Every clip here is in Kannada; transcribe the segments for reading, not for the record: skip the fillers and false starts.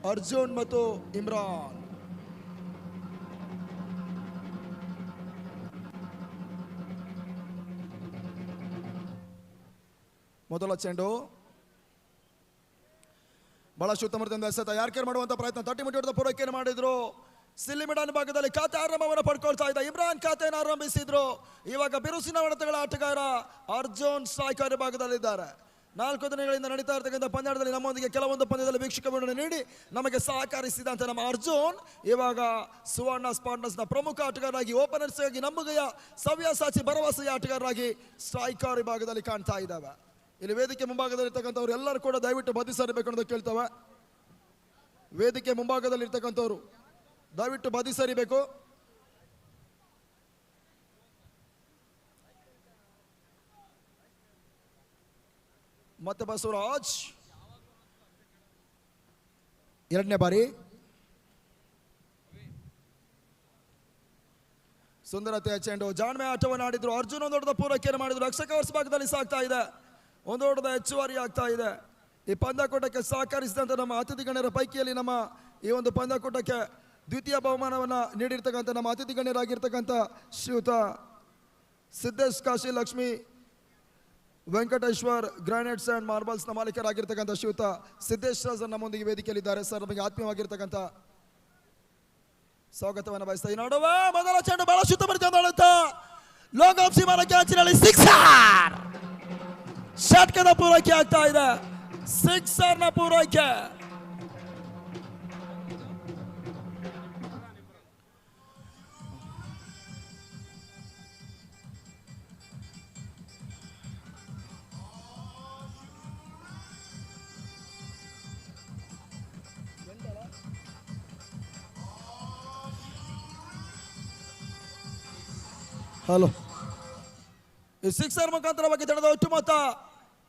ಅರ್ಜುನ್ ಮತ್ತು ಇಮ್ರಾನ್. ಮೊದಲ ಚೆಂಡು ಬಹಳ ಉತ್ತಮದಿಂದ ಎಸೆತ ಯಾರು ಕೇರ್ ಮಾಡುವಂತ ಪ್ರಯತ್ನ, 30 ಮೀಟರ್ ಪೂರೈಕೆಯನ್ನು ಮಾಡಿದ್ರು. ಸಿಲ್ಲಿ ಮಿಡನ್ ಭಾಗದಲ್ಲಿ ಖಾತೆ ಆರಂಭವನ್ನು ಪಡ್ಕೊಳ್ತಾ ಇದ್ದ ಇಮ್ರಾನ್ ಖಾತೆಯನ್ನು ಆರಂಭಿಸಿದ್ರು. ಇವಾಗ ಬಿರುಸಿನ ಹೊಡೆತಗಳ ಆಟಗಾರ ಅರ್ಜುನ್ ಸ್ಟ್ರೈಕರ್ ಭಾಗದಲ್ಲಿದ್ದಾರೆ. 4 ದಿನಗಳಿಂದ ನಡೀತಾ ಇರತಕ್ಕಂಥ ಪಂದ್ಯದಲ್ಲಿ ನಮ್ಮೊಂದಿಗೆ ಕೆಲವೊಂದು ಪಂದ್ಯದಲ್ಲಿ ವೀಕ್ಷಕ ವಿವರಣೆ ನೀಡಿ ನಮಗೆ ಸಹಕರಿಸಿದಂತೆ ನಮ್ಮ ಅರ್ಜುನ್ ಇವಾಗ ಸುವರ್ಣ ಸ್ಪಾಟ್ನರ್ಸ್ನ ಪ್ರಮುಖ ಆಟಗಾರರಾಗಿ, ಓಪನರ್ಸ್ ಆಗಿ ನಂಬುಗೆಯ ಸವ್ಯಸಾಚಿ ಭರವಸೆಯ ಆಟಗಾರರಾಗಿ ಸ್ಟ್ರೈಕರ್ ವಿಭಾಗದಲ್ಲಿ ಕಾಣ್ತಾ ಇದ್ದಾವೆ. ಇಲ್ಲಿ ವೇದಿಕೆ ಮುಂಭಾಗದಲ್ಲಿರ್ತಕ್ಕಂಥವ್ರು ಎಲ್ಲರೂ ಕೂಡ ದಯವಿಟ್ಟು ಬದಿಸಬೇಕು ಅನ್ನೋದು ಕೇಳ್ತವೆ. ವೇದಿಕೆ ಮುಂಭಾಗದಲ್ಲಿ ಇರ್ತಕ್ಕಂಥವ್ರು ದಯವಿಟ್ಟು ಬದಿ ಸರಿಬೇಕು. ಮತ್ತೆ ಬಸವರಾಜ್ ಎರಡನೇ ಬಾರಿ ಸುಂದರತೆಯ ಚೆಂಡು, ಜಾಣ್ಮೆ ಆಟವನ್ನು ಆಡಿದ್ರು. ಅರ್ಜುನ್ ಒಂದು ದೊಡ್ಡ ಪೂರೈಕೆಯನ್ನು ಮಾಡಿದ್ರು. ರಕ್ಷಕ ವರ್ಷ ಭಾಗದಲ್ಲಿ ಸಾಗ್ತಾ ಇದೆ, ಒಂದು ದೊಡ್ಡದ ಹೆಚ್ಚುವರಿ ಆಗ್ತಾ ಇದೆ. ಈ ಪಂದ್ಯಾಕೂಟಕ್ಕೆ ಸಹಕರಿಸಿದಂಥ ನಮ್ಮ ಅತಿಥಿ ಗಣ್ಯರ ಪೈಕಿಯಲ್ಲಿ ನಮ್ಮ ಈ ಒಂದು ಪಂದ್ಯಾಕೂಟಕ್ಕೆ ದ್ವಿತೀಯ ಬಹುಮಾನವನ್ನು ನೀಡಿರ್ತಕ್ಕಂಥ ನಮ್ಮ ಅತಿಥಿ ಗಣ್ಯರಾಗಿರ್ತಕ್ಕಂಥ ಶ್ರೀಯುತ ಸಿದ್ದೇಶ್ ಕಾಶಿ ಲಕ್ಷ್ಮಿ ವೆಂಕಟೇಶ್ವರ್ ಗ್ರಾನೈಟ್ಸ್ ಅಂಡ್ ಮಾರ್ಬಲ್ಸ್ನ ಮಾಲೀಕರಾಗಿರ್ತಕ್ಕಂಥ ಶ್ರೀಯುತ ಸಿದ್ದೇಶ್ ರಾಜ್ ನಮ್ಮೊಂದಿಗೆ ವೇದಿಕೆಯಲ್ಲಿದ್ದಾರೆ. ಸರ್, ನಮಗೆ ಆತ್ಮೀಯವಾಗಿರ್ತಕ್ಕಂಥ ಸ್ವಾಗತವನ್ನು ಬಯಸ್ತಾ ಈ ನಡುವೆ ಮೊದಲ ಚೆಂಡು ಬಹಳ ಶುದ್ಧಪಡಿತ ಲೋಕಂ ಸೀಮಾನಕ್ಕೆ ಅಂಚಿನಲ್ಲಿ ಸಿಕ್ಸರ್ ಷಟ್ಕದ ಪೂರೈಕೆ ಆಗ್ತಾ ಇದೆ. ಸಿಕ್ಸರ್ನ ಪೂರೈಕೆ. ಹಲೋ, ಈ ಸಿಕ್ಸರ್ ಮುಖಾಂತರವಾಗಿ ತಂಡದ ಒಟ್ಟು ಮೊತ್ತ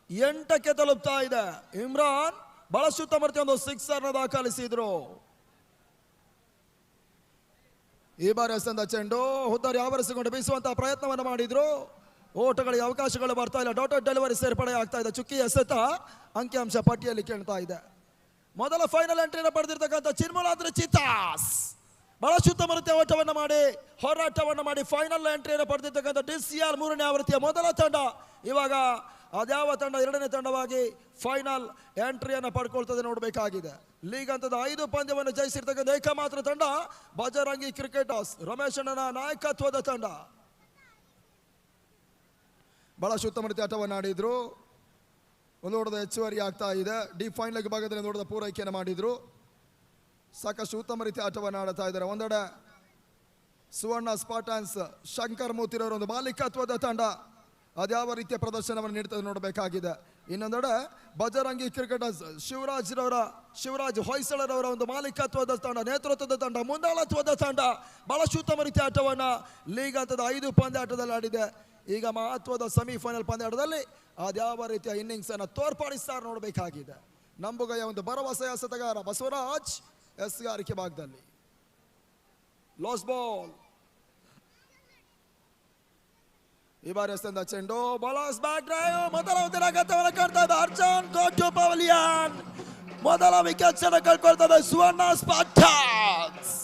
8ಕ್ಕೆ ತಲುಪ್ತಾ ಇದೆ. ಇಮ್ರಾನ್ ಬಹಳ ಉತ್ತಮ ಒಂದು ಸಿಕ್ಸರ್ ನ ದಾಖಲಿಸಿದ್ರು. ಈ ಬಾರಿ ಎಸೆದ ಚೆಂಡು ಹುದ್ದಾರಿ ಆವರಿಸಿಕೊಂಡು ಬೀಸುವಂತಹ ಪ್ರಯತ್ನವನ್ನು ಮಾಡಿದ್ರು. ಓಟಗಳಿಗೆ ಅವಕಾಶಗಳು ಬರ್ತಾ ಇಲ್ಲ. ಡಾಟೆಡ್ ಡೆಲಿವರಿ ಸೇರ್ಪಡೆ ಆಗ್ತಾ ಇದೆ. ಚುಕ್ಕಿ ಎಸೆತ ಅಂಕಿಅಂಶ ಪಟ್ಟಿಯಲ್ಲಿ ಕೇಳ್ತಾ ಇದೆ. ಮೊದಲ ಫೈನಲ್ ಎಂಟ್ರಿಯನ್ನು ಪಡೆದಿರ್ತಕ್ಕಂಥ ಚಿನ್ಮೂಲಾದ್ರಿ ಚಿತ್ತಾಸ್ ಬಹಳ ಉತ್ತಮ ರೀತಿಯ ಓಟವನ್ನು ಮಾಡಿ ಹೋರಾಟವನ್ನು ಮಾಡಿ ಫೈನಲ್ ಎಂಟ್ರಿಯನ್ನು ಪಡೆದಿರ್ತಕ್ಕಂಥ DCR 3ನೇ ಆವೃತ್ತಿಯ ಮೊದಲ ತಂಡ ಇವಾಗ ಅದ್ಯಾವ ತಂಡ 2ನೇ ತಂಡವಾಗಿ ಫೈನಲ್ ಎಂಟ್ರಿಯನ್ನು ಪಡ್ಕೊಳ್ತದೆ ನೋಡಬೇಕಾಗಿದೆ. ಲೀಗ್ ಹಂತದ 5 ಪಂದ್ಯವನ್ನು ಜಯಿಸಿರ್ತಕ್ಕಂಥ ಏಕಮಾತ್ರ ತಂಡ ಬಜರಂಗಿ ಕ್ರಿಕೆಟರ್ಸ್, ರಮೇಶ್ ಅಣ್ಣನ ನಾಯಕತ್ವದ ತಂಡ. ಬಹಳ ಉತ್ತಮ ರೀತಿಯ ಆಟವನ್ನು ಆಡಿದ್ರು. ಒಂದು ನೋಡದ ಹೆಚ್ಚುವರಿ ಆಗ್ತಾ ಇದೆ. ಡಿ ಫೈನಲ್ ಭಾಗದಲ್ಲಿ ನೋಡದ ಪೂರೈಕೆಯನ್ನು ಮಾಡಿದ್ರು. ಸಾಕಷ್ಟು ಉತ್ತಮ ರೀತಿಯ ಆಟವನ್ನು ಆಡ್ತಾ ಇದ್ದಾರೆ. ಒಂದೆಡೆ ಸುವರ್ಣ ಸ್ಪಾಟನ್ಸ್ ಶಂಕರ್ ಮೂತಿರವರ ಒಂದು ಮಾಲೀಕತ್ವದ ತಂಡ ಅದ್ಯಾವ ರೀತಿಯ ಪ್ರದರ್ಶನವನ್ನು ನೀಡ್ತದೆ ನೋಡಬೇಕಾಗಿದೆ. ಇನ್ನೊಂದೆಡೆ ಬಜರಂಗಿ ಕ್ರಿಕೆಟರ್ಸ್ ಶಿವರಾಜ್ ಹೊಯ್ಸಳರವರ ಒಂದು ಮಾಲೀಕತ್ವದ ತಂಡ, ನೇತೃತ್ವದ ತಂಡ, ಮುಂದಾಳತ್ವದ ತಂಡ ಬಹಳ ಉತ್ತಮ ರೀತಿಯ ಆಟವನ್ನು ಲೀಗ್ ಹಂತದ 5 ಪಂದ್ಯಾಟದಲ್ಲಿ ಆಡಿದೆ. ಈಗ ಮಹತ್ವದ ಸೆಮಿಫೈನಲ್ ಪಂದ್ಯಾಟದಲ್ಲಿ ಅದ್ಯಾವ ರೀತಿಯ ಇನ್ನಿಂಗ್ಸ್ ಅನ್ನು ತೋರ್ಪಡಿಸ್ತಾರೆ ನೋಡಬೇಕಾಗಿದೆ. ನಂಬುಗೆಯ ಒಂದು ಭರವಸೆಯ ಸತಗಾರ ಬಸವರಾಜ್ ಎಸ್ಗಾರಿಕೆ ಭಾಗದಲ್ಲಿ ಲಾಸ್ ಬಾಲ್. ಈ ಬಾರಿ ಎಸೆದ ಚೆಂಡು ಬಾಲಸ್ ಬ್ಯಾಕ್ ಡ್ರೈವ್, ಮೊದಲ ಉದ್ದಿನಗತವನ್ನು ಕಾಣ್ತಾ ಇದೆ. ಅರ್ಜುನ್ ಗೋ ಟು ಪವಲಿಯನ್, ಮೊದಲ ವಿಕೆಟ್ ಅನ್ನು ಕಳ್ಕೊಳ್ತಾ ಇದೆ ಸುವರ್ಣ ಸ್ಪಾಟನ್ಸ್.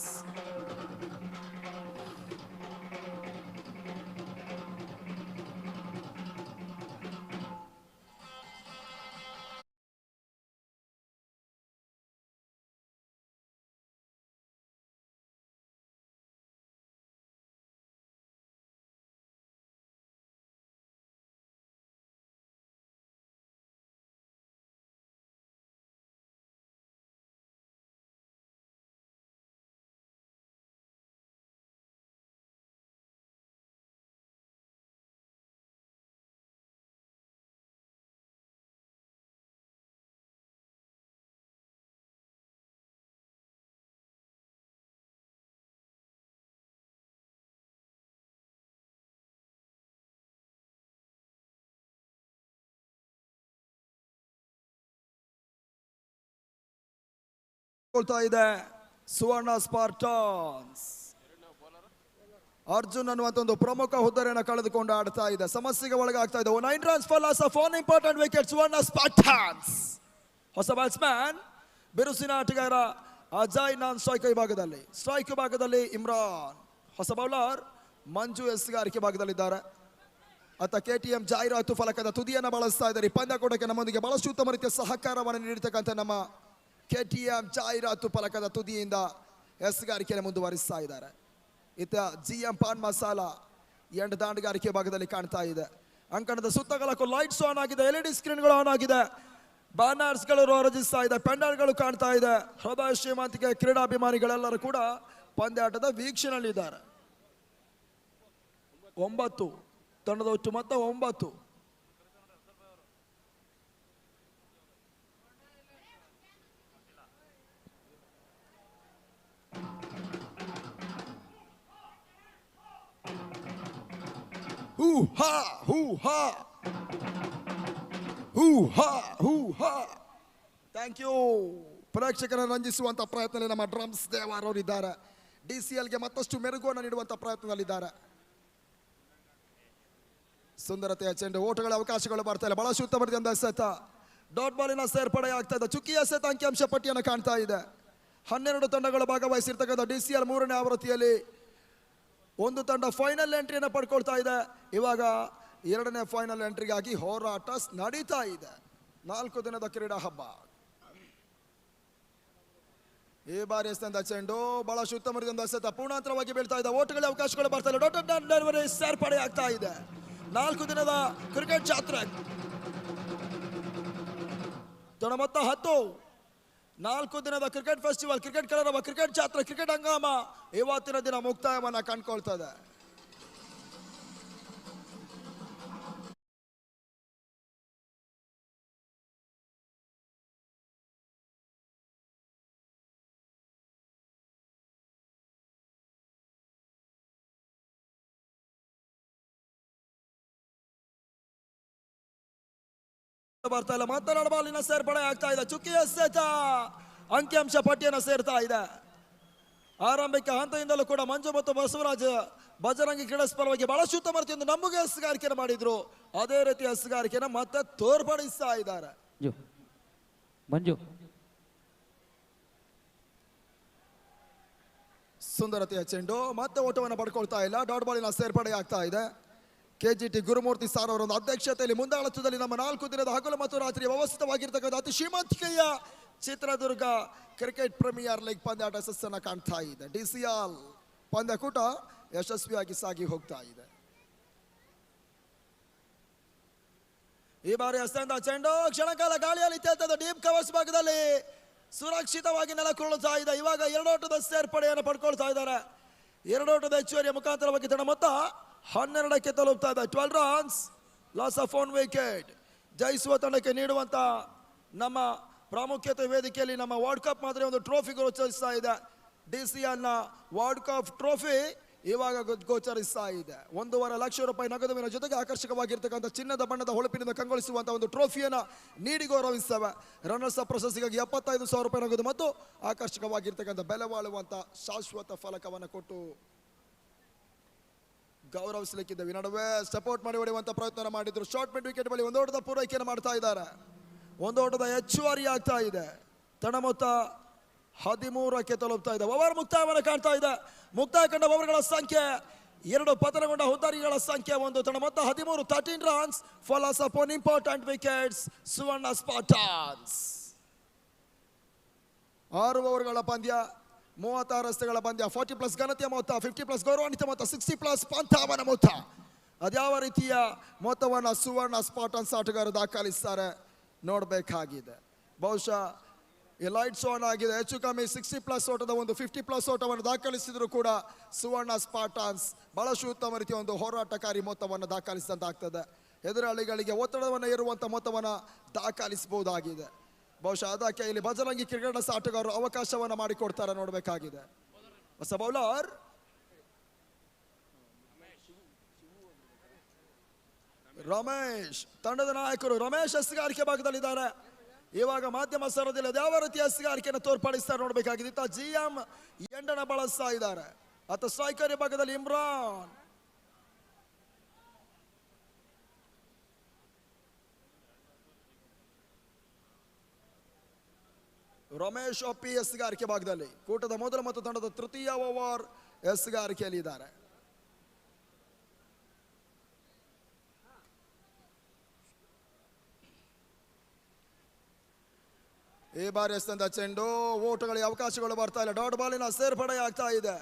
ಇದೆ ಸುವರ್ಣ ಸ್ಪಾರ್ಟನ್ಸ್. ಅರ್ಜುನ್ ಅನ್ನುವಂತ ಒಂದು ಪ್ರಮುಖ ಹುದ್ದೆಯನ್ನು ಕಳೆದುಕೊಂಡು ಆಡ್ತಾ ಇದೆ, ಸಮಸ್ಯೆಗೆ ಒಳಗಾಗ್ತಾ ಇದೆ. 9 runs for loss of 1 important wicket ಸುವರ್ಣ ಸ್ಪಾರ್ಟನ್ಸ್. ಹೊಸ ಬ್ಯಾಟ್ಸ್ಮನ್ ಬಿರುಸಿನ ಆಟಗಾರ ಅಜಯ್ ನಾನ್ ಸ್ಟ್ರೈಕ್ ಭಾಗದಲ್ಲಿ ಇಮ್ರಾನ್. ಹೊಸ ಬೌಲರ್ ಮಂಜು ಎಸ್ಗಾರಿಕೆ ಭಾಗದಲ್ಲಿದ್ದಾರೆ. ಅತ್ತ KTM ಜಾಹೀರಾತು ಫಲಕದ ತುದಿಯನ್ನು ಬಳಸ್ತಾ ಇದ್ದಾರೆ. ಪಂದ್ಯಕೂಟಕ್ಕೆ ನಮ್ಮೊಂದಿಗೆ ಬಹಳಷ್ಟು ಉತ್ತಮ ರೀತಿಯ ಸಹಕಾರವನ್ನು ನೀಡಿರ್ತಕ್ಕಂಥ ನಮ್ಮ KTM ಜಾಹೀರಾತು ಫಲಕದ ತುದಿಯಿಂದ ಎಸ್ಗಾರಿಕೆಯನ್ನು ಮುಂದುವರಿಸ್ತಾ ಇದ್ದಾರೆ. ಇತ್ತ GM ಪಾನ್ ಮಸಾಲ ಎಂಡ್ ದಾಂಡುಗಾರಿಕೆ ಭಾಗದಲ್ಲಿ ಕಾಣ್ತಾ ಇದೆ. ಅಂಕಣದ ಸುತ್ತಗಲಕ್ಕೂ ಲೈಟ್ಸ್ ಆನ್ ಆಗಿದೆ, LED ಸ್ಕ್ರೀನ್ಗಳು ಆನ್ ಆಗಿದೆ, ಬ್ಯಾನರ್ಸ್ಗಳು ರೋರಜಿಸ್ತಾ ಇದೆ, ಪೆಂಡಲ್ಗಳು ಕಾಣ್ತಾ ಇದೆ. ಹೃದಯ ಶ್ರೀಮಂತಿಕೆ ಕ್ರೀಡಾಭಿಮಾನಿಗಳೆಲ್ಲರೂ ಕೂಡ ಪಂದ್ಯಾಟದ ವೀಕ್ಷಣೆಯಲ್ಲಿದ್ದಾರೆ. 9 ತಂಡದ ಒಟ್ಟು ಮೊತ್ತ 9. Thank you. ಪ್ರೇಕ್ಷಕರನ್ನು ರಂಜಿಸುವಂತ ಪ್ರಯತ್ನದಲ್ಲಿ ನಮ್ಮ ಡ್ರಮ್ಸ್ ದೇವಾರ್ ಅವರಿದ್ದಾರೆ. DCLಗೆ ಮತ್ತಷ್ಟು ಮೆರುಗನ್ನು ನೀಡುವಂತ ಪ್ರಯತ್ನದಲ್ಲಿದ್ದಾರೆ. ಸುಂದರತೆಯ ಚೆಂಡು, ಓಟಗಳ ಅವಕಾಶಗಳು ಬರ್ತಾ ಇಲ್ಲ. ಬಹಳ ಉತ್ತಮ ರೀತಿಯಿಂದ ಎಸೆತ, ಡಾಟ್ ಬಾಲಿನ ಸೇರ್ಪಡೆ ಆಗ್ತಾ ಇದೆ. ಚುಕ್ಕಿ ಎಸೆತ ಅಂಕಿಅಂಶ ಪಟ್ಟಿಯನ್ನು ಕಾಣ್ತಾ ಇದೆ. 12 ತಂಡಗಳು ಭಾಗವಹಿಸಿರ್ತಕ್ಕಂಥ DCL 3ನೇ ಆವೃತ್ತಿಯಲ್ಲಿ ಒಂದು ತಂಡ ಫೈನಲ್ ಎಂಟ್ರಿಯನ್ನು ಪಡ್ಕೊಳ್ತಾ ಇದೆ. ಇವಾಗ 2ನೇ ಫೈನಲ್ ಎಂಟ್ರಿಗಾಗಿ ಹೋರಾಟ ನಡೀತಾ ಇದೆ. 4 ದಿನದ ಕ್ರೀಡಾ ಹಬ್ಬ. ಈ ಬಾರಿ ಎಸೆದ ಚೆಂಡು ಬಹಳ ಉತ್ತಮ ರೀತಿಯಿಂದ ಎಸೆತ ಪೂರ್ಣಾಂತರವಾಗಿ ಬೀಳ್ತಾ ಇದೆ. ಓಟಗಳ ಅವಕಾಶಗಳು ಬರ್ತಾ ಇಲ್ಲ. ಡಾಟ್ ಸೇರ್ಪಡೆ ಆಗ್ತಾ ಇದೆ. 4 ದಿನದ ಕ್ರಿಕೆಟ್ ಜಾತ್ರೆ ತಡ ಮೊತ್ತ 10. 4 ದಿನದ ಕ್ರಿಕೆಟ್ ಫೆಸ್ಟಿವಲ್, ಕ್ರಿಕೆಟ್ ಕಲರವ, ಕ್ರಿಕೆಟ್ ಜಾತ್ರೆ, ಕ್ರಿಕೆಟ್ ಹಂಗಾಮ ಇವತ್ತಿನ ದಿನ ಮುಕ್ತಾಯವನ್ನ ಕಂಡುಕೊಳ್ತದೆ. ಬರ್ತಾ ಇಲ್ಲ. ಮತ್ತೆ ಬಾಲಿನ ಸೇರ್ಪಡೆ ಆಗ್ತಾ ಇದೆ. ಚುಕ್ಕಿ ಎಸೆತ ಅಂಕಿಅಂಶ ಪಟ್ಟಿಯನ್ನು ಸೇರ್ತಾ ಇದೆ. ಆರಂಭಿಕ ಹಂತದಿಂದಲೂ ಕೂಡ ಮಂಜು ಮತ್ತು ಬಸವರಾಜ್ ಬಜರಂಗಿ ಕ್ರೀಡಾ ಪರವಾಗಿ ಬಹಳ ಉತ್ತಮ ರೀತಿಯಿಂದ ನಮಗೆ ಎಸ್ಗಾರಿಕೆಯನ್ನು ಮಾಡಿದ್ರು. ಅದೇ ರೀತಿ ಎಸ್ಗಾರಿಕೆಯನ್ನು ಮತ್ತೆ ತೋರ್ಪಡಿಸ್ತಾ ಇದ್ದಾರೆ. ಮಂಜು ಸುಂದರತೆಯ ಚೆಂಡು ಮತ್ತೆ ಓಟವನ್ನು ಪಡ್ಕೊಳ್ತಾ ಇಲ್ಲ. ಡಾಟ್ ಬಾಲಿನ ಸೇರ್ಪಡೆ ಆಗ್ತಾ ಇದೆ. KGT ಗುರುಮೂರ್ತಿ ಸಾರ್ ಅವರ ಅಧ್ಯಕ್ಷತೆಯಲ್ಲಿ ಮುಂದಾಳತ್ವದಲ್ಲಿ ನಮ್ಮ 4 ದಿನದ ಹಗಲು ಮತ್ತು ರಾತ್ರಿ ವ್ಯವಸ್ಥಿತವಾಗಿರ್ತಕ್ಕಂಥ ಅತಿ ಶ್ರೀಮಂತಿಕೆಯ ಚಿತ್ರದುರ್ಗ ಕ್ರಿಕೆಟ್ ಪ್ರೀಮಿಯರ್ ಲೀಗ್ ಪಂದ್ಯಾಟ ಯಶಸ್ಸನ್ನು ಕಾಣ್ತಾ ಇದೆ. DCL ಪಂದ್ಯಕೂಟ ಯಶಸ್ವಿಯಾಗಿ ಸಾಗಿ ಹೋಗ್ತಾ ಇದೆ. ಈ ಬಾರಿ ಎಸೆದ ಚೆಂಡು ಕ್ಷಣಕಾಲ ಗಾಳಿಯಲ್ಲಿ ತೇಲ್ತದೆ. ಡೀಪ್ ಕವರ್ಸ್ ಭಾಗದಲ್ಲಿ ಸುರಕ್ಷಿತವಾಗಿ ನೆಲಕೊಳ್ತಾ ಇದೆ. ಇವಾಗ 2 ಓಟದ ಸೇರ್ಪಡೆಯನ್ನು ಪಡ್ಕೊಳ್ತಾ ಇದ್ದಾರೆ. 2 ಓಟದ ಹೆಚ್ಚುವರಿಯ ಮುಖಾಂತರವಾಗಿ ತನ್ನ ಮೊತ್ತ 12ಕ್ಕೆ ತಲುಪ್ತಾ ಇದೆ. 12 ರನ್ಸ್, ಲಾಸ್ ಆಫ್ 1 ವಿಕೆಟ್. ಜಯಿಸುವ ತಂಡಕ್ಕೆ ನೀಡುವಂತ ನಮ್ಮ ಪ್ರಾಮುಖ್ಯತೆ ವೇದಿಕೆಯಲ್ಲಿ ನಮ್ಮ ವರ್ಲ್ಡ್ ಕಪ್ ಮಾದರಿ ಒಂದು ಟ್ರೋಫಿ ಗೋಚರಿಸ್ತಾ ಇದೆ. DCL ನ ವರ್ಲ್ಡ್ ಕಪ್ ಟ್ರೋಫಿ ಇವಾಗ ಗೋಚರಿಸ್ತಾ ಇದೆ. 1.5 ಲಕ್ಷ ರೂಪಾಯಿ ನಗದುವಿನ ಜೊತೆಗೆ ಆಕರ್ಷಕವಾಗಿರ್ತಕ್ಕಂಥ ಚಿನ್ನದ ಬಣ್ಣದ ಹೊಳಪಿನಿಂದ ಕಂಗೊಳಿಸುವಂತಹ ಒಂದು ಟ್ರೋಫಿಯನ್ನು ನೀಡಿ ಗೌರವಿಸ್ತವೆ. ರನ್ನರ್ಸ್ ಅಪ್ ಪ್ರಶಸ್ತಿಗಾಗಿ 75,000 ರೂಪಾಯಿ ನಗದು ಮತ್ತು ಆಕರ್ಷಕವಾಗಿರ್ತಕ್ಕಂಥ ಬೆಲೆ ಬಾಳುವಂತ ಶಾಶ್ವತ ಫಲಕವನ್ನು ಕೊಟ್ಟು ಗೌರವಿಸಲಿಕ್ಕಿದ್ದೇವೆ. ನಡುವೆ ಸಪೋರ್ಟ್ ಮಾಡಿ ಹೊಡೆಯುವಂತ ಪ್ರಯತ್ನ ಮಾಡಿದ್ರು. ಶಾರ್ಟ್ ಮಿಡ್ ವಿಕೆಟ್ ಬಳಿ 1 ಓಟದ ಪೂರೈಕೆಯನ್ನು ಮಾಡ್ತಾ ಇದ್ದಾರೆ. 1 ಓಟದ ಹೆಚ್ಚುವರಿ ಆಗ್ತಾ ಇದೆ. ತಡ ಮೊತ್ತ 13ಕ್ಕೆ ತಲುಪ್ತಾ ಇದೆ. ಓವರ್ ಮುಕ್ತಾಯವನ್ನು ಕಾಣ್ತಾ ಇದೆ. ಮುಕ್ತಾಯ ಕಂಡ ಓವರ್ಗಳ ಸಂಖ್ಯೆ 2, ಪತನಗೊಂಡ ಹುದ್ದಾರಿಗಳ ಸಂಖ್ಯೆ 1. ತಡ ಮೊತ್ತ 13, 13 runs for loss of 1 important wickets Suvarna Spartans. 6 ಓವರ್ಗಳ ಪಂದ್ಯ, 36 ರಸ್ತೆಗಳ ಪಂದ್ಯ. 40+ ಘನತೆಯ ಮೊತ್ತ, 50+ ಗೌರವಾನ್ವಿತ ಮೊತ್ತ, 60+ ಪಂಥಾವನ ಮೊತ್ತ. ಅದ್ಯಾವ ರೀತಿಯ ಮೊತ್ತವನ್ನು ಸುವರ್ಣ ಸ್ಪಾಟನ್ಸ್ ಆಟಗಾರರು ದಾಖಲಿಸ್ತಾರೆ ನೋಡಬೇಕಾಗಿದೆ. ಬಹುಶಃ ಈ ಲೈಟ್ಸ್ ಆನ್ ಆಗಿದೆ. ಹೆಚ್ಚು ಕಮ್ಮಿ 60+ ಓಟದ ಒಂದು 50+ ಓಟವನ್ನು ದಾಖಲಿಸಿದ್ರು ಕೂಡ ಸುವರ್ಣ ಸ್ಪಾಟನ್ಸ್ ಬಹಳಷ್ಟು ಉತ್ತಮ ರೀತಿಯ ಒಂದು ಹೋರಾಟಕಾರಿ ಮೊತ್ತವನ್ನು ದಾಖಲಿಸಿದಂತಾಗ್ತದೆ. ಎದುರಾಳಿಗಳಿಗೆ ಒತ್ತಡವನ್ನು ಏರುವಂಥ ಮೊತ್ತವನ್ನು ದಾಖಲಿಸಬಹುದಾಗಿದೆ. ಬಹುಶಃ ಅದಕ್ಕೆ ಇಲ್ಲಿ ಬಜರಂಗಿ ಕ್ರಿಕೆಟ್ ಆಟಗಾರರು ಅವಕಾಶವನ್ನು ಮಾಡಿಕೊಡ್ತಾರೆ ನೋಡಬೇಕಾಗಿದೆ. ಹೊಸ ಬೌಲರ್ ರಮೇಶ್, ತಂಡದ ನಾಯಕರು ರಮೇಶ್ ಎಸ್ಗಾರಿಕೆ ಭಾಗದಲ್ಲಿದ್ದಾರೆ. ಇವಾಗ ಮಾಧ್ಯಮ ಸರದಿಲ್ಲ ಯಾವ ರೀತಿಯ ಎಸ್ಗಾರಿಕೆಯನ್ನು ತೋರ್ಪಡಿಸ್ತಾರೆ ನೋಡಬೇಕಾಗಿದೆ. ಇತ್ತ GM ಎಂಡನ್ನು ಬಳಸ್ತಾ ಇದ್ದಾರೆ. ಅತ್ತ ಸ್ಟ್ರೈಕರ್ ಭಾಗದಲ್ಲಿ ಇಮ್ರಾನ್. ರಮೇಶ್ ಒಪ್ಪಿ ಎಸ್ಗಾರಿಕೆ ಭಾಗದಲ್ಲಿ ಕೂಟದ ಮೊದಲ ಮತ್ತು ತಂಡದ ತೃತೀಯ ಓವರ್ ಎಸ್ಗಾರಿಕೆಯಲ್ಲಿ ಇದ್ದಾರೆ. ಈ ಬಾರಿ ಎಸ್ತಂತ ಚೆಂಡು, ಓಟಗಳಿಗೆ ಅವಕಾಶಗಳು ಬರ್ತಾ ಇಲ್ಲ, ಡಾಟ್ ಬಾಲಿನ ಸೇರ್ಪಡೆ ಆಗ್ತಾ ಇದೆ.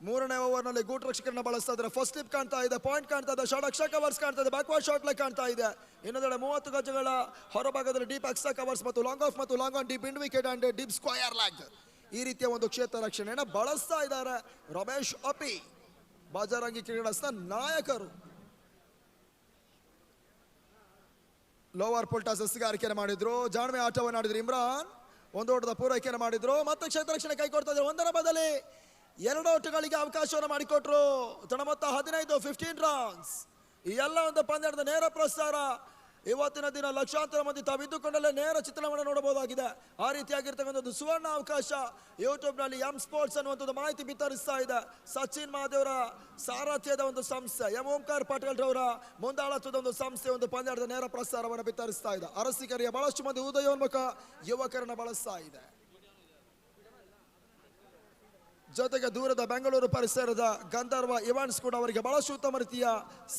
ಮೂರನೇ ಓವರ್ ನಲ್ಲಿ ಗೂಟ್ ರಕ್ಷಕರನ್ನ ಬಳಸ್ತಾ ಇದ್ದಾರೆ. ಫಸ್ಟ್ ಸ್ಲಿಪ್ ಕಾಣ್ತಾ ಇದೆ, ಪಾಯಿಂಟ್ ಕಾಣ್ತಾ ಇದೆ, ಶಾರ್ಟ್ ಎಕ್ಸ್ಟ್ರಾ ಕವರ್ಸ್ ಕಾಣ್ತಾ ಇದೆ, ಬ್ಯಾಕ್ವರ್ಡ್ ಶಾಟ್ ಲೆಗ್ ಕಾಣ್ತಾ ಇದೆ. ಇನ್ನೊಂದೆಡೆ 30 ಗಜಗಳ ಹೊರಭಾಗದಲ್ಲಿ ಡೀಪ್ ಎಕ್ಸ್ಟ್ರಾ ಕವರ್ಸ್ ಮತ್ತು ಲಾಂಗ್ ಆಫ್ ಮತ್ತು long on deep end wicket and deep square leg, ಈ ರೀತಿಯ ಒಂದು ಕ್ಷೇತ್ರ ರಕ್ಷಣೆಯನ್ನು ಬಳಸ್ತಾ ಇದ್ದಾರೆ ರಮೇಶ್ ಅಪಿ, ಬಾಜಾರಂಗಿ ಕ್ರೀಡಾಸ್ನ ನಾಯಕರು. ಲೋವರ್ ಪುಲ್ಟಾಸ್ ಎಸ್ಗಾರಿಕೆಯನ್ನು ಮಾಡಿದ್ರು, ಜಾಣ್ಮೆ ಆಟವನ್ನು ಆಡಿದ್ರು ಇಮ್ರಾನ್, ಒಂದು ಓಟದ ಪೂರೈಕೆಯನ್ನು ಮಾಡಿದ್ರು, ಮತ್ತೆ ಕ್ಷೇತ್ರ ರಕ್ಷಣೆ ಕೈ ಕೊಡ್ತಾ ಇದ್ರು. ಒಂದರ ಬದಲಿ 2 ಓಟಗಳಿಗೆ ಅವಕಾಶವನ್ನು ಮಾಡಿಕೊಟ್ರು. ತನ್ನ ಮೊತ್ತ 15 ರನ್ಸ್. ಈ ಎಲ್ಲ ಒಂದು ಪಂದ್ಯದ ನೇರ ಪ್ರಸಾರ ಇವತ್ತಿನ ದಿನ ಲಕ್ಷಾಂತರ ಮಂದಿ ತಾವಿದ್ದುಕೊಂಡಲ್ಲೇ ನೇರ ಚಿತ್ರಣವನ್ನು ನೋಡಬಹುದಾಗಿದೆ. ಆ ರೀತಿಯಾಗಿರ್ತಕ್ಕಂಥ ಒಂದು ಸುವರ್ಣ ಅವಕಾಶ ಯೂಟ್ಯೂಬ್ ನಲ್ಲಿ ಎಂ ಸ್ಪೋರ್ಟ್ಸ್ ಅನ್ನುವಂಥದ್ದು ಮಾಹಿತಿ ಬಿತ್ತರಿಸ್ತಾ ಇದೆ. ಸಚಿನ್ ಮಹಾದೇವರ ಸಾರಥ್ಯದ ಒಂದು ಸಂಸ್ಥೆ, ಎಂ ಓಂಕಾರ್ ಪಾಟೀಲ್ ರವರ ಮುಂದಾಳತ್ವದ ಒಂದು ಸಂಸ್ಥೆ ಒಂದು ಪಂದ್ಯದ ನೇರ ಪ್ರಸಾರವನ್ನು ಬಿತ್ತರಿಸ್ತಾ ಇದೆ. ಅರಸೀಕೆರೆಯ ಬಹಳಷ್ಟು ಮಂದಿ ಉದಯೋನ್ಮುಖ ಯುವಕರನ್ನ ಬಳಸ್ತಾ ಇದೆ. ಜೊತೆಗೆ ದೂರದ ಬೆಂಗಳೂರು ಪರಿಸರದ ಗಂಧರ್ವ ಇವೆಂಟ್ಸ್ ಕೂಡ ಅವರಿಗೆ ಬಹಳಷ್ಟು ಉತ್ತಮ ರೀತಿಯ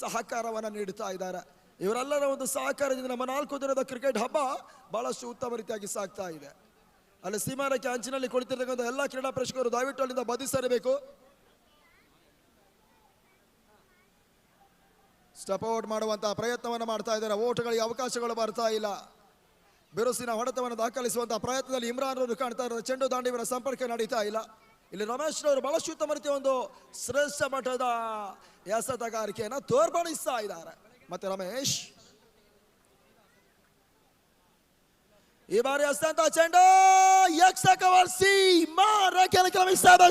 ಸಹಕಾರವನ್ನು ನೀಡುತ್ತಾ ಇದ್ದಾರೆ. ಇವರೆಲ್ಲರ ಒಂದು ಸಹಕಾರದಿಂದ ನಮ್ಮ 4 ದಿನದ ಕ್ರಿಕೆಟ್ ಹಬ್ಬ ಬಹಳಷ್ಟು ಉತ್ತಮ ರೀತಿಯಾಗಿ ಸಾಗ್ತಾ ಇದೆ. ಅಲ್ಲಿ ಸೀಮಾರೇಖೆ ಅಂಚಿನಲ್ಲಿ ಕುಳಿತಿರ್ತಕ್ಕಂಥ ಎಲ್ಲ ಕ್ರೀಡಾ ಪ್ರೇಕ್ಷಕರು ದಯವಿಟ್ಟು ಅಲ್ಲಿಂದ ಬದಿಸರಿಬೇಕು. ಸ್ಟೆಪ್ ಔಟ್ ಮಾಡುವಂತಹ ಪ್ರಯತ್ನವನ್ನು ಮಾಡ್ತಾ ಇದ್ದಾರೆ. ಓಟಗಳಿಗೆ ಅವಕಾಶಗಳು ಬರ್ತಾ ಇಲ್ಲ. ಬಿರುಸಿನ ಹೊಡೆತವನ್ನು ದಾಖಲಿಸುವಂತಹ ಪ್ರಯತ್ನದಲ್ಲಿ ಇಮ್ರಾನ್ ಅವರು ಕಾಣ್ತಾ ಇದ್ದಾರೆ. ಚೆಂಡು ದಾಂಡಿಯವರ ಸಂಪರ್ಕ ನಡೀತಾ ಇಲ್ಲ. ಇಲ್ಲಿ ರಮೇಶ್ ಅವರು ಬಹಳಷ್ಟು ಉತ್ತಮ ರೀತಿಯ ಒಂದು ಶ್ರೇಷ್ಠ ಮಟ್ಟದ ಎಸೆತಗಾರಿಕೆಯನ್ನು ತೋರ್ಪಡಿಸ್ತಾ ಇದ್ದಾರೆ. ಮತ್ತೆ ರಮೇಶ್ ಈ ಬಾರಿ ಹಸ್ತಂತ ಚೆಂಡು ಎಕ್ಸ್ಟ್ರಾ ಕವರ್ ಸೀಮಾರೇಖೆಯನ್ನು ಕ್ರಮಿಸ್ತಾ ಇದೆ.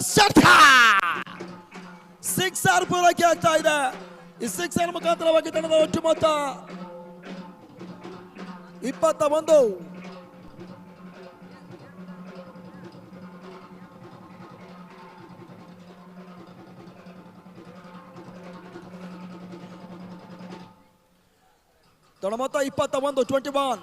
ಸಿಕ್ಸರ್ ಪೂರೈಕೆ ಆಗ್ತಾ ಇದೆ. ಈ ಸಿಕ್ಸರ್ ಮುಖಾಂತರವಾಗಿ ತಂಡದ ಒಟ್ಟು ಮೊತ್ತ 21. ತನ್ನ ಮೊತ್ತ 21.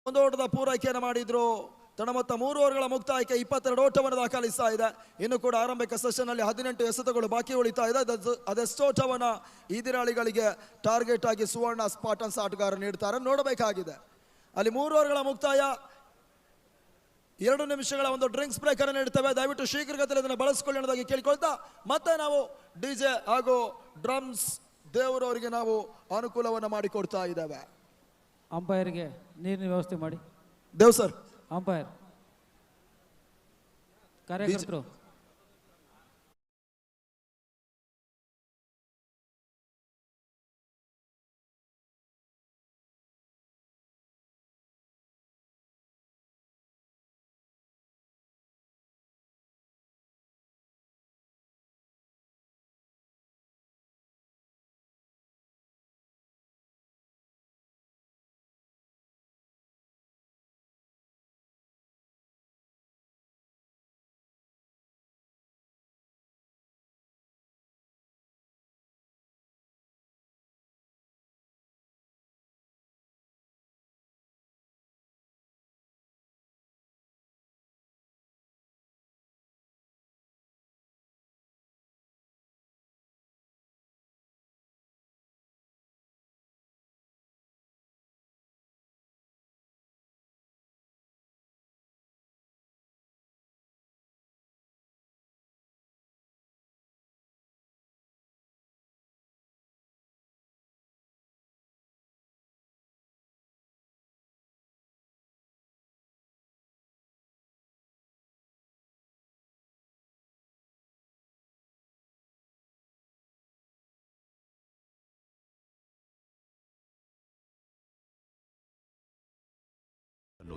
ಒಂದು ಓಟದ ಪೂರೈಕೆಯನ್ನು ಮಾಡಿದ್ರು. ತನ್ನ ಮೊತ್ತ 3 ಓವರ್ಗಳ ಮುಕ್ತಾಯಕ್ಕೆ 22 ಓಟವನ್ನು ದಾಖಲಿಸ್ತಾ ಇದೆ. ಇನ್ನು ಕೂಡ ಆರಂಭಿಕ ಸೆಷನ್ ನಲ್ಲಿ 18 ಎಸೆತಗಳು ಬಾಕಿ ಉಳಿತಾ ಇದೆ. ಅದೆಷ್ಟು ಓಟವನ್ನು ಈದಿರಾಳಿಗಳಿಗೆ ಟಾರ್ಗೆಟ್ ಆಗಿ ಸುವರ್ಣ ಸ್ಪಾಟನ್ಸ್ ಆಟಗಾರರು ನೀಡ್ತಾರೆ ನೋಡಬೇಕಾಗಿದೆ. ಅಲ್ಲಿ 3 ಓವರ್ಗಳ ಮುಕ್ತಾಯ 2 ನಿಮಿಷಗಳ ಒಂದು ಡ್ರಿಂಕ್ಸ್ ಬ್ರೇಕ್ ಅನ್ನು ನೀಡುತ್ತೇವೆ. ದಯವಿಟ್ಟು ಶೀಘ್ರಗತಿಯಲ್ಲಿ ಅದನ್ನು ಬಳಸಿಕೊಳ್ಳಿ ಅನ್ನೋದಾಗಿ ಕೇಳಿಕೊಳ್ತಾ ಮತ್ತೆ ನಾವು ಡಿಜೆ ಹಾಗೂ ಡ್ರಮ್ಸ್ ದೇವರವರಿಗೆ ನಾವು ಅನುಕೂಲವನ್ನು ಮಾಡಿಕೊಡ್ತಾ ಇದ್ದೇವೆ. ಅಂಪೈರ್ಗೆ ನೀರಿನ ವ್ಯವಸ್ಥೆ ಮಾಡಿ. ದೇವ್ ಸರ್, ಅಂಪೈರ್ ಕಾರ್ಯಕರ್ತರು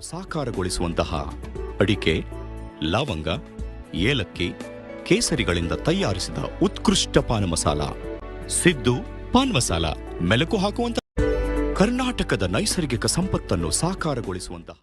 ಸಾಕಾರಗೊಳಿಸುವಂತಹ ಅಡಿಕೆ, ಲವಂಗ, ಏಲಕ್ಕಿ, ಕೇಸರಿಗಳಿಂದ ತಯಾರಿಸಿದ ಉತ್ಕೃಷ್ಟ ಪಾನ್ ಮಸಾಲ ಸಿದ್ದು ಪಾನ್ ಮಸಾಲ. ಮೆಲುಕು ಹಾಕುವಂತಹ ಕರ್ನಾಟಕದ ನೈಸರ್ಗಿಕ ಸಂಪತ್ತನ್ನು ಸಾಕಾರಗೊಳಿಸುವಂತಹ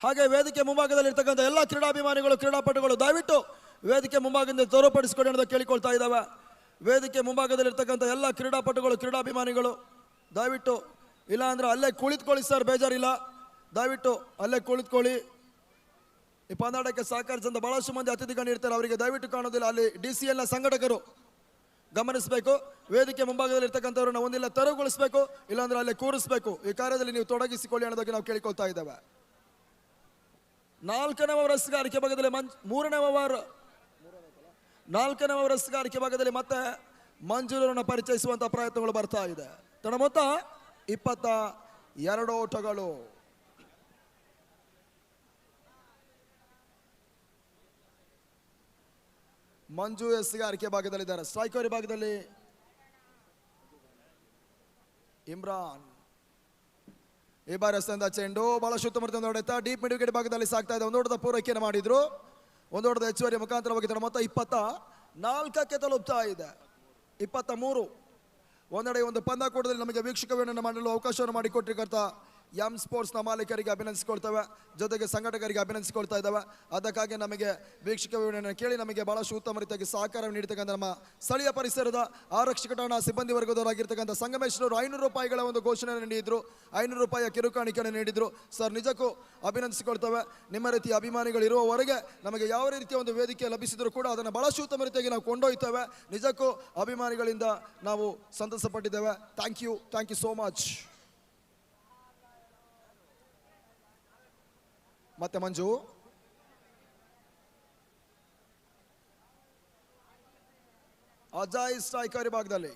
ಹಾಗೆ ವೇದಿಕೆ ಮುಂಭಾಗದಲ್ಲಿ ಇರ್ತಕ್ಕಂಥ ಎಲ್ಲ ಕ್ರೀಡಾಭಿಮಾನಿಗಳು ಕ್ರೀಡಾಪಟುಗಳು ದಯವಿಟ್ಟು ವೇದಿಕೆ ಮುಂಭಾಗದಿಂದ ತೋರ್ಪಡಿಸಿಕೊಡಿ ಅಂತ ಕೇಳಿಕೊಳ್ತಾ ಇದ್ದಾವೆ. ವೇದಿಕೆ ಮುಂಭಾಗದಲ್ಲಿ ಇರ್ತಕ್ಕಂಥ ಎಲ್ಲ ಕ್ರೀಡಾಪಟುಗಳು ಕ್ರೀಡಾಭಿಮಾನಿಗಳು ದಯವಿಟ್ಟು, ಇಲ್ಲ ಅಂದ್ರೆ ಅಲ್ಲೇ ಕುಳಿತುಕೊಳ್ಳಿ ಸರ್, ಬೇಜಾರಿಲ್ಲ, ದಯವಿಟ್ಟು ಅಲ್ಲೇ ಕುಳಿತುಕೊಳ್ಳಿ. ಈ ಪಂದ್ಯಾಟಕ್ಕೆ ಸಹಕರಿಸಿದಂತ ಬಹಳಷ್ಟು ಮಂದಿ ಅತಿಥಿಗಳು ಇರ್ತಾರೆ, ಅವರಿಗೆ ದಯವಿಟ್ಟು ಕಾಣೋದಿಲ್ಲ. ಅಲ್ಲಿ DCL ನ ಸಂಘಟಕರು ಗಮನಿಸಬೇಕು, ವೇದಿಕೆ ಮುಂಭಾಗದಲ್ಲಿ ಇರ್ತಕ್ಕಂಥವ್ರನ್ನ ಒಂದಿಲ್ಲ ತೆರವುಗೊಳಿಸಬೇಕು, ಇಲ್ಲಾಂದ್ರೆ ಅಲ್ಲೇ ಕೂರಿಸಬೇಕು. ಈ ಕಾರ್ಯದಲ್ಲಿ ನೀವು ತೊಡಗಿಸಿಕೊಳ್ಳಿ ಅನ್ನೋದಕ್ಕೆ ನಾವು ಕೇಳಿಕೊಳ್ತಾ ಇದ್ದೇವೆ. 4ನೇ ಓವರ್ ರಸಗಾರಿಕೆ ಭಾಗದಲ್ಲಿ 3ನೇ ಓವರ್ 4ನೇ ಓವರ್ ರಸಗಾರಿಕೆ ಭಾಗದಲ್ಲಿ ಮತ್ತೆ ಮಂಜೂರನ್ನು ಪರಿಚಯಿಸುವಂತಹ ಪ್ರಯತ್ನಗಳು ಬರ್ತಾ ಇದೆ. ತನ್ನ ಮೊತ್ತ 22 ಓಟಗಳು. ಮಂಜು ಎಸ್ಗಾರಿಕೆ ಭಾಗದಲ್ಲಿದ್ದಾರೆ. ಸ್ಟ್ರೈಕರ್ ಭಾಗದಲ್ಲಿ ಇಮ್ರಾನ್. ಈ ಬಾರಿ ಎಸೆದ ಚೆಂಡು ಬಹಳಷ್ಟು ಉತ್ತಮ ಹೊಡೆತ ಡೀಪ್ ಮಿಡ್ ವಿಕೆಟ್ ಭಾಗದಲ್ಲಿ ಸಾಗ್ತಾ ಇದೆ. ಒಂದು ಓಟದ ಪೂರೈಕೆಯನ್ನು ಮಾಡಿದ್ರು, ಒಂದು ಓಟದ ಹೆಚ್ಚುವರಿ ಮುಖಾಂತರವಾಗಿ ತನ್ನ ಮೊತ್ತ 24ಕ್ಕೆ ತಲುಪ್ತಾ ಇದೆ. 23. ಒಂದೆಡೆ ಒಂದು ಪಂದ್ಯಾಕೂಟದಲ್ಲಿ ನಮಗೆ ವೀಕ್ಷಕವನ್ನು ಮಾಡಲು ಅವಕಾಶವನ್ನು ಮಾಡಿಕೊಟ್ಟಿರ್ತಕ್ಕಂಥ ಎಂ ಸ್ಪೋರ್ಟ್ಸ್ನ ಮಾಲೀಕರಿಗೆ ಅಭಿನಂದಿಸಿಕೊಳ್ತೇವೆ, ಜೊತೆಗೆ ಸಂಘಟಕರಿಗೆ ಅಭಿನಂದಿಸಿಕೊಳ್ತಾ ಇದ್ದಾವೆ. ಅದಕ್ಕಾಗಿ ನಮಗೆ ವೀಕ್ಷಕ ವಿವರಣೆಯನ್ನು ಕೇಳಿ ನಮಗೆ ಬಹಳಷ್ಟು ಉತ್ತಮ ರೀತಿಯಾಗಿ ಸಹಕಾರ ನೀಡತಕ್ಕಂಥ ನಮ್ಮ ಸ್ಥಳೀಯ ಪರಿಸರದ ಆರಕ್ಷಕ ಠಾಣಾ ಸಿಬ್ಬಂದಿ ವರ್ಗದವರಾಗಿರ್ತಕ್ಕಂಥ ಸಂಗಮೇಶ್ವರರು ₹500 ಒಂದು ಘೋಷಣೆಯನ್ನು ನೀಡಿದ್ರು, ₹500 ಕಿರುಕಾಣಿಕೆಯನ್ನು ನೀಡಿದ್ರು. ಸರ್, ನಿಜಕ್ಕೂ ಅಭಿನಂದಿಸಿಕೊಳ್ತೇವೆ. ನಿಮ್ಮ ರೀತಿಯ ಅಭಿಮಾನಿಗಳು ಇರುವವರೆಗೆ ನಮಗೆ ಯಾವ ರೀತಿಯ ಒಂದು ವೇದಿಕೆ ಲಭಿಸಿದ್ರು ಕೂಡ ಅದನ್ನು ಬಹಳಷ್ಟು ಉತ್ತಮ ರೀತಿಯಾಗಿ ನಾವು ಕೊಂಡೊಯ್ತೇವೆ. ನಿಜಕ್ಕೂ ಅಭಿಮಾನಿಗಳಿಂದ ನಾವು ಸಂತಸ ಪಟ್ಟಿದ್ದೇವೆ. Thank you so much. ಮತ್ತೆ ಮಂಜು ಅಜಯ್ ಸ್ಟ್ರೈಕರ್ ಭಾಗದಲ್ಲಿ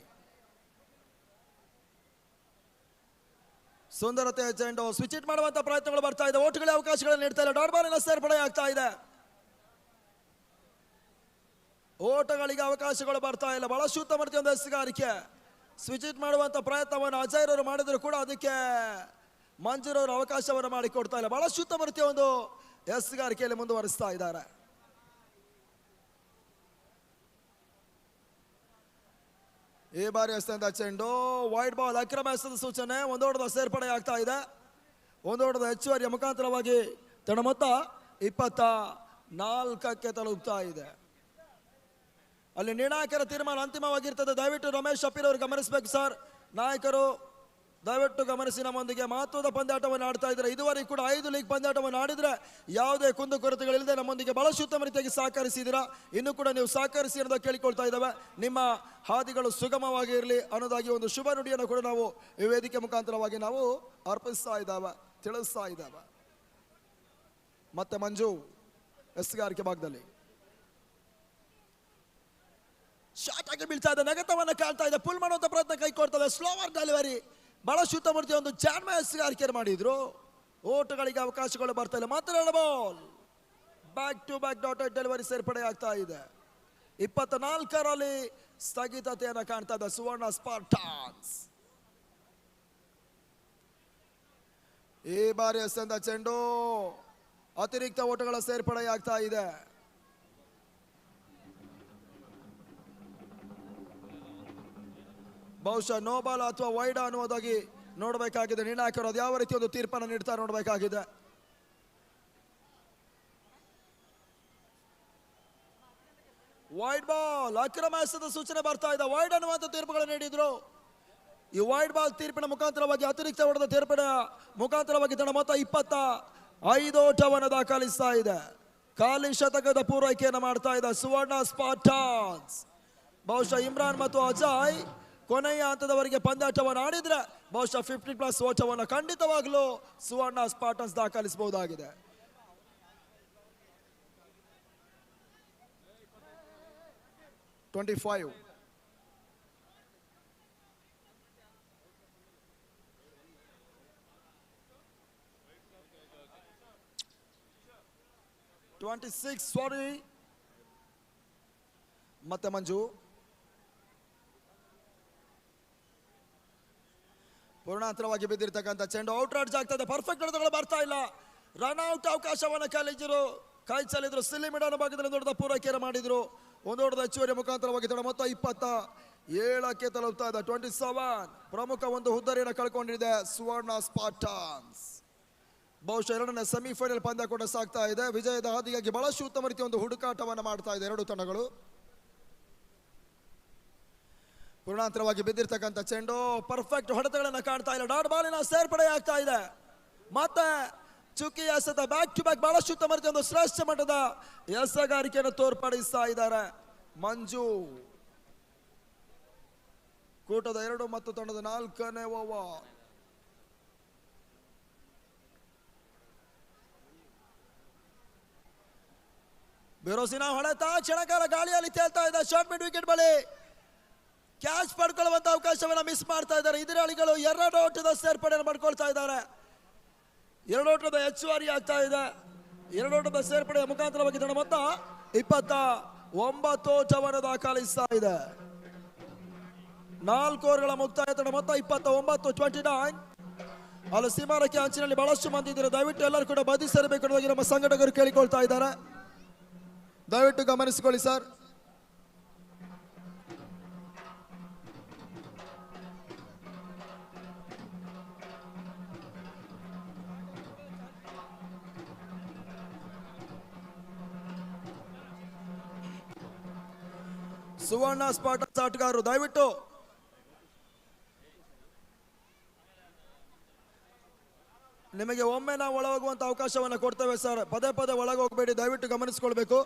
ಸುಂದರತೆ ಚೆಂಡು ಸ್ವಿಚ್ ಇಟ್ ಮಾಡುವಂತ ಪ್ರಯತ್ನಗಳು ಬರ್ತಾ ಇದೆ. ಓಟುಗಳ ಅವಕಾಶಗಳನ್ನು ನೀಡ್ತಾ ಇಲ್ಲ. ಡಾಟ್ ಬಾಲಿನ ಸೇರ್ಪಡೆ ಆಗ್ತಾ ಇದೆ. ಓಟಗಳಿಗೆ ಅವಕಾಶಗಳು ಬರ್ತಾ ಇಲ್ಲ. ಬಹಳ ಉತ್ತಮ ರೀತಿಯ ಒಂದು ಎಸೆಗಾರಿಕೆ ಸ್ವಿಚ್ ಇಟ್ ಮಾಡುವಂತ ಪ್ರಯತ್ನವನ್ನು ಅಜಯ್ ಅವರು ಮಾಡಿದ್ರು ಕೂಡ ಅದಕ್ಕೆ ಮಂಜೂರ್ ಅವರು ಅವಕಾಶವನ್ನು ಮಾಡಿಕೊಡ್ತಾ ಇಲ್ಲ. ಬಹಳ ಉತ್ತಮ ರೀತಿಯ ಒಂದು ಎಸೆಗಾರಿಕೆಯಲ್ಲಿ ಮುಂದುವರಿಸ್ತಾ ಇದ್ದಾರೆ. ಈ ಬಾರಿ ಎಸೆದ ಚೆಂಡು ವೈಡ್ ಬಾಲ್ ಅಕ್ರಮ ಎಸೆದ ಸೂಚನೆ. ಒಂದು ಓಟದ ಸೇರ್ಪಡೆ ಆಗ್ತಾ ಇದೆ. ಒಂದು ಓಟದ ಹೆಚ್ಚುವರಿಯ ಮುಖಾಂತರವಾಗಿ ತನ್ನ ಮೊತ್ತ 24ಕ್ಕೆ ತಲುಪ್ತಾ ಇದೆ. ಅಲ್ಲಿ ನಿರ್ಣಾಯಕರ ತೀರ್ಮಾನ ಅಂತಿಮವಾಗಿರ್ತದೆ. ದಯವಿಟ್ಟು ರಮೇಶ್ ಶಪೀರ್ ಅವರು ಗಮನಿಸಬೇಕು ಸರ್. ನಾಯಕರು ದಯವಿಟ್ಟು ಗಮನಿಸಿ, ನಮ್ಮೊಂದಿಗೆ ಮಹತ್ವದ ಪಂದ್ಯಾಟವನ್ನು ಆಡ್ತಾ ಇದ್ದಾರೆ. ಇದುವರೆಗೂ ಕೂಡ 5 ಲೀಗ್ ಪಂದ್ಯಾಟವನ್ನು ಆಡಿದ್ರೆ ಯಾವುದೇ ಕುಂದುಕೊರತೆಗಳಿಲ್ಲದೆ ನಮ್ಮೊಂದಿಗೆ ಬಹಳ ಉತ್ತಮ ರೀತಿಯಾಗಿ ಸಹಕರಿಸಿದ್ದೀರಾ. ಇನ್ನು ಕೂಡ ನೀವು ಸಹಕರಿಸಿ ಅನ್ನೋದು ಕೇಳಿಕೊಳ್ತಾ ಇದ್ದಾವೆ. ನಿಮ್ಮ ಹಾದಿಗಳು ಸುಗಮವಾಗಿ ಇರಲಿ ಅನ್ನೋದಾಗಿ ಒಂದು ಶುಭ ನುಡಿಯನ್ನು ಕೂಡ ನಾವು ಈ ವೇದಿಕೆ ಮುಖಾಂತರವಾಗಿ ನಾವು ಅರ್ಪಿಸ್ತಾ ಇದ್ದಾವೆ, ತಿಳಿಸ್ತಾ ಇದ್ದಾವೆ. ಮತ್ತೆ ಮಂಜು ಎಸೆಗಾರಿಕೆ ಭಾಗದಲ್ಲಿ ಶಾರ್ಟ್ ಆಗಿ ಬೀಳ್ತಾ ಇದೆ. ನಗತವನ್ನು ಕಾಣ್ತಾ ಇದೆ. ಪುಲ್ ಮಾಡುವಂತ ಪ್ರಯತ್ನ ಕೈಕೊಡ್ತದೆ. ಸ್ಲೋವರ್ ಡೆಲಿವರಿ ಬಹಳ ಉತ್ತಮ ಒಂದು ಜಾನ್ಮ ಎಸೆಗಾರಿಕೆ ಮಾಡಿದ್ರು. ಓಟಗಳಿಗೆ ಅವಕಾಶಗಳು ಬರ್ತಾ ಇಲ್ಲ. ಮಾತ್ರ ball back to back dotted delivery ಸೇರ್ಪಡೆ ಆಗ್ತಾ ಇದೆ. 24ರಲ್ಲಿ ಸ್ಥಗಿತತೆಯನ್ನು ಕಾಣ್ತಾ ಇದೆ ಸುವರ್ಣ ಸ್ಪಾರ್ಟಾನ್ಸ್. ಈ ಬಾರಿ ಎಸೆದ ಚೆಂಡು ಅತಿರಿಕ್ತ ಓಟಗಳ ಸೇರ್ಪಡೆಯಾಗ್ತಾ ಇದೆ. ಬಹುಶಃ ನೋ ಬಾಲ್ ಅಥವಾ ವೈಡ್ ಅನ್ನುವುದಾಗಿ ನೋಡಬೇಕಾಗಿದೆ. ನಿರ್ಣಾಯಕರು ಅದು ಯಾವ ರೀತಿ ಒಂದು ತೀರ್ಪನ್ನು ನೀಡ್ತಾರೆ ನೋಡಬೇಕಾಗಿದೆ. ವೈಡ್ ಬಾಲ್, ಅಕ್ರಮ ಎಸೆದ ಸೂಚನೆ ಬರ್ತಾ ಇದೆ. ವೈಡ್ ಅನ್ನುವಂಥ ತೀರ್ಪುಗಳು ನೀಡಿದ್ರು. ಈ ವೈಡ್ ಬಾಲ್ ತೀರ್ಪಿನ ಮುಖಾಂತರವಾಗಿ ಅತಿರಿಕ್ತ ಓಟದ ತೀರ್ಪಿನ ಮುಖಾಂತರವಾಗಿ ತಂಡ ಮೊತ್ತ 25 ಓಟವನ್ನು ದಾಖಲಿಸ್ತಾ ಇದೆ. ಖಾಲಿ ಶತಕದ ಪೂರೈಕೆಯನ್ನು ಮಾಡ್ತಾ ಇದೆ ಸುವರ್ಣ ಸ್ಪಾರ್ಟಾನ್ಸ್. ಬಹುಶಃ ಇಮ್ರಾನ್ ಮತ್ತು ಅಜಯ್ ಕೊನೆಯ ಹಂತದವರೆಗೆ ಪಂದ್ಯಾಟವನ್ನು ಆಡಿದ್ರೆ ಬಹುಶಃ 50+ ಓಟವನ್ನು ಖಂಡಿತವಾಗಲೂ ಸುವರ್ಣ ಸ್ಪಾರ್ಟನ್ಸ್ ದಾಖಲಿಸಬಹುದಾಗಿದೆ. $25. ಸಾರಿ, ಮತ್ತೆ ಮಂಜು ಪೂರ್ಣಾಂತರವಾಗಿ ಬಿದ್ದಿರ್ತಕ್ಕಂಥ ಚೆಂಡು ಔಟ್ ರೈಡ್ಸ್ ಆಗ್ತದೆ. ಪರ್ಫೆಕ್ಟ್ ಹೊಡೆತಗಳು ಬರ್ತಾ ಇಲ್ಲ. ರನ್ ಔಟ್ ಅವಕಾಶವನ್ನು ಕೈ ಚೆಲ್ಲಿದ್ರು. ಸಿಲ್ಲಿ ಮಿಡನ್ ಭಾಗದಲ್ಲಿ ದೊಡ್ಡ ಪೂರೈಕೆಯನ್ನು ಮಾಡಿದ್ರು. ಒಂದು ಓಟದ ಹೆಚ್ಚುವರಿ ಮುಖಾಂತರವಾಗಿ ತಂಡ ಮೊತ್ತ 27ಕ್ಕೆ ತಲುಪ್ತಾ ಇದೆ. 27 ಪ್ರಮುಖ ಒಂದು ಹುದ್ದರಿಯನ್ನು ಕಳ್ಕೊಂಡಿದೆ ಸುವರ್ಣ ಸ್ಪಾರ್ಟಾನ್ಸ್. ಬಹುಶಃ ಎರಡನೇ ಸೆಮಿಫೈನಲ್ ಪಂದ್ಯ ಕೂಡ ಸಾಗ್ತಾ ಇದೆ. ವಿಜಯದ ಹಾದಿಗಾಗಿ ಬಹಳಷ್ಟು ಉತ್ತಮ ರೀತಿಯ ಒಂದು ಹುಡುಕಾಟವನ್ನು ಮಾಡ್ತಾ ಇದೆ ಎರಡು ತಂಡಗಳು. ಪೂರ್ಣಾಂತರವಾಗಿ ಬಿದ್ದಿರ್ತಕ್ಕಂಥ ಚೆಂಡು ಪರ್ಫೆಕ್ಟ್ ಹೊಡೆತಗಳನ್ನು ಕಾಣ್ತಾ ಇಲ್ಲ. ಡಾಟ್ ಬಾಲಿನ ಸೇರ್ಪಡೆ ಆಗ್ತಾ ಇದೆ. ಮತ್ತೆ ಚುಕ್ಕಿ ಎಸೆತ ಬ್ಯಾಕ್ ಟು ಬ್ಯಾಕ್ ಬಹಳಷ್ಟು ಉತ್ತಮ ರೀತಿಯ ಒಂದು ಶ್ರೇಷ್ಠ ಮಟ್ಟದ ಎಸೆಗಾರಿಕೆಯನ್ನು ತೋರ್ಪಡಿಸ್ತಾ ಇದ್ದಾರೆ ಮಂಜು. ಕೂಟದ 2 ಮತ್ತು ತಂಡದ 4ನೇ ಓವರ್. ಬಿರೋಸಿನ ಹೊಡೆತ ಕ್ಷಣಕಾಲ ಗಾಳಿಯಲ್ಲಿ ತೇಲ್ತಾ ಇದೆ. ಶಾರ್ಟ್ ಮಿಡ್ ವಿಕೆಟ್ ಬಳಿ ಕ್ಯಾಚ್ ಪಡ್ಕೊಳ್ಳುವಂತ ಅವಕಾಶವನ್ನು ಮಿಸ್ ಮಾಡ್ತಾ ಇದ್ದಾರೆ ಎದುರಾಳಿಗಳು. 2 ಓಟದ ಸೇರ್ಪಡೆಯನ್ನು ಮಾಡ್ಕೊಳ್ತಾ ಇದ್ದಾರೆ. 2 ಓಟದ ಹೆಚ್ಚುವರಿ ಆಗ್ತಾ ಇದೆ. 2 ಓಟದ ಸೇರ್ಪಡೆಯ ಮುಖಾಂತರವಾಗಿ ತಂಡ ಮೊತ್ತ 29 ಓಟವನ್ನು ದಾಖಲಿಸ್ತಾ ಇದೆ. 4 ಓವರ್ಗಳ ಮುಕ್ತಾಯ ತಂಡ ಮೊತ್ತ 29-29. ಅಲ್ಲಿ ಸೀಮಾರಕ್ಕೆ ಅಂಚಿನಲ್ಲಿ ಬಹಳಷ್ಟು ಮಂದಿ ಇದ್ದಾರೆ. ದಯವಿಟ್ಟು ಎಲ್ಲರೂ ಕೂಡ ಬದಿ ಸೇರಬೇಕು ಅನ್ನೋದಾಗಿ ನಮ್ಮ ಸಂಘಟಕರು ಕೇಳಿಕೊಳ್ತಾ ಇದ್ದಾರೆ. ದಯವಿಟ್ಟು ಗಮನಿಸಿಕೊಳ್ಳಿ ಸರ್. ಸುವರ್ಣ ಸ್ಪಾರ್ಟನ್ಸ್ ಆಟಗಾರರು ದಯವಿಟ್ಟು ನಿಮಗೆ ಒಮ್ಮೆ ನಾವು ಒಳಗೋಗುವಂತ ಅವಕಾಶವನ್ನು ಕೊಡ್ತೇವೆ ಸರ್. ಪದೇ ಪದೇ ಒಳಗೆ ಹೋಗಬೇಡಿ, ದಯವಿಟ್ಟು ಗಮನಿಸಿಕೊಳ್ಬೇಕು.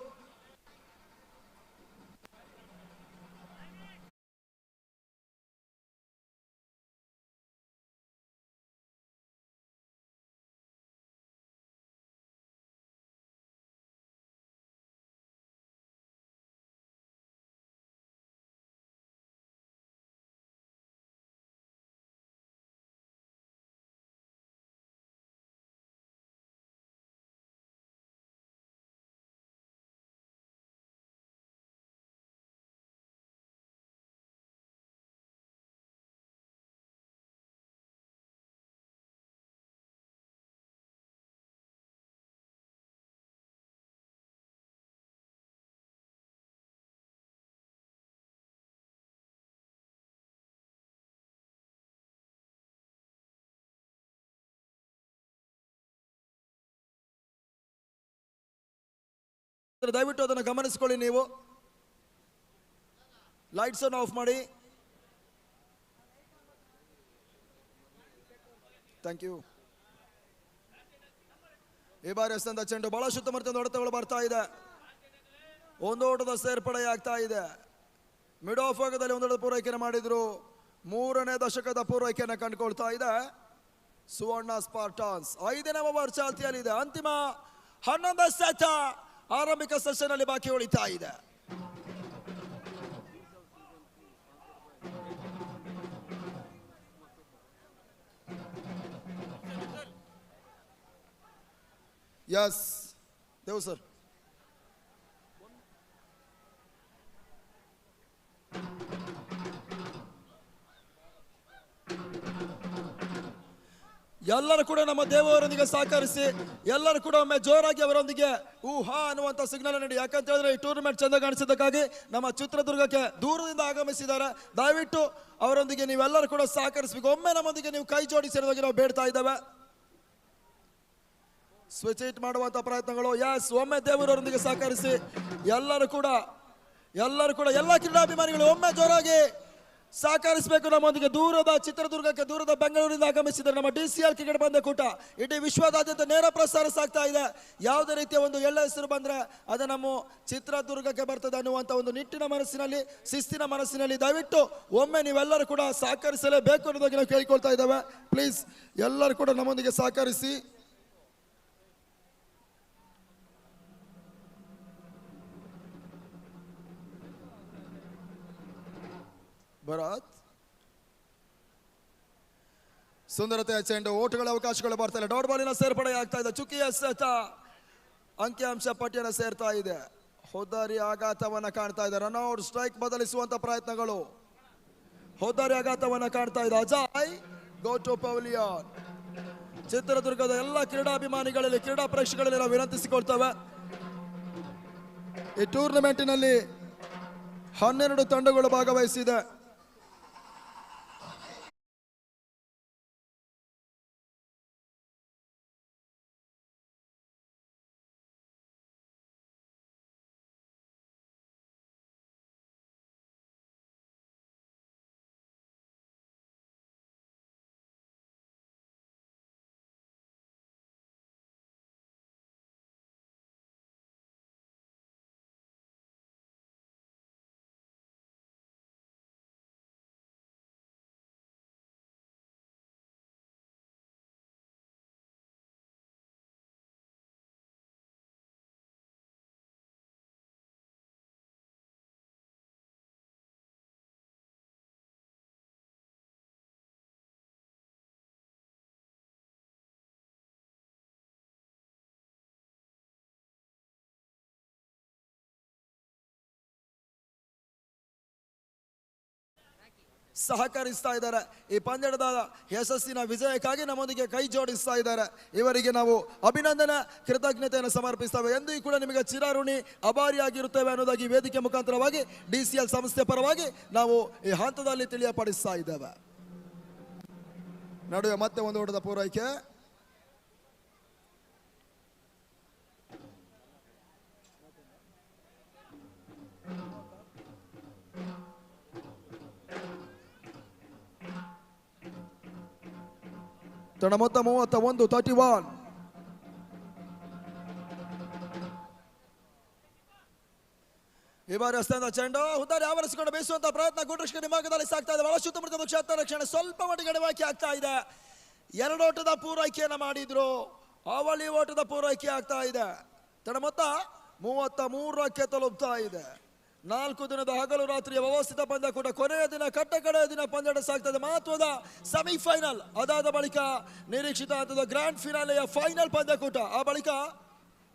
ದಯವಿಟ್ಟು ಅದನ್ನು ಗಮನಿಸಿಕೊಳ್ಳಿ. ನೀವು ಲೈಟ್ಸ್ ಅನ್ನು ಆಫ್ ಮಾಡಿ. Thank you. ಈ ಬಾರಿ ಎಸೆದ ಚೆಂಡು ಬಹಳ ಉತ್ತಮ ಹೊಡೆತಗಳು ಬರ್ತಾ ಇದೆ. 1 ಓಟದ ಸೇರ್ಪಡೆ ಆಗ್ತಾ ಇದೆ. ಮಿಡ್ ಆಫ್ ಭಾಗದಲ್ಲಿ 1 ಓಟದ ಪೂರೈಕೆಯನ್ನು ಮಾಡಿದ್ರು. 3ನೇ ದಶಕದ ಪೂರೈಕೆಯನ್ನು ಕಂಡುಕೊಳ್ತಾ ಇದೆ ಸುವರ್ಣ ಸ್ಪಾರ್ಟಾನ್ಸ್. 5ನೇ ಓವರ್ ಚಾಲ್ತಿಯಲ್ಲಿದೆ. ಅಂತಿಮ 11 ಸೆಟ್ ಆರಂಭಿಕ ಸೆಷನ್ ಅಲ್ಲಿ ಬಾಕಿ ಉಳಿತಾ ಇದೆ. Yes Dev sir. ಎಲ್ಲರೂ ಕೂಡ ನಮ್ಮ ದೇವರೊಂದಿಗೆ ಸಹಕರಿಸಿ, ಎಲ್ಲರೂ ಕೂಡ ಒಮ್ಮೆ ಜೋರಾಗಿ ಅವರೊಂದಿಗೆ ಊಹಾ ಅನ್ನುವಂತ ಸಿಗ್ನಲ್ ನೀಡಿ. ಯಾಕಂತ ಹೇಳಿದ್ರೆ ಈ ಟೂರ್ನಮೆಂಟ್ ಚಂದ ಕಾಣಿಸಿದ್ದಕ್ಕಾಗಿ ನಮ್ಮ ಚಿತ್ರದುರ್ಗಕ್ಕೆ ದೂರದಿಂದ ಆಗಮಿಸಿದ್ದಾರೆ. ದಯವಿಟ್ಟು ಅವರೊಂದಿಗೆ ನೀವೆಲ್ಲರೂ ಕೂಡ ಸಹಕರಿಸಬೇಕು. ಒಮ್ಮೆ ನಮ್ಮೊಂದಿಗೆ ನೀವು ಕೈ ಜೋಡಿಸಿರುವಾಗ ನಾವು ಬೇಡ್ತಾ ಇದ್ದೇವೆ. ಸ್ವಿಚ್ ಇಟ್ ಮಾಡುವಂತ ಪ್ರಯತ್ನಗಳು. ಎಸ್, ಒಮ್ಮೆ ದೇವರೊಂದಿಗೆ ಸಹಕರಿಸಿ. ಎಲ್ಲರೂ ಕೂಡ ಎಲ್ಲ ಕ್ರೀಡಾಭಿಮಾನಿಗಳು ಒಮ್ಮೆ ಜೋರಾಗಿ ಸಹಕರಿಸಬೇಕು ನಮ್ಮೊಂದಿಗೆ. ದೂರದ ಚಿತ್ರದುರ್ಗಕ್ಕೆ, ದೂರದ ಬೆಂಗಳೂರಿಂದ ಆಗಮಿಸಿದ್ದಾರೆ ನಮ್ಮ DCL ಕ್ರಿಕೆಟ್ ಪಂದ್ಯಕೂಟ ಇಡೀ ವಿಶ್ವದಾದ್ಯಂತ ನೇರ ಪ್ರಸಾರ ಸಾಗ್ತಾ ಇದೆ. ಯಾವುದೇ ರೀತಿಯ ಒಂದು ಎಳ್ಳ ಹೆಸರು ಬಂದ್ರೆ ಅದು ನಮ್ಮ ಚಿತ್ರದುರ್ಗಕ್ಕೆ ಬರ್ತದೆ ಅನ್ನುವಂತ ಒಂದು ನಿಟ್ಟಿನ ಮನಸ್ಸಿನಲ್ಲಿ, ಶಿಸ್ತಿನ ಮನಸ್ಸಿನಲ್ಲಿ ದಯವಿಟ್ಟು ಒಮ್ಮೆ ನೀವೆಲ್ಲರೂ ಕೂಡ ಸಹಕರಿಸಲೇಬೇಕು ಅನ್ನೋದಾಗಿ ನಾವು ಕೇಳಿಕೊಳ್ತಾ ಇದ್ದೇವೆ. ಪ್ಲೀಸ್ ಎಲ್ಲರೂ ಕೂಡ ನಮ್ಮೊಂದಿಗೆ ಸಹಕರಿಸಿ. ಭರತ್, ಸುಂದರತೆಯ ಚೆಂಡು, ಓಟುಗಳ ಅವಕಾಶಗಳು ಬರ್ತಾ ಇಲ್ಲ. ಡಾಟ್ ಬಾಲಿನ ಸೇರ್ಪಡೆ ಆಗ್ತಾ ಇದೆ. ಚುಕ್ಕಿಯ ಸೆತ ಅಂಕಿಅಂಶ ಪಟ್ಟಿಯನ್ನು ಸೇರ್ತಾ ಇದೆ. ಹೋದಾರಿ ಆಘಾತವನ್ನ ಕಾಣ್ತಾ ಇದೆ. ರನ್ಔಟ್ ಸ್ಟ್ರೈಕ್ ಬದಲಿಸುವಂತ ಪ್ರಯತ್ನಗಳು. ಹೋದಾರಿ ಆಘಾತವನ್ನ ಕಾಣ್ತಾ ಇದೆ. Ajay go to pavilion. ಚಿತ್ರದುರ್ಗದ ಎಲ್ಲ ಕ್ರೀಡಾಭಿಮಾನಿಗಳಲ್ಲಿ, ಕ್ರೀಡಾ ಪ್ರೇಕ್ಷಕರಲ್ಲಿ ನಾವು ವಿನಂತಿಸಿಕೊಳ್ತೇವೆ, ಈ ಟೂರ್ನಮೆಂಟಿನಲ್ಲಿ 12 ತಂಡಗಳು ಭಾಗವಹಿಸಿದೆ. ಸಹಕರಿಸ್ತಾ ಇದ್ದಾರೆ. ಈ ಪಂದ್ಯದ ಯಶಸ್ಸಿನ ವಿಜಯಕ್ಕಾಗಿ ನಮ್ಮೊಂದಿಗೆ ಕೈ ಜೋಡಿಸ್ತಾ ಇದ್ದಾರೆ. ಇವರಿಗೆ ನಾವು ಅಭಿನಂದನೆ, ಕೃತಜ್ಞತೆಯನ್ನು ಸಮರ್ಪಿಸ್ತೇವೆ. ಎಂದೂ ಕೂಡ ನಿಮಗೆ ಚಿರಋಣಿ, ಅಭಾರಿಯಾಗಿರುತ್ತೇವೆ ಅನ್ನೋದಾಗಿ ವೇದಿಕೆ ಮುಖಾಂತರವಾಗಿ DCL ಸಂಸ್ಥೆ ಪರವಾಗಿ ನಾವು ಈ ಹಂತದಲ್ಲಿ ತಿಳಿಯಪಡಿಸ್ತಾ ಇದ್ದೇವೆ. ನಡುವೆ ಮತ್ತೆ ಒಂದು ಓಟದ ಪೂರೈಕೆ. ತಂಡ ಮೊತ್ತ 31, 31. ಈ ಬಾರಿ ರಸ್ತೆಯಿಂದ ಚೆಂಡು ಹುದ್ದಾರಿ ಆವರಿಸಿಕೊಂಡು ಬೇಯಿಸುವಂತ ಪ್ರಯತ್ನ ಗುಂಡ್ರಿಷ್ಕ ನಿಮಾರ್ಗದಲ್ಲಿ ಸಾಗ್ತಾ ಇದೆ. ಬಹಳ ಸುತ್ತಮುತ್ತದ ಕ್ಷೇತ್ರ ರಕ್ಷಣೆ ಸ್ವಲ್ಪ ಮಟ್ಟಿಗೆ ಎಡವಾಕೆ ಆಗ್ತಾ ಇದೆ. 2 ಓಟದ ಪೂರೈಕೆಯನ್ನು ಮಾಡಿದ್ರು, ಅವಳಿ ಓಟದ ಪೂರೈಕೆ ಆಗ್ತಾ ಇದೆ. ತಂಡ ಮೊತ್ತ 33ಕ್ಕೆ ತಲುಪ್ತಾ ಇದೆ. 4 ದಿನದ ಹಗಲು ರಾತ್ರಿಯ ವ್ಯವಸ್ಥಿತ ಪಂದ್ಯಕೂಟ ಕೊನೆಯ ದಿನ, ಕಟ್ಟಕಡೆಯ ದಿನ ಪಂದ್ಯ ಸಾಗ್ತದೆ. ಮಹತ್ವದ ಸೆಮಿಫೈನಲ್ ಅದಾದ ಬಳಿಕ ನಿರೀಕ್ಷಿತ ಹಂತದ ಗ್ರ್ಯಾಂಡ್ ಫಿನಾಲೆಯ ಫೈನಲ್ ಪಂದ್ಯಕೂಟ. ಆ ಬಳಿಕ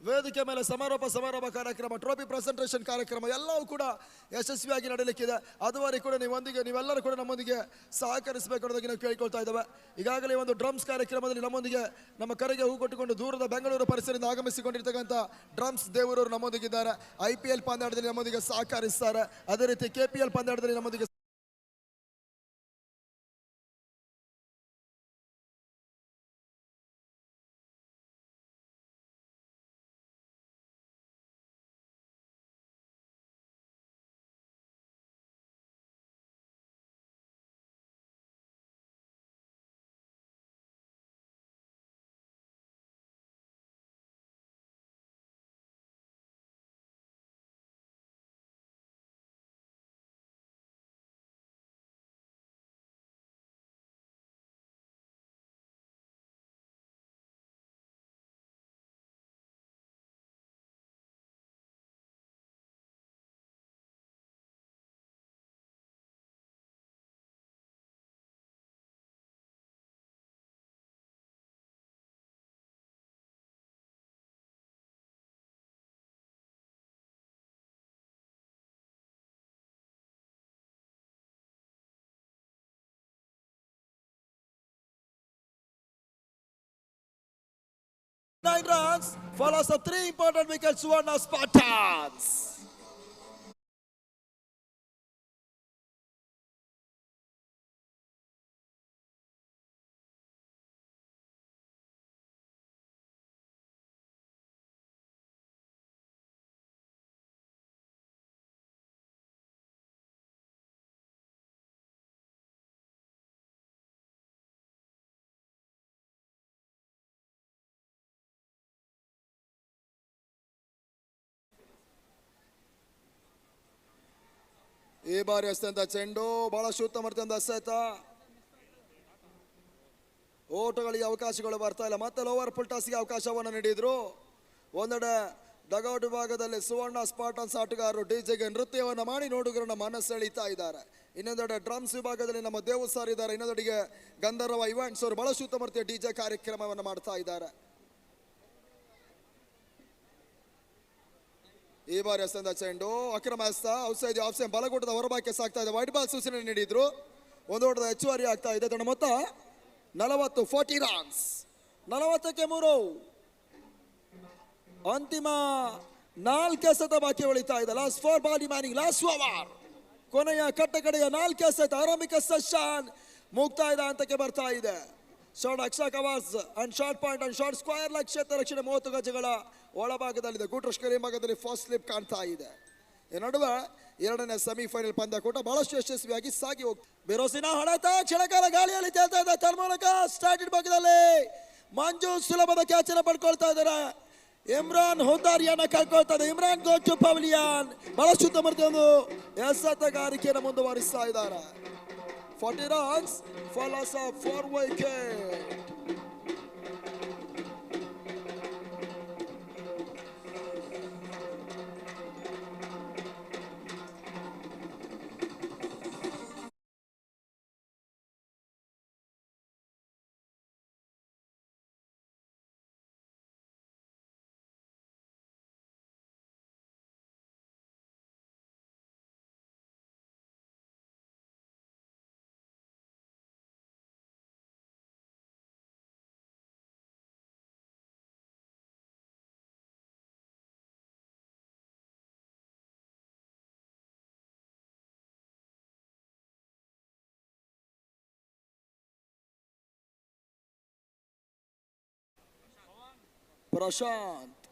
ವೇದಿಕೆ ಮೇಲೆ ಸಮಾರೋಪ ಕಾರ್ಯಕ್ರಮ, ಟ್ರೋಫಿ ಪ್ರೆಸೆಂಟೇಷನ್ ಕಾರ್ಯಕ್ರಮ ಎಲ್ಲವೂ ಕೂಡ ಯಶಸ್ವಿಯಾಗಿ ನಡೆಯಲಿಕ್ಕಿದೆ. ಅದುವರೆಗೆ ಕೂಡ ನೀವೆಲ್ಲರೂ ಕೂಡ ನಮ್ಮೊಂದಿಗೆ ಸಹಕರಿಸಬೇಕು ಅನ್ನೋದಕ್ಕೆ ನಾವು ಕೇಳಿಕೊಳ್ತಾ ಇದ್ದೇವೆ. ಈಗಾಗಲೇ ಒಂದು ಡ್ರಮ್ಸ್ ಕಾರ್ಯಕ್ರಮದಲ್ಲಿ ನಮ್ಮೊಂದಿಗೆ ನಮ್ಮ ಕರೆಗೆ ಹೂ ಕೊಟ್ಟುಕೊಂಡು ದೂರದ ಬೆಂಗಳೂರು ಪರಿಸರದಿಂದ ಆಗಮಿಸಿಕೊಂಡಿರ್ತಕ್ಕಂಥ ಡ್ರಮ್ಸ್ ದೇವರವರು ನಮ್ಮೊಂದಿಗಿದ್ದಾರೆ. IPL ಪಂದ್ಯಾಟದಲ್ಲಿ ನಮ್ಮೊಂದಿಗೆ ಸಹಕರಿಸ್ತಾರೆ. ಅದೇ ರೀತಿ KPL ಪಂದ್ಯಾಟದಲ್ಲಿ ನಮ್ಮೊಂದಿಗೆ 9 runs follows the 3 important wickets Suvarna Spartans. ಈ ಬಾರಿ ಎಸೆದಂತ ಚೆಂಡು ಬಹಳಷ್ಟು ಉತ್ತಮ ಎಸೆತ. ಓಟಗಳಿಗೆ ಅವಕಾಶಗಳು ಬರ್ತಾ ಇಲ್ಲ. ಮತ್ತೆ ಲೋವರ್ ಫುಲ್ ಟಾಸ್ಗೆ ಅವಕಾಶವನ್ನು ನೀಡಿದ್ರು. ಒಂದೆಡೆ ಡಗೌಟ್ ವಿಭಾಗದಲ್ಲಿ ಸುವರ್ಣ ಸ್ಪಾಟನ್ಸ್ ಆಟಗಾರರು ಡಿಜೆಗೆ ನೃತ್ಯವನ್ನು ಮಾಡಿ ನೋಡುಗರನ್ನ ಮನಸ್ಸೆಳೀತಾ ಇದ್ದಾರೆ. ಇನ್ನೊಂದೆಡೆ ಡ್ರಮ್ಸ್ ವಿಭಾಗದಲ್ಲಿ ನಮ್ಮ ದೇವು ಸರ್ ಇದ್ದಾರೆ. ಇನ್ನೊಂದೆಡೆಗೆ ಗಂಧರ್ವ ಇವೆಂಟ್ಸ್ ಅವರು ಬಹಳಷ್ಟು ಉತ್ತಮ ಡಿಜೆ ಕಾರ್ಯಕ್ರಮವನ್ನು ಮಾಡ್ತಾ ಇದ್ದಾರೆ. ಈ ಬಾರಿ ಎಸೆದ ಚೆಂಡು ಅಕ್ರಮ ಎಸ್ತ ಔಟ್ಸೈಡ್ ಆಫ್ ಸೈಡ್ ಬಲಗೂಟದ ಹೊರಬಾಕೆ ಸಾಕ್ತಾ ಇದೆ. ವೈಟ್ ಬಾಲ್ ಸೂಚನೆ ನೀಡಿದ್ರು. ಒಂದು ಓಟದ ಹೆಚ್ಚುವರಿ ಆಗ್ತಾ ಇದೆ. ತನ್ನ ಮೊತ್ತ 40 ರನ್ಸ್. 40ಕ್ಕೆ 3. ಅಂತಿಮ 4 ಎಸೆತ ಬಾಕಿ ಉಳಿತಾ ಇದೆ. Last 4 ball remaining last over. ಕೊನೆಯ ಕಟ್ಟಕಡೆಯ 4 ಎಸೆತ ಆರಂಭಿಕ ಸೆಷನ್ ಮುಕ್ತಾಯದ ಹಂತಕ್ಕೆ ಬರ್ತಾ ಇದೆ. Short extra covers and short point and short square ಕ್ಷೇತ್ರ ರಕ್ಷಣೆ 30 ಗಜಗಳ ಒಳಭಾಗದಲ್ಲಿದೆ. ಗೂಟ್ರಶ್ಕರಿ ಭಾಗದಲ್ಲಿ ಫಸ್ಟ್ ಸ್ಲಿಪ್ ಕಾಣ್ತಾ ಇದೆ. ಈ ನಡುವೆ ಎರಡನೇ ಸೆಮಿಫೈನಲ್ ಪಂದ್ಯಕೂಟ ಬಹಳಷ್ಟು ಯಶಸ್ವಿಯಾಗಿ ಸಾಗಿ ಹೋಗ್ತದೆ. ಬಿರೋಸಿನ ಹೊಡೆತ ಕ್ಷಣಕಾಲ ಗಾಳಿಯಲ್ಲಿ ತೇಲ್ತಾ ಇದೆ. ತನ್ಮೂಲಕ ಸ್ಟಾರ್ಟೆಡ್ ಭಾಗದಲ್ಲಿ ಮಂಜು ಸುಲಭದ ಕ್ಯಾಚ್ ಅನ್ನು ಪಡ್ಕೊಳ್ತಾ ಇದ್ದಾರೆ. ಇಮ್ರಾನ್ ಹುದ್ದಾರಿಯನ್ನ ಕಳ್ಕೊಳ್ತಾ ಇದೆ. Imran go to pavilion. ಬಹಳಷ್ಟು ಉತ್ತಮ ಒಂದು ಎಸೆತಗಾರಿಕೆಯನ್ನು ಮುಂದುವರಿಸ್ತಾ ಇದ್ದಾರೆ. 40 runs follows a 4 wicket. Prashant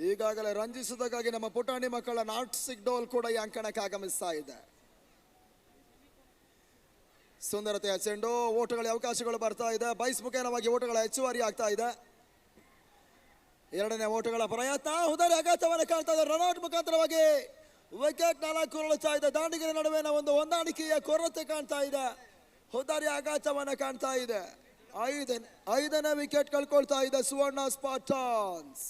ಈಗಾಗಲೇ ರಂಜಿಸುವುದಕ್ಕಾಗಿ ನಮ್ಮ ಪುಟಾಣಿ ಮಕ್ಕಳ ನಾಟ್ ಸಿಗ್ಡೋಲ್ ಕೂಡ ಈ ಅಂಕಣಕ್ಕೆ ಆಗಮಿಸ್ತಾ ಇದೆ. ಸುಂದರತೆಯ ಚೆಂಡು. ಓಟಗಳ ಅವಕಾಶಗಳು ಬರ್ತಾ ಇದೆ. ಬೈಸ್ ಮುಖೇನವಾಗಿ ಓಟಗಳ ಹೆಚ್ಚುವರಿ ಆಗ್ತಾ ಇದೆ. ಎರಡನೇ ಓಟಗಳ ಪ್ರಯತ್ನ. ಹುದಾರಿ ಆಘಾತವನ್ನು ಕಾಣ್ತಾ ಇದೆ. ರನ್ಔಟ್ ಮುಖಾಂತರವಾಗಿ ವಿಕೆಟ್ 4 ಉರುಳುತ್ತಾ ಇದೆ. ದಾಂಡಿಗರ ನಡುವಿನ ಒಂದು ಹೊಂದಾಣಿಕೆಯ ಕೊರತೆ ಕಾಣ್ತಾ ಇದೆ. ಹುದಾರಿ ಆಘಾತವನ್ನು ಕಾಣ್ತಾ ಇದೆ. ಐದನೇ ವಿಕೆಟ್ ಕಳ್ಕೊಳ್ತಾ ಇದೆ ಸುವರ್ಣ ಸ್ಪಾಟನ್ಸ್.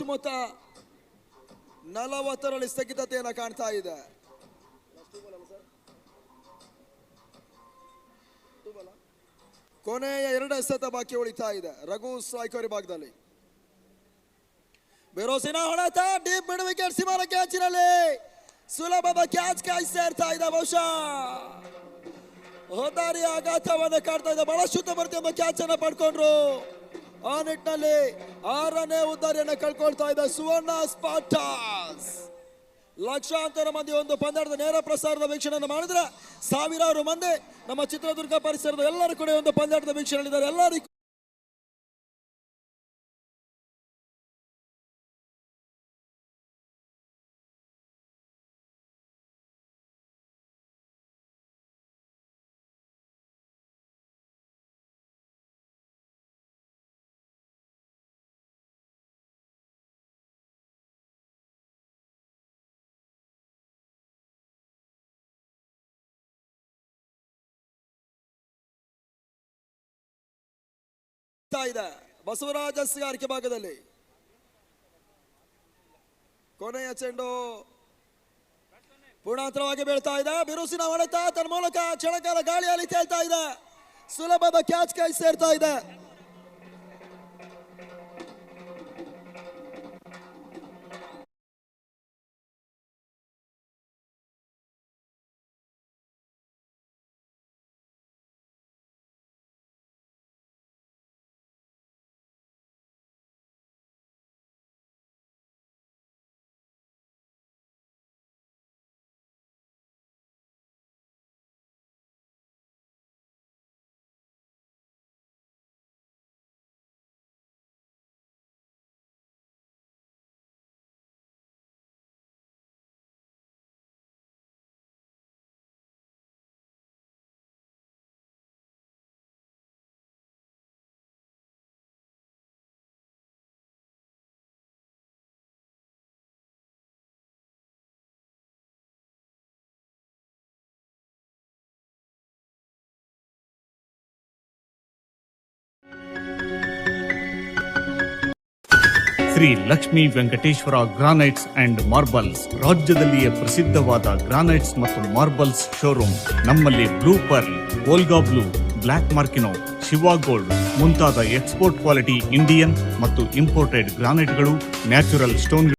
ಮೊತ್ತ 40ರಲ್ಲಿ ಸ್ಥಗಿತತೆಯನ್ನು ಕಾಣ್ತಾ ಇದೆ. ಕೊನೆಯ 2 ಎಸೆತ ಬಾಕಿ ಉಳಿತಾ ಇದೆ. ರಘು ಸ್ಟ್ರೈಕರ್ ಭಾಗದಲ್ಲಿ ಬಿರುಸಿನ ಹೊಡೆತ ಡೀಪ್ ಮಿಡ್ ವಿಕೆಟ್ ಸೀಮಾನ ಕ್ಯಾಚಿನಲ್ಲಿ ಸುಲಭದ ಕ್ಯಾಚ್ ಕಾಯಿಸ್ತಾ ಇರ್ತಾ ಇದೆ. ಬಹುಶಃ ಹೋದಾರಿ ಆಘಾತವನ್ನು ಕಾಡ್ತಾ ಇದೆ. ಬಹಳ ಶುದ್ಧಮೂರ್ತಿ ಎಂಬ ಕ್ಯಾಚ್ ಅನ್ನು ಪಡ್ಕೊಂಡ್ರು. ಆ ನಿಟ್ಟಿನಲ್ಲಿ 6ನೇ ಉದ್ದಾರಿಯನ್ನು ಕಳ್ಕೊಳ್ತಾ ಇದೆ ಸುವರ್ಣ ಸ್ಪಾರ್ಟನ್ಸ್. ಲಕ್ಷಾಂತರ ಮಂದಿ ಒಂದು ಪಂದ್ಯದ ನೇರ ಪ್ರಸಾರದ ವೀಕ್ಷಣೆಯನ್ನು ಮಾಡಿದ್ರೆ ಸಾವಿರಾರು ಮಂದಿ ನಮ್ಮ ಚಿತ್ರದುರ್ಗ ಪರಿಸರದ ಎಲ್ಲರೂ ಕೂಡ ಒಂದು ಪಂದ್ಯದ ವೀಕ್ಷಣೆಯಲ್ಲಿದ್ದಾರೆ. ಎಲ್ಲರಿಗೂ ಇದೆ ಬಸವರಾಜ ಸಿಗಾರಿಕೆ ಭಾಗದಲ್ಲಿ ಕೊನೆಯ ಚೆಂಡು ಪೂರ್ಣಾಂತರವಾಗಿ ಬೀಳ್ತಾ ಇದೆ. ಬಿರುಸಿನ ಹೊಡೆತ ತನ್ನ ಮೂಲಕ ಕ್ಷಣಕಾಲ ಗಾಳಿಯಲ್ಲಿ ತೇಲ್ತಾ ಇದೆ. ಸುಲಭದ ಕ್ಯಾಚ್ ಕೈ ಸೇರ್ತಾ ಇದೆ. Shri Lakshmi Venkateshwara granites and marbles ರಾಜ್ಯದಲ್ಲಿಯೇ ಪ್ರಸಿದ್ಧವಾದ ಗ್ರಾನೈಟ್ಸ್ ಮತ್ತು ಮಾರ್ಬಲ್ಸ್ ಶೋರೂಮ್. ನಮ್ಮಲ್ಲಿ blue pearl, Olga blue, black marquino, Shiva gold ಮುಂತಾದ ಎಕ್ಸ್ಪೋರ್ಟ್ ಕ್ವಾಲಿಟಿ ಇಂಡಿಯನ್ ಮತ್ತು ಇಂಪೋರ್ಟೆಡ್ ಗ್ರಾನೈಟ್ಗಳು, ನ್ಯಾಚುರಲ್ ಸ್ಟೋನ್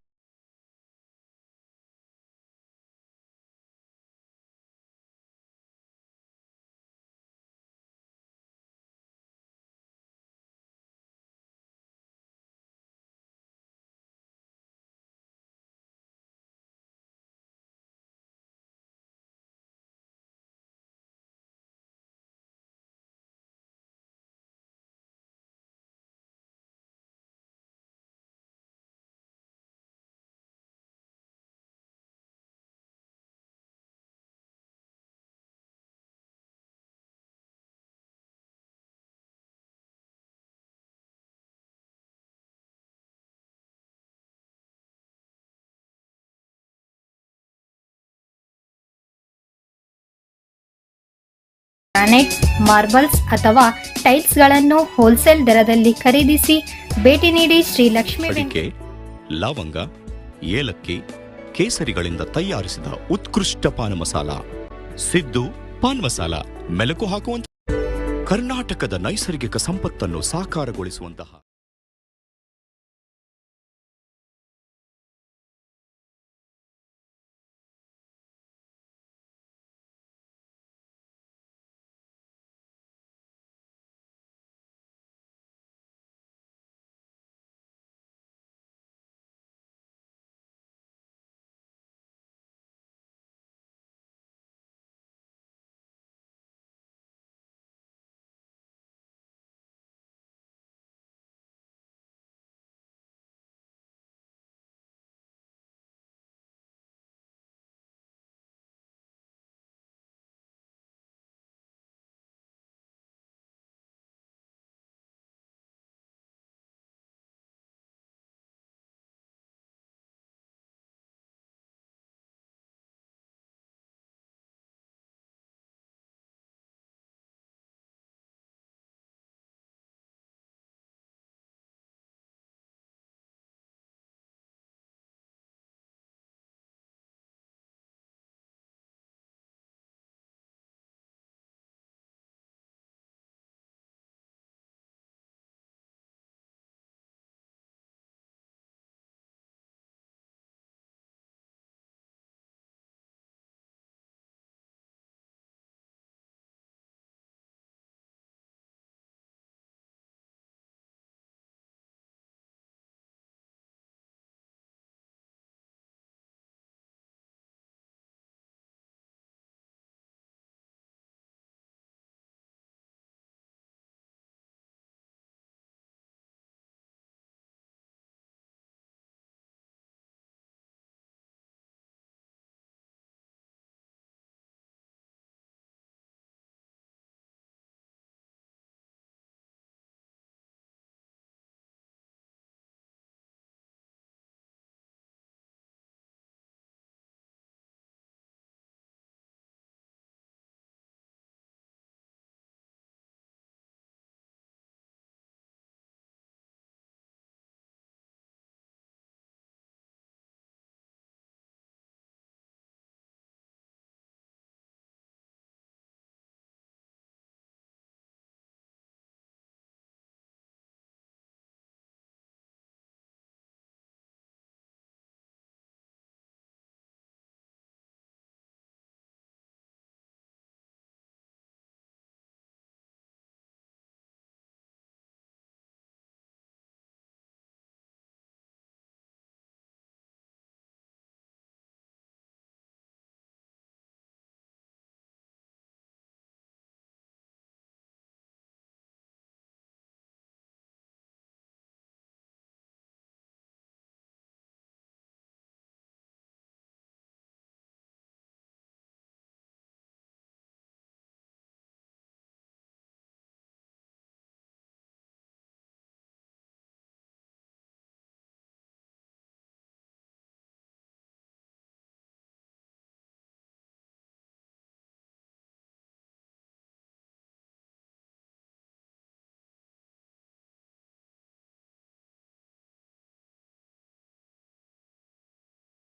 ಗ್ರಾನೈಟ್ಸ್, ಮಾರ್ಬಲ್ಸ್ ಅಥವಾ ಟೈಲ್ಸ್ಗಳನ್ನು ಹೋಲ್ಸೇಲ್ ದರದಲ್ಲಿ ಖರೀದಿಸಿ ಭೇಟಿ ನೀಡಿ ಶ್ರೀ ಲಕ್ಷ್ಮೀ ಅಡಿಕೆ, ಲವಂಗ, ಏಲಕ್ಕಿ, ಕೇಸರಿಗಳಿಂದ ತಯಾರಿಸಿದ ಉತ್ಕೃಷ್ಟ ಪಾನ ಮಸಾಲ ಸಿದ್ದು ಪಾನ್ ಮಸಾಲ. ಮೆಲುಕು ಹಾಕುವಂತ ಕರ್ನಾಟಕದ ನೈಸರ್ಗಿಕ ಸಂಪತ್ತನ್ನು ಸಾಕಾರಗೊಳಿಸುವಂತಹ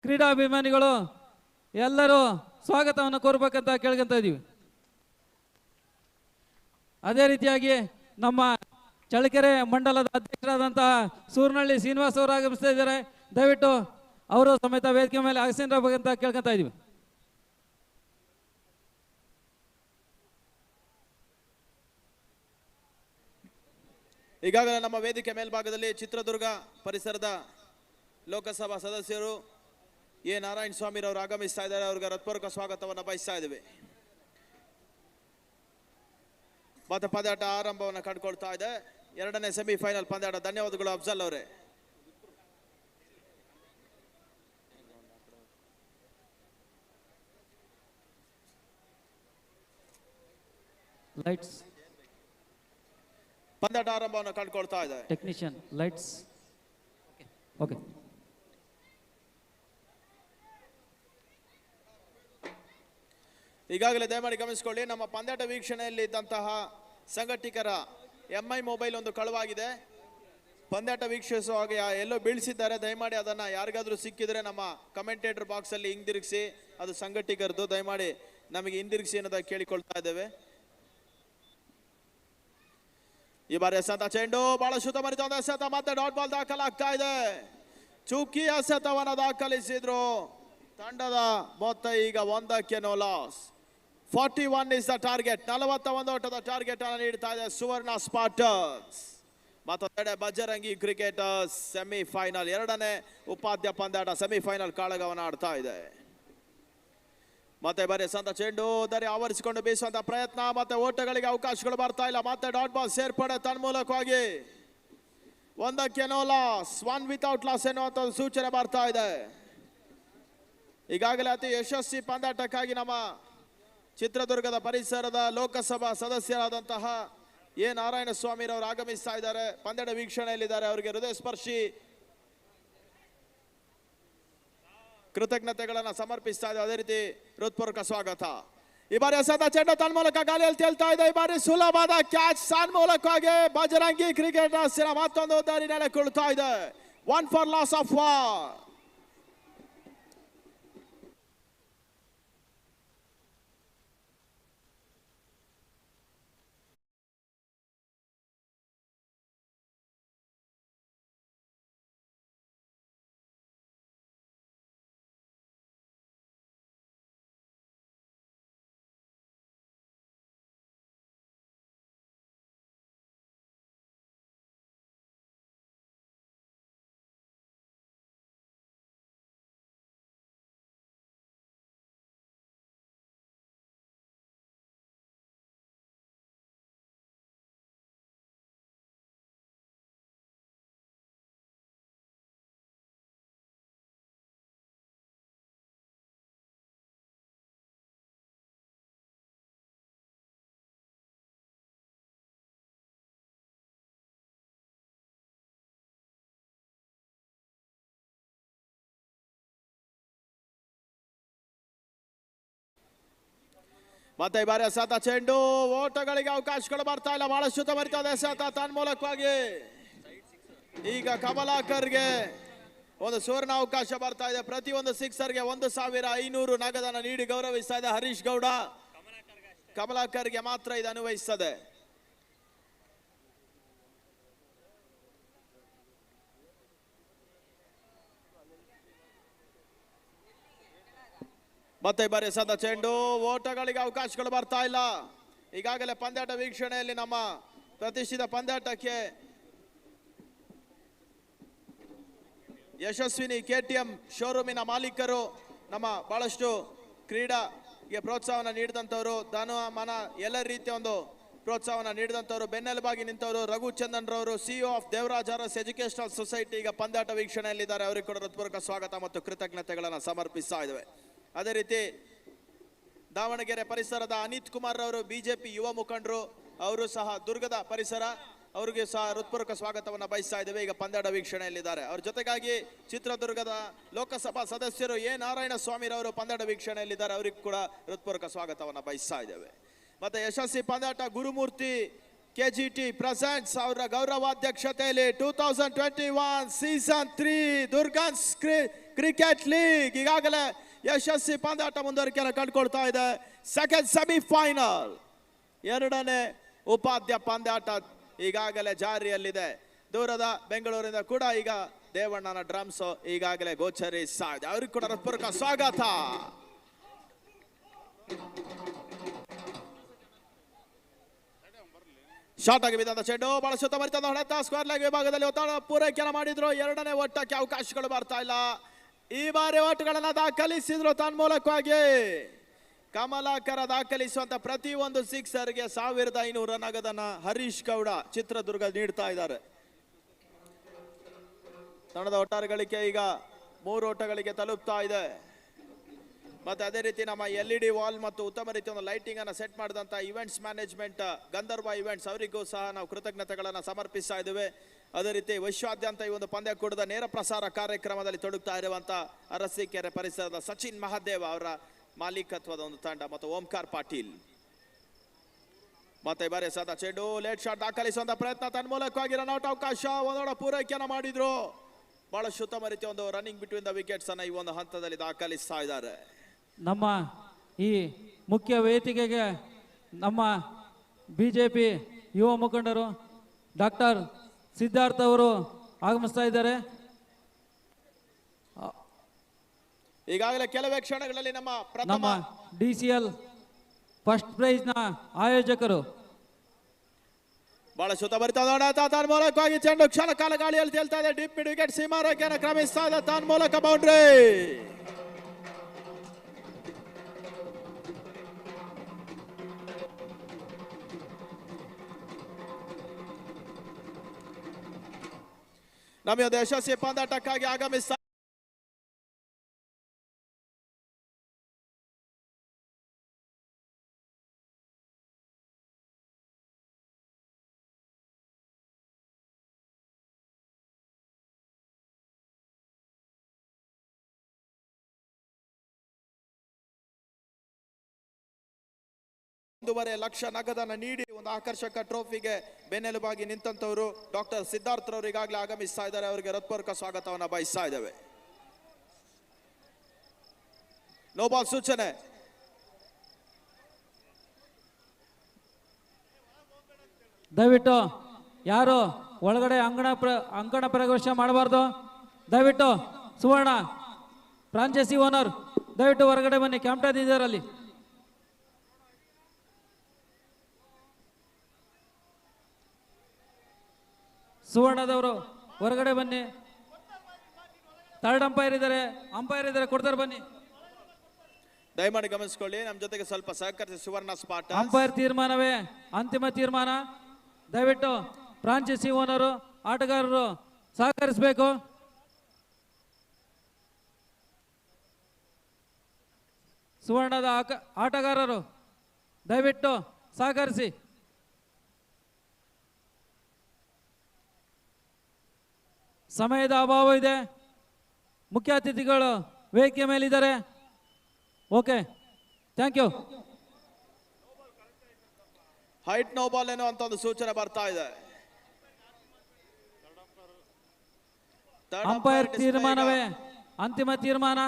ಕ್ರೀಡಾಭಿಮಾನಿಗಳು ಎಲ್ಲರೂ ಸ್ವಾಗತವನ್ನು ಕೋರ್ಬೇಕಂತ ಕೇಳ್ಕೊಂತ ಇದೀವಿ. ಅದೇ ರೀತಿಯಾಗಿ ನಮ್ಮ ಚಳ್ಳಕೆರೆ ಮಂಡಲದ ಅಧ್ಯಕ್ಷರಾದಂತಹ ಸೂರ್ನಹಳ್ಳಿ ಶ್ರೀನಿವಾಸ್ ಅವರು ಆಗಮಿಸ್ತಾ ಇದ್ದಾರೆ. ದಯವಿಟ್ಟು ಅವರು ಸಮೇತ ವೇದಿಕೆ ಮೇಲೆ ಆಗಸೇನಬೇಕಂತ ಕೇಳ್ಕೊಂತ ಇದೀವಿ. ಈಗಾಗಲೇ ನಮ್ಮ ವೇದಿಕೆ ಮೇಲ್ಭಾಗದಲ್ಲಿ ಚಿತ್ರದುರ್ಗ ಪರಿಸರದ ಲೋಕಸಭಾ ಸದಸ್ಯರು ಎ ನಾರಾಯಣ ಸ್ವಾಮಿ ಅವರು ಆಗಮಿಸ್ತಾ ಇದ್ದಾರೆ. ಅವರಿಗೆ ಹೃತ್ಪೂರ್ವಕ ಸ್ವಾಗತವನ್ನು ಬಯಸ್ತಾ ಇದ್ದೇವೆ. ಮತ್ತೆ ಪಂದ್ಯಾಟ ಆರಂಭವನ್ನು ಕಂಡುಕೊಳ್ತಾ ಇದೆ. ಎರಡನೇ ಸೆಮಿಫೈನಲ್ ಪಂದ್ಯಾಟ. ಧನ್ಯವಾದಗಳು ಅಫ್ಜಲ್ ಅವರೇ. ಲೈಟ್ಸ್ ಪಂದ್ಯಾಟ ಆರಂಭವನ್ನು ಕಂಡುಕೊಳ್ತಾ ಇದೆ. Technician lights. ಓಕೆ, ಈಗಾಗಲೇ ದಯಮಾಡಿ ಗಮನಿಸಿಕೊಳ್ಳಿ, ನಮ್ಮ ಪಂದ್ಯಾಟ ವೀಕ್ಷಣೆಯಲ್ಲಿ ಇದ್ದಂತಹ ಸಂಘಟಕರ ಎಂಐ ಮೊಬೈಲ್ ಒಂದು ಕಳವಾಗಿದೆ. ಪಂದ್ಯಾಟ ವೀಕ್ಷಿಸುವಾಗ ಎಲ್ಲೋ ಬೀಳಿಸಿದ್ದಾರೆ. ದಯಮಾಡಿ ಅದನ್ನ ಯಾರಿಗಾದ್ರೂ ಸಿಕ್ಕಿದ್ರೆ ನಮ್ಮ ಕಮೆಂಟೇಟರ್ ಬಾಕ್ಸ್ ಅಲ್ಲಿ ಹಿಂದಿರುಗಿಸಿ. ಅದು ಸಂಘಟಕರದು, ದಯಮಾಡಿ ನಮಗೆ ಹಿಂದಿರುಗಿಸಿ ಅನ್ನೋದ ಕೇಳಿಕೊಳ್ತಾ ಇದ್ದೇವೆ. ಈ ಬಾರಿ ಎಸೆತ ಚೆಂಡು ಬಹಳ ಶುದ್ಧ ಮರಿತ ಎಸೆತ, ಮತ್ತೆ ಡಾಟ್ ಬಾಲ್ ದಾಖಲಾಗ್ತಾ ಇದೆ. ಚುಕ್ಕಿ ಎಸೆತವನ್ನು ದಾಖಲಿಸಿದ್ರು ತಂಡದ ಮೊತ್ತ ಈಗ 1ಕ್ಕೆ no loss. 41 is the target. 41 ಓಟದ ಟಾರ್ಗೆಟ್ ಅನ್ನು ನೀಡ್ತಾ ಇದೆ ಸುವರ್ಣ ಸ್ಪಾರ್ಟರ್ಸ್. ಮತ್ತೊಂದೆಡೆ ಬಜರಂಗಿ ಕ್ರಿಕೆಟರ್ಸ್ ಸೆಮಿಫೈನಲ್ ಎರಡನೇ ಉಪಾಧ್ಯ ಪಂದ್ಯಾಟ ಸೆಮಿಫೈನಲ್ ಕಾಳಗವನ್ನು ಆಡ್ತಾ ಇದೆ. ಮತ್ತೆ ಬರೀ ಸಂತ ಚೆಂಡು ದಾರಿ ಆವರಿಸಿಕೊಂಡು ಬೀಸುವಂತ ಪ್ರಯತ್ನ, ಮತ್ತೆ ಓಟಗಳಿಗೆ ಅವಕಾಶಗಳು ಬರ್ತಾ ಇಲ್ಲ. ಮತ್ತೆ ಡಾಟ್ ಬಾಲ್ ಸೇರ್ಪಡೆ ತನ್ಮೂಲಕವಾಗಿ 1ಕ್ಕೆ ನೋ ಲಾಸ್, 1 ವಿತೌಟ್ ಲಾಸ್ ಎನ್ನುವಂತ ಸೂಚನೆ ಬರ್ತಾ ಇದೆ. ಈಗಾಗಲೇ ಅತಿ ಯಶಸ್ವಿ ಪಂದ್ಯಾಟಕ್ಕಾಗಿ ನಮ್ಮ ಚಿತ್ರದುರ್ಗದ ಪರಿಸರದ ಲೋಕಸಭಾ ಸದಸ್ಯರಾದಂತಹ ಎ ನಾರಾಯಣ ಸ್ವಾಮಿ ಅವರು ಆಗಮಿಸ್ತಾ ಇದ್ದಾರೆ. ಪಂದ್ಯಾಟ ವೀಕ್ಷಣೆಯಲ್ಲಿದ್ದಾರೆ. ಅವರಿಗೆ ಹೃದಯ ಸ್ಪರ್ಶಿ ಕೃತಜ್ಞತೆಗಳನ್ನು ಸಮರ್ಪಿಸ್ತಾ ಇದೆ. ಅದೇ ರೀತಿ ಹೃತ್ಪೂರ್ವಕ ಸ್ವಾಗತ. ಈ ಬಾರಿ ಎಸೆತ ಚೆಂಡು ತನ್ಮೂಲಕ ಗಾಳಿಯಲ್ಲಿ ತೇಲ್ತಾ ಇದೆ. ಈ ಬಾರಿ ಸುಲಭವಾದ ಕ್ಯಾಚ್ ತನ್ಮೂಲಕವಾಗಿ ಬಜರಂಗಿ ಕ್ರಿಕೆಟರ್ಸ್ ಮತ್ತೊಂದು ದಾರಿ ನೆಲೆಕೊಳ್ತಾ ಇದೆ. 1 ಫಾರ್ ಲಾಸ್ ಆಫ್ 1. ಮತ್ತೆ ಈ ಬಾರಿ ಎಸೆತ ಚೆಂಡು ಓಟಗಳಿಗೆ ಅವಕಾಶಗಳು ಬರ್ತಾ ಇಲ್ಲ. ಬಹಳಷ್ಟು ಬರ್ತದೆ ಎಸೆತ ತನ್ಮೂಲಕವಾಗಿ ಈಗ ಕಮಲಾಕರ್ಗೆ ಒಂದು ಸುವರ್ಣ ಅವಕಾಶ ಬರ್ತಾ ಇದೆ. ಪ್ರತಿಯೊಂದು ಸಿಕ್ಸರ್ಗೆ 1500 ನಗದನ್ನು ನೀಡಿ ಗೌರವಿಸ್ತಾ ಇದೆ ಹರೀಶ್ ಗೌಡ. ಕಮಲಾಕರ್ಗೆ ಮಾತ್ರ ಇದು ಅನ್ವಯಿಸ್ತದೆ. ಮತ್ತೆ ಬಾರಿ ಎಸೆತ ಚೆಂಡು ಓಟಗಳಿಗೆ ಅವಕಾಶಗಳು ಬರ್ತಾ ಇಲ್ಲ. ಈಗಾಗಲೇ ಪಂದ್ಯಾಟ ವೀಕ್ಷಣೆಯಲ್ಲಿ ನಮ್ಮ ಪ್ರತಿಷ್ಠಿತ ಪಂದ್ಯಾಟಕ್ಕೆ ಯಶಸ್ವಿನಿ KTM ಶೋರೂಮಿನ ಮಾಲೀಕರು, ನಮ್ಮ ಬಹಳಷ್ಟು ಕ್ರೀಡಾಗೆ ಪ್ರೋತ್ಸಾಹವನ್ನು ನೀಡಿದಂಥವರು, ಧನ ಮನ ಎಲ್ಲ ರೀತಿಯ ಒಂದು ಪ್ರೋತ್ಸಾಹವನ್ನು ನೀಡಿದಂಥವರು, ಬೆನ್ನೆಲುಬಾಗಿ ನಿಂತವರು ರಘುಚಂದನ್ ರವರು, CEO of Devaraj Urs educational society ಈಗ ಪಂದ್ಯಾಟ ವೀಕ್ಷಣೆಯಲ್ಲಿದ್ದಾರೆ. ಅವರಿಗೆ ಕೂಡ ಹೃತ್ಪೂರ್ವಕ ಸ್ವಾಗತ ಮತ್ತು ಕೃತಜ್ಞತೆಗಳನ್ನು ಸಮರ್ಪಿಸ್ತಾ ಇದ್ದೇವೆ. ಅದೇ ರೀತಿ ದಾವಣಗೆರೆ ಪರಿಸರದ ಅನಿತ್ ಕುಮಾರ್ ಅವರು BJP ಯುವ ಮುಖಂಡರು, ಅವರು ಸಹ ದುರ್ಗದ ಪರಿಸರ, ಅವರಿಗೆ ಸಹ ಹೃತ್ಪೂರ್ವಕ ಸ್ವಾಗತವನ್ನು ಬಯಸ್ತಾ ಇದ್ದೇವೆ. ಈಗ ಪಂದ್ಯಾಟ ವೀಕ್ಷಣೆಯಲ್ಲಿದ್ದಾರೆ. ಅವ್ರ ಜೊತೆಗಾಗಿ ಚಿತ್ರದುರ್ಗದ ಲೋಕಸಭಾ ಸದಸ್ಯರು ಎ ನಾರಾಯಣ ಸ್ವಾಮಿ ಅವರು ಪಂದ್ಯಾಟ ವೀಕ್ಷಣೆಯಲ್ಲಿದ್ದಾರೆ. ಅವರಿಗೆ ಕೂಡ ಹೃತ್ಪೂರ್ವಕ ಸ್ವಾಗತವನ್ನು ಬಯಸ್ತಾ ಇದ್ದೇವೆ. ಮತ್ತೆ ಯಶಸ್ವಿ ಪಂದ್ಯಾಟ ಗುರುಮೂರ್ತಿ ಕೆಜಿಟಿ ಪ್ರೆಸೆಂಟ್ಸ್ ಅವರ ಗೌರವಾಧ್ಯಕ್ಷತೆಯಲ್ಲಿ 2021 ಸೀಸನ್ 3 ದುರ್ಗನ್ಸ್ ಕ್ರಿಕೆಟ್ ಲೀಗ್ ಈಗಾಗಲೇ ಯಶಸ್ವಿ ಪಂದ್ಯಾಟ ಮುಂದುವರಿಕೆಯನ್ನು ಕಂಡುಕೊಳ್ತಾ ಇದೆ. ಸೆಕೆಂಡ್ ಸೆಮಿಫೈನಲ್, ಎರಡನೇ ಉಪಾಧ್ಯ ಪಂದ್ಯಾಟ ಈಗಾಗಲೇ ಜಾರಿಯಲ್ಲಿದೆ. ದೂರದ ಬೆಂಗಳೂರಿನಿಂದ ಕೂಡ ಈಗ ದೇವಣ್ಣನ ಡ್ರಮ್ಸ್ ಈಗಾಗಲೇ ಗೋಚರಿಸ್ತಾ ಇದೆ. ಅವ್ರಿಗೆ ಕೂಡ ಹೃತ್ಪೂರ್ವಕ ಸ್ವಾಗತ. ಶಾರ್ಟ್ ಆಗಿ ಬಿದ್ದಂತ ಚೆಂಡು ಬಹಳ ಸುತ್ತಮುತ್ತ ಹೊಡೆತ ಸ್ಕ್ವೇರ್ ಲೆಗ್ ವಿಭಾಗದಲ್ಲಿ ಒತ್ತಡ ಪೂರೈಕೆಯನ್ನು ಮಾಡಿದ್ರು. ಎರಡನೇ ಓಟಕ್ಕೆ ಅವಕಾಶಗಳು ಬರ್ತಾ ಇಲ್ಲ. ಈ ಬಾರಿ ಓಟುಗಳನ್ನ ದಾಖಲಿಸಿದ್ರು ತನ್ಮೂಲಕವಾಗಿ. ಕಮಲಾಕರ ದಾಖಲಿಸುವಂತ ಪ್ರತಿ ಒಂದು ಸಿಕ್ಸರ್ಗೆ 1500 ನಗದನ್ನ ಹರೀಶ್ ಗೌಡ ಚಿತ್ರದುರ್ಗ ನೀಡ್ತಾ ಇದ್ದಾರೆ. ತಂಡದ ಒಟ್ಟಾರೆ ಗಳಿಕೆ ಈಗ 3 ಓಟಗಳಿಗೆ ತಲುಪ್ತಾ ಇದೆ. ಮತ್ತೆ ಅದೇ ರೀತಿ ನಮ್ಮ LED ವಾಲ್ ಮತ್ತು ಉತ್ತಮ ರೀತಿಯ ಒಂದು ಲೈಟಿಂಗ್ ಅನ್ನು ಸೆಟ್ ಮಾಡಿದಂತ ಇವೆಂಟ್ಸ್ ಮ್ಯಾನೇಜ್ಮೆಂಟ್ ಗಂಧರ್ವ ಇವೆಂಟ್ಸ್ ಅವರಿಗೂ ಸಹ ನಾವು ಕೃತಜ್ಞತೆಗಳನ್ನು ಸಮರ್ಪಿಸ್ತಾ ಇದ್ದೇವೆ. ಅದೇ ರೀತಿ ವಿಶ್ವಾದ್ಯಂತ ಈ ಒಂದು ಪಂದ್ಯಕೂಟದ ನೇರ ಪ್ರಸಾರ ಕಾರ್ಯಕ್ರಮದಲ್ಲಿ ತೊಡಗ್ತಾ ಇರುವಂತ ಅರಸೀಕೆರೆ ಪರಿಸರದ ಸಚಿನ್ ಮಹಾದೇವ್ ಅವರ ಮಾಲೀಕತ್ವದ ಒಂದು ತಂಡ ಮತ್ತು ಓಂಕಾರ್ ಪಾಟೀಲ್. ಮತ್ತೆ ಬಾರಿ ಸದಾ ಚೆಂಡು ಲೇಟ್ ಶಾಟ್ ದಾಖಲಿಸುವಂತ ಪ್ರಯತ್ನ ತನ್ಮೂಲಕವಾಗಿ ರನ್ಔಟ್ ಅವಕಾಶ ಒಂದೊಡ ಪೂರೈಕೆಯನ್ನು ಮಾಡಿದ್ರು. ಬಹಳ ಉತ್ತಮ ರೀತಿಯ ಒಂದು ರನ್ನಿಂಗ್ ಬಿಟ್ವೀನ್ ದ ವಿಕೆಟ್ಸ್ ಅನ್ನ ಈ ಒಂದು ಹಂತದಲ್ಲಿ ದಾಖಲಿಸ್ತಾ ಇದ್ದಾರೆ. ನಮ್ಮ ಈ ಮುಖ್ಯ ವೇದಿಕೆಗೆ ನಮ್ಮ ಬಿಜೆಪಿ ಯುವ ಮುಖಂಡರು ಡಾಕ್ಟರ್ ಸಿದ್ಧಾರ್ಥ ಅವರು ಆಗಮಿಸ್ತಾ ಇದ್ದಾರೆ. ಈಗಾಗಲೇ ಕೆಲವೇ ಕ್ಷಣಗಳಲ್ಲಿ ನಮ್ಮ DCL ಫಸ್ಟ್ ಪ್ರೈಸ್ ನ ಆಯೋಜಕರು ಬಹಳ ಸುತ್ತಮುತ್ತ ತನ್ಮೂಲಕವಾಗಿ ಚೆಂಡು ಕ್ಷಣ ಕಾಲ ಗಾಳಿಯಲ್ಲಿ ತೇಲ್ತಾ ಇದೆ. ಡೀಪ್ ಮಿಡ್ ವಿಕೆಟ್ ಸೀಮಾರೇಖೆಯನ್ನು ಕ್ರಮಿಸ್ತಾ ಇದೆ. ತನ್ಮೂಲಕ ಬೌಂಡ್ರಿ. ನಮ್ಮ ಯಶಸ್ವಿ ಪಂದ್ಯಾಟಕ್ಕಾಗಿ ಆಗಮಿಸ್ತಾ ಲಕ್ಷ ನಗದನ್ನು ನೀಡಿ ಒಂದು ಆಕರ್ಷಕ ಟ್ರೋಫಿಗೆ ಬೆನ್ನೆಲುಬಾಗಿ ನಿಂತಂತವರು ಡಾಕ್ಟರ್ ಸಿದ್ಧಾರ್ಥ ಅವರು ಈಗಾಗಲೇ ಆಗಮಿಸ್ತಾ ಇದ್ದಾರೆ. ಅವರಿಗೆ ಹೃತ್ಪೂರ್ವಕ ಸ್ವಾಗತವನ್ನು ಬಯಸ್ತಾ ಇದ್ದೇವೆ. ನೋ ಬಾಲ್ ಸೂಚನೆ. ದಯವಿಟ್ಟು ಯಾರು ಒಳಗಡೆ ಅಂಗಣ ಪ್ರವೇಶ ಮಾಡಬಾರ್ದು. ದಯವಿಟ್ಟು ಸುವರ್ಣ ಫ್ರಾಂಚೈಸಿ ಓನರ್ ದಯವಿಟ್ಟು ಹೊರಗಡೆ ಬನ್ನಿ. ಕ್ಯಾಮ್ಟನ್ ಇದ್ದಾರೆ ಅಲ್ಲಿ. ಸುವರ್ಣದವರು ಹೊರಗಡೆ ಬನ್ನಿ. ಥರ್ಡ್ ಅಂಪೈರ್ ಇದ್ದಾರೆ ಕೊಡ್ತಾರೆ ಬನ್ನಿ. ದಯಮಾಡಿ ಗಮನಿಸಿಕೊಳ್ಳಿ. ನಮ್ಮ ಜೊತೆಗೆ ಸ್ವಲ್ಪ ಸಹಕರಿಸಿ ಸುವರ್ಣ ಸ್ಪಾಟ್. ಅಂಪೈರ್ ತೀರ್ಮಾನವೇ ಅಂತಿಮ ತೀರ್ಮಾನ. ದಯವಿಟ್ಟು ಫ್ರಾಂಚೈಸಿ ಓನರು ಆಟಗಾರರು ಸಹಕರಿಸಬೇಕು. ಸುವರ್ಣದ ಆಟಗಾರರು ದಯವಿಟ್ಟು ಸಹಕರಿಸಿ. ಸಮಯದ ಅಭಾವ ಇದೆ. ಮುಖ್ಯ ಅತಿಥಿಗಳು ವೇದಿಕೆ ಮೇಲಿದ್ದಾರೆ. Okay, thank you. Height no ball ಎನ್ನುವಂತ ಒಂದು ಸೂಚನೆ ಬರ್ತಾ ಇದೆ. ಅಂಪೈರ್ ತೀರ್ಮಾನವೇ ಅಂತಿಮ ತೀರ್ಮಾನ.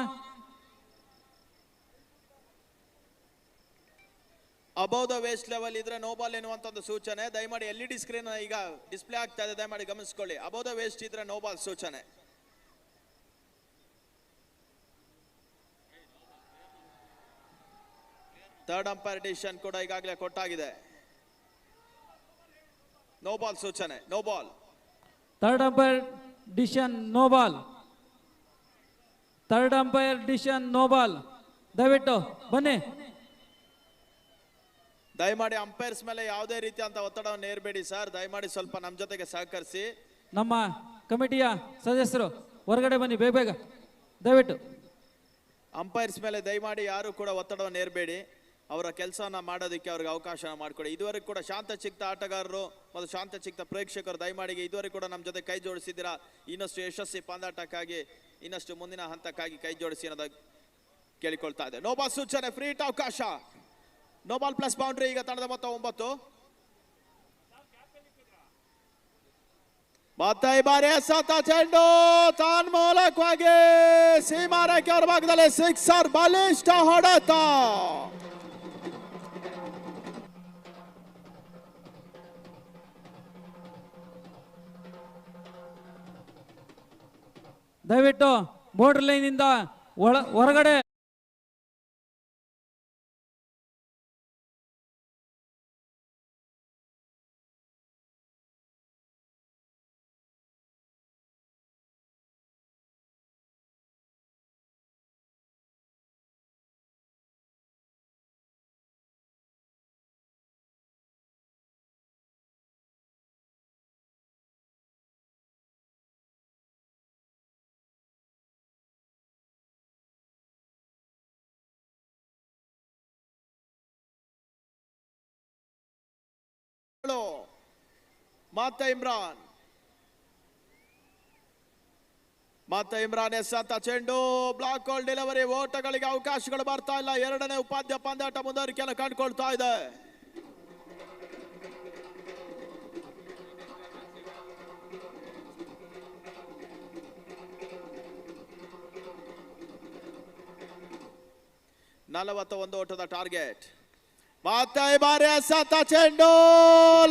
ಅಬೌವ್ ದ ವೇಸ್ಟ್ ಲೆವೆಲ್ ಇದ್ರೆ ನೋ ಬಾಲ್ ಎನ್ನುವಂತ ಒಂದು ಸೂಚನೆ. ದಯಮಾಡಿ LED ಸ್ಕ್ರೀನ್ ಈಗ ಡಿಸ್ಪ್ಲೇ ಆಗ್ತಾ ಇದೆ, ದಯಮಾಡಿ ಗಮನಿಸಿಕೊಳ್ಳಿ. ಅಬೌವ್ ದ ವೇಸ್ಟ್ ಇದ್ರೆ ನೋ ಬಾಲ್ ಸೂಚನೆ. ಥರ್ಡ್ ಅಂಪೈರ್ ಡಿಸಿಷನ್ ಕೂಡ ಈಗಾಗಲೇ ಕೊಟ್ಟಾಗಿದೆ. ನೋ ಬಾಲ್ ಸೂಚನೆ. No ball. Third umpire decision no ball. Third umpire decision no ball. ದಯವಿಟ್ಟು ಬನ್ನಿ. ದಯಮಾಡಿ ಅಂಪೈರ್ಸ್ ಮೇಲೆ ಯಾವುದೇ ರೀತಿಯಂತ ಒತ್ತಡವನ್ನು ಏರ್ಬೇಡಿ ಸರ್. ದಯಮಾಡಿ ಸ್ವಲ್ಪ ನಮ್ಮ ಜೊತೆಗೆ ಸಹಕರಿಸಿ. ನಮ್ಮ ಕಮಿಟಿಯ ಸದಸ್ಯರು ಹೊರಗಡೆ ಬನ್ನಿ ಬೇಗ ದಯವಿಟ್ಟು. ಅಂಪೈರ್ಸ್ ಮೇಲೆ ದಯಮಾಡಿ ಯಾರು ಕೂಡ ಒತ್ತಡವನ್ನು ಏರ್ಬೇಡಿ. ಅವರ ಕೆಲಸವನ್ನ ಮಾಡೋದಕ್ಕೆ ಅವ್ರಿಗೆ ಅವಕಾಶ ಮಾಡಿಕೊಡಿ. ಇದುವರೆಗೂ ಕೂಡ ಶಾಂತಚಿತ್ತ ಆಟಗಾರರು ಮತ್ತು ಶಾಂತಚಿತ್ತ ಪ್ರೇಕ್ಷಕರು ದಯಮಾಡಿ ಇದುವರೆಗೂ ಕೂಡ ನಮ್ಮ ಜೊತೆ ಕೈ ಜೋಡಿಸಿದ್ದೀರಾ. ಇನ್ನಷ್ಟು ಯಶಸ್ವಿ ಪಂದ್ಯಾಟಕ್ಕಾಗಿ ಇನ್ನಷ್ಟು ಮುಂದಿನ ಹಂತಕ್ಕಾಗಿ ಕೈ ಜೋಡಿಸಿ ಅನ್ನೋದು ಕೇಳಿಕೊಳ್ತಾ ಇದೆ. ನೋ ಬಾಲ್ ಸೂಚನೆ. ಫ್ರೀ ಹಿಟ್ ಅವಕಾಶ. No ball plus boundary. ಈಗ ತಂಡದ ಮೊತ್ತ 9. ಮತ್ತೆ ಈ ಬಾರಿ ಎಸೆತ ಚೆಂಡು ತಾನ್ಮೂಲಕವಾಗಿ ಸೀಮಾರೇಖೆ ಅವರ ಭಾಗದಲ್ಲಿ ಸಿಕ್ಸರ್, ಬಲಿಷ್ಠ ಹೊಡೆತ. ದಯವಿಟ್ಟು ಬೋರ್ಡರ್ ಲೈನ್ ಇಂದ ಹೊರಗಡೆ ಮತ್ತೆ ಇಮ್ರಾನ್ ಎಸೆತ ಚೆಂಡು ಬ್ಲಾಕ್ ಹೋಲ್ ಡೆಲಿವರಿ. ಓಟಗಳಿಗೆ ಅವಕಾಶಗಳು ಬರ್ತಾ ಇಲ್ಲ. ಎರಡನೇ ಉಪಾಧ್ಯ ಪಂದ್ಯಾಟ ಮುಂದುವರಿಕೆಯನ್ನು ಕಂಡುಕೊಳ್ತಾ ಇದೆ. ನಲವತ್ತೊಂದು ಓಟದ ಟಾರ್ಗೆಟ್. ಮತ್ತೆ ಈ ಬಾರಿ ಎಸೆತ ಚೆಂಡು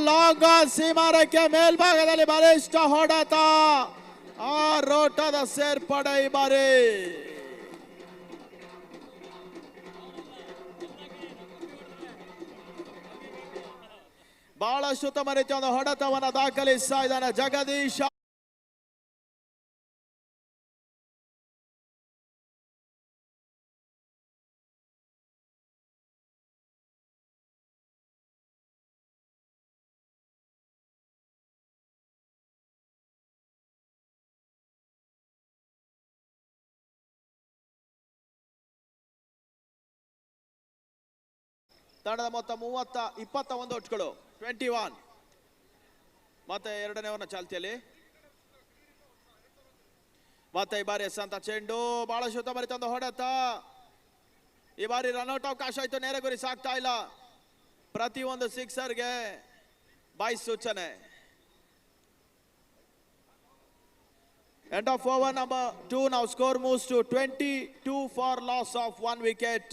ಲಾಂಗ್ ಸೀಮಾರೇಖೆ ಮೇಲ್ಭಾಗದಲ್ಲಿ ಬಲಿಷ್ಠ ಹೊಡೆತ. ಆ ರೋಟದ ಸೇರ್ಪಡೆ ಈ ಬಾರಿ. ಬಹಳಷ್ಟು ಉತ್ತಮ ರೀತಿಯ ಒಂದು ಹೊಡೆತವನ್ನು ದಾಖಲಿಸ್ತಾ ಇದ್ದಾನೆ ಜಗದೀಶ್. ತಂಡದ ಮೊತ್ತ 21 ಓಟ್ಗಳು, 21. ಮತ್ತೆ ಎರಡನೇ ಓವರ್ನ ಚಾಲ್ತಿಯಲ್ಲಿ. ಮತ್ತೆ ಈ ಬಾರಿ ಎಸೆತ ಚೆಂಡು ಬಹಳಷ್ಟು ಉತ್ತಮ ರೀತಿಯ ಒಂದು ಹೊಡೆತ. ಈ ಬಾರಿ ರನ್ಔಟ್ ಅವಕಾಶ ಆಯ್ತು, ನೇರ ಗುರಿ ಸಾಕ್ತಾ ಇಲ್ಲ. ಪ್ರತಿಯೊಂದು ಸಿಕ್ಸರ್ಗೆ ಬಾಯ್ ಸೂಚನೆ. End of over number 2. now score moves to 22 for loss of 1 wicket.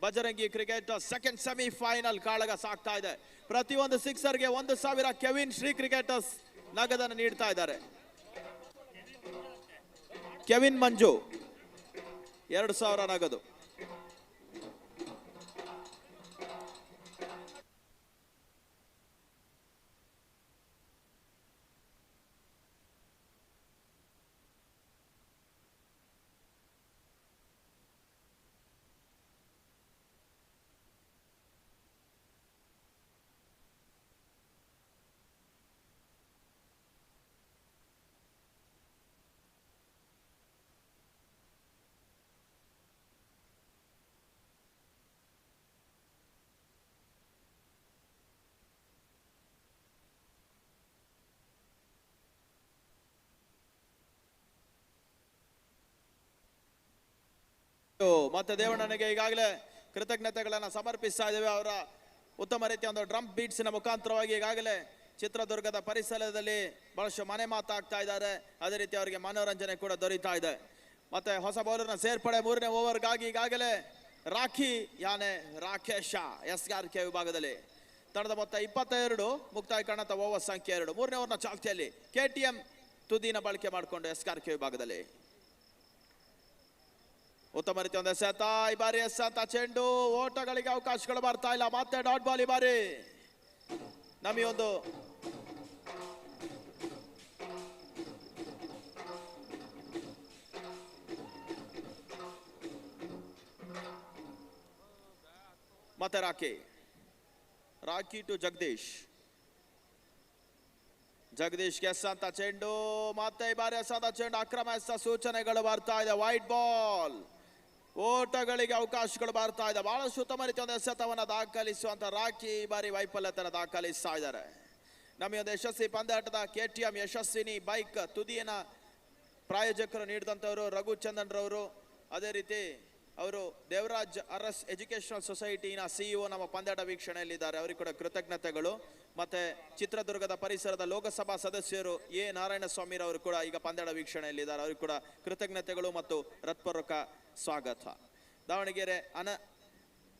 Bajrangi cricket second semifinal ಕಾಳಗ ಸಾಕ್ತಾ ಇದೆ. ಪ್ರತಿಯೊಂದು ಸಿಕ್ಸರ್ಗೆ 1,000 ಕೆವಿನ್ ಶ್ರೀ ಕ್ರಿಕೆಟರ್ಸ್ ನಗದನ್ನು ನೀಡ್ತಾ ಇದ್ದಾರೆ. ಕೆವಿನ್ ಮಂಜು 2,000 ನಗದು. ಮತ್ತೆ ದೇವಣ್ಣನಿಗೆ ಈಗಾಗಲೇ ಕೃತಜ್ಞತೆಗಳನ್ನ ಸಮರ್ಪಿಸ್ತಾ ಇದ್ದೇವೆ. ಅವರ ಉತ್ತಮ ರೀತಿಯ ಒಂದು ಡ್ರಮ್ ಬೀಟ್ಸಿನ ಮುಖಾಂತರವಾಗಿ ಈಗಾಗಲೇ ಚಿತ್ರದುರ್ಗದ ಪರಿಸರದಲ್ಲಿ ಬಹಳಷ್ಟು ಮನೆ ಮಾತಾಗ್ತಾ ಇದ್ದಾರೆ. ಅದೇ ರೀತಿ ಅವರಿಗೆ ಮನೋರಂಜನೆ ಕೂಡ ದೊರೀತಾ ಇದೆ. ಮತ್ತೆ ಹೊಸ ಬೌಲರ್ನ ಸೇರ್ಪಡೆ 3ನೇ ಓವರ್ಗಾಗಿ ಈಗಾಗಲೇ ರಾಖಿ ಯಾನೆ ರಾಕೇಶ SRK ವಿಭಾಗದಲ್ಲಿ. ತಂಡದ ಮೊತ್ತ 22, ಮುಕ್ತಾಯ ಕಾಣುತ್ತ ಓವರ್ ಸಂಖ್ಯೆ 2. 3ನೇ ಓವರ್ನ ಚಾಲ್ತಿಯಲ್ಲಿ KTM ತುದಿನ ಬಳಕೆ ಮಾಡಿಕೊಂಡು SRK ವಿಭಾಗದಲ್ಲಿ. ಉತ್ತಮ ರೀತಿಯ ಒಂದು ಎಸೆತ. ಈ ಬಾರಿ ಎಸೆತ ಚೆಂಡು ಓಟಗಳಿಗೆ ಅವಕಾಶಗಳು ಬರ್ತಾ ಇಲ್ಲ. ಮತ್ತೆ ಡಾಟ್ ಬಾಲ್. ಈ ಬಾರಿ ನಮಗೆ ಮತ್ತೆ ರಾಕಿ ಟು ಜಗದೀಶ್ ಎಸೆತ ಚೆಂಡು. ಮತ್ತೆ ಈ ಬಾರಿ ಎಸೆತ ಚೆಂಡು ಅಕ್ರಮ ಎಸೆತ ಸೂಚನೆಗಳು ಬರ್ತಾ ಇದೆ. White ball. ಓಟಗಳಿಗೆ ಅವಕಾಶಗಳು ಬರ್ತಾ ಇದೆ. ಬಹಳಷ್ಟು ಉತ್ತಮ ರೀತಿಯ ಒಂದು ಎಸೆತವನ್ನು ದಾಖಲಿಸುವಂತ ರಾಕಿ ಈ ಬಾರಿ ವೈಫಲ್ಯತೆಯನ್ನು ದಾಖಲಿಸ್ತಾ ಇದ್ದಾರೆ. ನಮಗೆ ಒಂದು ಯಶಸ್ವಿ ಪಂದ್ಯಾಟದ KTM ಯಶಸ್ವಿನಿ ಬೈಕ್ ತುದಿಯನ್ನ ಪ್ರಾಯೋಜಕರು ನೀಡಿದಂಥವರು ರಘುಚಂದನ್ ರವರು. ಅದೇ ರೀತಿ ಅವರು ದೇವರಾಜ್ RS ಎಜುಕೇಶನಲ್ ಸೊಸೈಟಿನ CEO ನಮ್ಮ ಪಂದ್ಯಾಟ ವೀಕ್ಷಣೆಯಲ್ಲಿದ್ದಾರೆ. ಅವರಿಗೆ ಕೂಡ ಕೃತಜ್ಞತೆಗಳು. ಮತ್ತೆ ಚಿತ್ರದುರ್ಗದ ಪರಿಸರದ ಲೋಕಸಭಾ ಸದಸ್ಯರು ಎ ನಾರಾಯಣಸ್ವಾಮಿ ಅವರು ಕೂಡ ಈಗ ಪಂದ್ಯದ ವೀಕ್ಷಣೆಯಲ್ಲಿದ್ದಾರೆ. ಅವರಿಗೆ ಕೂಡ ಕೃತಜ್ಞತೆಗಳು ಮತ್ತು ಹೃತ್ಪೂರ್ವಕ ಸ್ವಾಗತ. ದಾವಣಗೆರೆ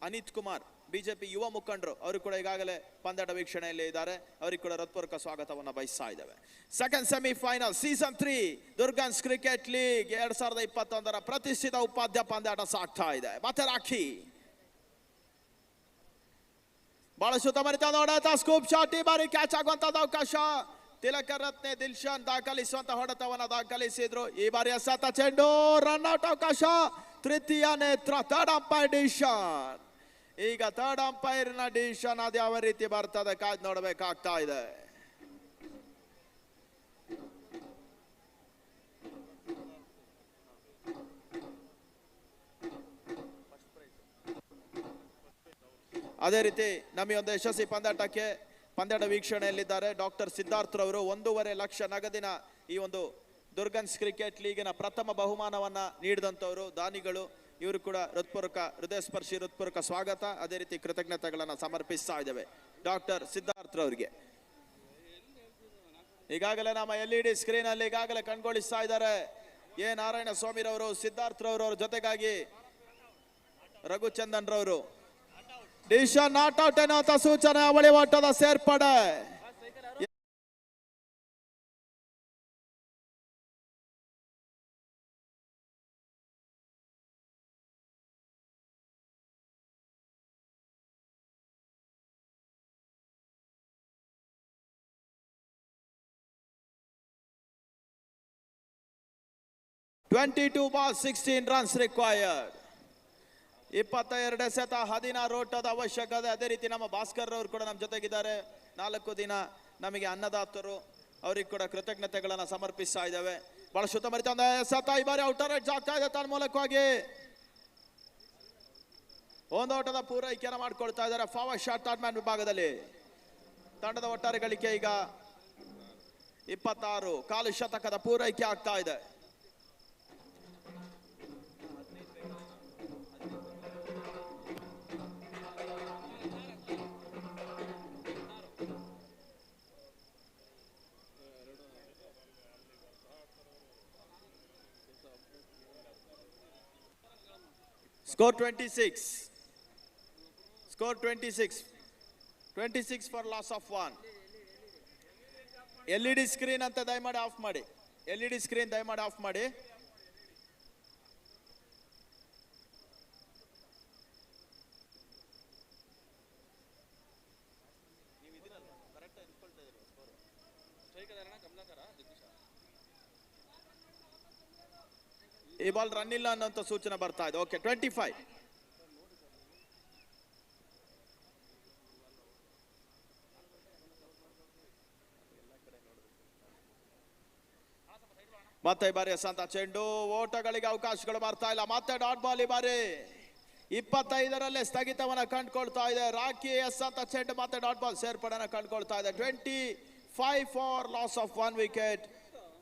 ಅನಿತ್ ಕುಮಾರ್ ಬಿಜೆಪಿ ಯುವ ಮುಖಂಡರು ಅವರು ಕೂಡ ಈಗಾಗಲೇ ಪಂದ್ಯದ ವೀಕ್ಷಣೆಯಲ್ಲಿ ಇದ್ದಾರೆ. ಅವರಿಗೆ ಕೂಡ ಹೃತ್ಪೂರ್ವಕ ಸ್ವಾಗತವನ್ನು ಬಯಸ್ತಾ ಇದ್ದೇವೆ. Second semifinal season 3 Durgans cricket league 2021 ಪ್ರತಿಷ್ಠಿತ ಉಪಾಧ್ಯ ಪಂದ್ಯಾಟ ಸಾಗ್ತಾ ಇದೆ. ಮತ್ತೆ ರಾಖಿ ಬಹಳ ಸುತ್ತಮರಿತ ನೋಡಾಟ, ಸ್ಕೂಪ್ ಶಾಟ್, ಈ ಬಾರಿ ಕ್ಯಾಚ್ ಆಗುವಂತದ್ದು ಅವಕಾಶ. ತಿಲಕ ರತ್ನೆ ದಿಲ್ಶನ್ ದಾಖಲಿಸುವಂತ ಹೊಡೆತವನ್ನ ದಾಖಲಿಸಿದ್ರು. ಈ ಬಾರಿ ಎಸೆತ ಚೆಂಡು, ರನ್ ಔಟ್ ಅವಕಾಶ. ತೃತೀಯ ನೇತ್ರ, ಥರ್ಡ್ ಅಂಪೈರ್ ಡಿಸಿಷನ್. ಈಗ ಥರ್ಡ್ ಅಂಪೈರ್ ನ ಡಿಸಿಷನ್ ಅದು ಯಾವ ರೀತಿ ಬರ್ತದೆ ಕಾದ್ ನೋಡಬೇಕಾಗ್ತಾ ಇದೆ. ಅದೇ ರೀತಿ ನಮಗೆ ಒಂದು ಯಶಸ್ವಿ ಪಂದ್ಯದ ವೀಕ್ಷಣೆಯಲ್ಲಿದ್ದಾರೆ ಡಾಕ್ಟರ್ ಸಿದ್ಧಾರ್ಥರವರು. 1.5 ಲಕ್ಷ ನಗದಿನ ಈ ಒಂದು ದುರ್ಗನ್ಸ್ ಕ್ರಿಕೆಟ್ ಲೀಗಿನ ಪ್ರಥಮ ಬಹುಮಾನವನ್ನ ನೀಡಿದಂತವರು ದಾನಿಗಳು. ಇವರು ಕೂಡ ಹೃದಯ ಸ್ಪರ್ಶಿ ಹೃತ್ಪೂರ್ವಕ ಸ್ವಾಗತ, ಅದೇ ರೀತಿ ಕೃತಜ್ಞತೆಗಳನ್ನು ಸಮರ್ಪಿಸ್ತಾ ಇದ್ದೇವೆ ಡಾಕ್ಟರ್ ಸಿದ್ಧಾರ್ಥರವರಿಗೆ. ಈಗಾಗಲೇ ನಮ್ಮ LED ಸ್ಕ್ರೀನ್ ಅಲ್ಲಿ ಈಗಾಗಲೇ ಕಣ್ಗೊಳಿಸ್ತಾ ಇದ್ದಾರೆ ಎ ನಾರಾಯಣಸ್ವಾಮಿ ರವರು, ಸಿದ್ಧಾರ್ಥರವರು, ಅವ್ರ ಜೊತೆಗಾಗಿ ರಘುಚಂದನ್ ರವರು. ಡಿಸಿಷನ್ ನಾಟ್ ಔಟ್ ಎನ್ನುವಂತ ಸೂಚನೆ, ಅವಳಿ ಓಟದ ಸೇರ್ಪಡೆ. (22 balls 16 runs required). 22 ಎಸೆತ 16 ಓಟದ ಅವಶ್ಯಕತೆ. ಅದೇ ರೀತಿ ನಮ್ಮ ಭಾಸ್ಕರ್ ಅವರು ಕೂಡ ನಮ್ಮ ಜೊತೆಗಿದ್ದಾರೆ. 4 ದಿನ ನಮಗೆ ಅನ್ನದಾತರು, ಅವರಿಗೆ ಕೂಡ ಕೃತಜ್ಞತೆಗಳನ್ನು ಸಮರ್ಪಿಸ್ತಾ ಇದ್ದೇವೆ. ಬಹಳ ಶುದ್ಧಮರಿತ ಎಸೆತ, ಈ ಬಾರಿ ಔಟರ್ ಎಡ್ಜ್ ಆಗ್ತಾ ಇದೆ. ತನ್ನ ಮೂಲಕವಾಗಿ ಒಂದು ಓಟದ ಪೂರೈಕೆಯನ್ನು ಮಾಡ್ಕೊಳ್ತಾ ಇದ್ದಾರೆ. ಫಾರ್ವರ್ಡ್ ಶಾಟ್ ಥರ್ಡ್ ಮ್ಯಾನ್ ವಿಭಾಗದಲ್ಲಿ ತಂಡದ ಒಟ್ಟಾರೆ ಗಳಿಕೆ ಈಗ 26. ಕಾಲು ಶತಕದ ಪೂರೈಕೆ ಆಗ್ತಾ ಇದೆ. Score 26. Score 26. 26 for loss of 1. LED screen ಅಂತ ದಯಮಾಡಿ ಆಫ್ ಮಾಡಿ. LED ಸ್ಕ್ರೀನ್ ದಯಮಾಡಿ ಆಫ್ ಮಾಡಿ. ಈ ಬಾಲ್ ರನ್ ಇಲ್ಲ ಅನ್ನೋಂಥ ಸೂಚನೆ ಬರ್ತಾ ಇದೆ. ಓಕೆ, 25. ಮತ್ತೆ ಈ ಬಾರಿ ಎಸೆತ ಚೆಂಡು, ಓಟಗಳಿಗೆ ಅವಕಾಶಗಳು ಬರ್ತಾ ಇಲ್ಲ. ಮತ್ತೆ ಡಾಟ್ ಬಾಲ್ ಈ ಬಾರಿ 25ರಲ್ಲೇ ಸ್ಥಗಿತವನ್ನ ಕಂಡುಕೊಳ್ತಾ ಇದೆ. ರಾಖಿ ಎಸೆತ ಚೆಂಡು ಮತ್ತೆ ಡಾಟ್ ಬಾಲ್ ಸೇರ್ಪಡೆನ ಕಂಡುಕೊಳ್ತಾ ಇದೆ. 25 for loss of 1 wicket.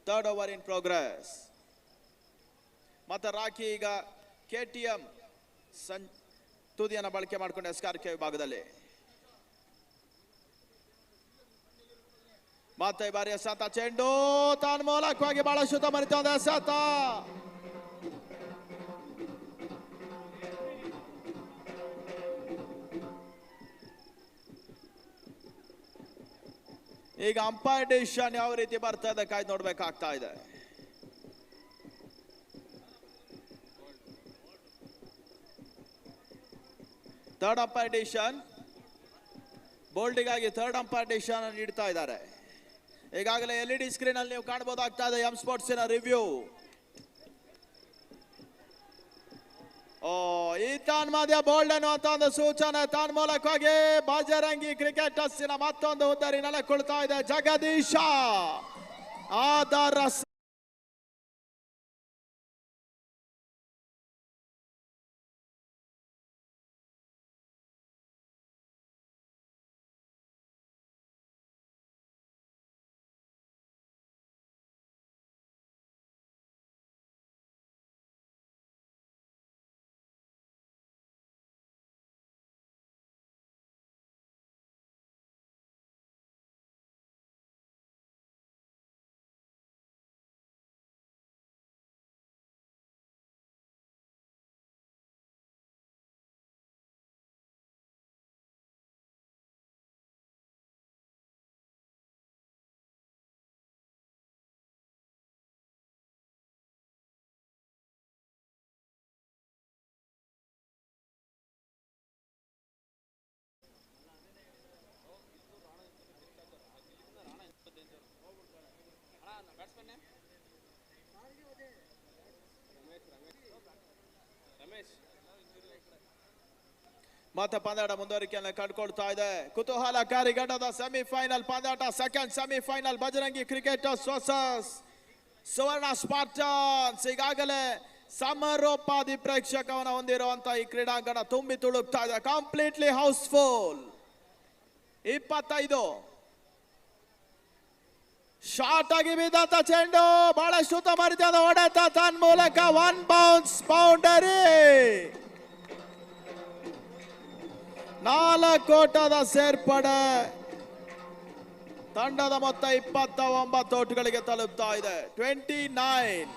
Third over in progress. ಮತ್ತೆ ರಾಖಿ ಈಗ KTM ತುದಿಯನ್ನು ಬಳಕೆ ಮಾಡಿಕೊಂಡು SRK ವಿಭಾಗದಲ್ಲಿ. ಮತ್ತೆ ಈ ಬಾರಿ ಎಸೆತ ಚೆಂಡು, ತಾನ್ ಮೂಲಕವಾಗಿ ಬಹಳ ಶುದ್ಧ ಮರಿತ ಎಸೆತ. ಈಗ ಅಂಪೈರ್ ಡಿಸಿಷನ್ ಯಾವ ರೀತಿ ಬರ್ತಾ ಇದೆ ಕಾಯ್ದು ನೋಡ್ಬೇಕಾಗ್ತಾ ಇದೆ. ಥರ್ಡ್ ಅಂಪೈರ್ ಡಿಸಿಷನ್, ಬೋಲ್ಡಿಗಾಗಿ ಥರ್ಡ್ ಅಂಪೈರ್ ಡಿಸಿಷನ್ ನೀಡ್ತಾ ಇದ್ದಾರೆ. ಈಗಾಗಲೇ LED ಸ್ಕ್ರೀನ್ ಅಲ್ಲಿ ನೀವು ಕಾಣಬಹುದಾಗ್ತಾ ಇದೆ ಎಂ ಸ್ಪೋರ್ಟ್ಸಿನ ರಿವ್ಯೂ. ಈತಾನ್ ಮಧ್ಯ ಬೋಲ್ಡ್ ಅನ್ನುವಂತ ಒಂದು ಸೂಚನೆ. ತಾನ್ ಮೂಲಕವಾಗಿ ಬಾಜರಂಗಿ ಕ್ರಿಕೆಟರ್ಸಿನ ಮತ್ತೊಂದು ಉದ್ದರಿ ನೆಲೆಕೊಳ್ತಾ ಇದೆ. ಜಗದೀಶ ಆದರ ಮತ್ತೆ ಪಂದ್ಯಾಟ ಮುಂದುವರಿಕೆಯನ್ನು ಕಂಡುಕೊಳ್ತಾ ಇದೆ. ಕುತೂಹಲಕಾರಿ ಘಟ್ಟದ ಸೆಮಿಫೈನಲ್ ಪಂದ್ಯಾಟ. Second semifinal Bajrangi cricketers versus Suvarna Spartans. ಈಗಾಗಲೇ ಸಮರೋಪಾದಿ ಪ್ರೇಕ್ಷಕವನ್ನ ಹೊಂದಿರುವಂತಹ ಈ ಕ್ರೀಡಾಂಗಣ ತುಂಬಿ ತುಳುಕ್ತಾ ಇದೆ. Completely house full. 25 ಶಾರ್ಟ್ ಆಗಿ ಬಿದ್ದಂತ ಚೆಂಡು ಬಹಳಷ್ಟು ಉತ್ತಮ ರೀತಿಯಾದ ಹೊಡೆತ ತನ್ನ ಮೂಲಕ 1 ಬೌನ್ಸ್ ಬೌಂಡರಿ. 4 ಓಟದ ಸೇರ್ಪಡೆ. ತಂಡದ ಮೊತ್ತ 29 ಓಟಗಳಿಗೆ ತಲುಪ್ತಾ ಇದೆ. 29.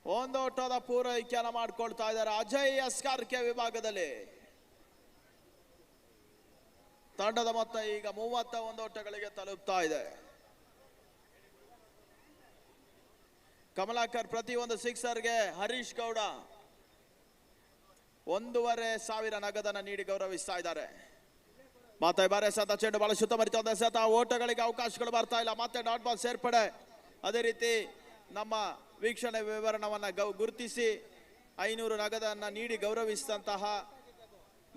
ಒಂದು ಓಟದ ಪೂರೈಕೆಯನ್ನು ಮಾಡಿಕೊಳ್ತಾ ಇದ್ದಾರೆ ಅಜಯ್ ಎಸ್ಕಾರ್ಕೆ ವಿಭಾಗದಲ್ಲಿ. ತಂಡದ ಮೊತ್ತ ಈಗ 31 ಓಟಗಳಿಗೆ ತಲುಪ್ತಾ ಇದೆ. ಕಮಲಾಕರ್ ಪ್ರತಿ ಒಂದು ಸಿಕ್ಸರ್ಗೆ ಹರೀಶ್ ಗೌಡ 1,500 ನಗದನ್ನು ನೀಡಿ ಗೌರವಿಸ್ತಾ ಇದ್ದಾರೆ. ಮತ್ತೆ ಬಾರೆ ಸತ ಚೆಂಡು ಬಹಳ ಸುತ್ತಮರಿತ ಸತ ಓಟಗಳಿಗೆ ಅವಕಾಶಗಳು ಬರ್ತಾ ಇಲ್ಲ. ಮತ್ತೆ ಡಾಟ್ ಬಾಲ್ ಸೇರ್ಪಡೆ. ಅದೇ ರೀತಿ ನಮ್ಮ ವೀಕ್ಷಣೆ ವಿವರಣವನ್ನ ಗುರುತಿಸಿ 500 ನಗದನ್ನ ನೀಡಿ ಗೌರವಿಸಿದಂತಹ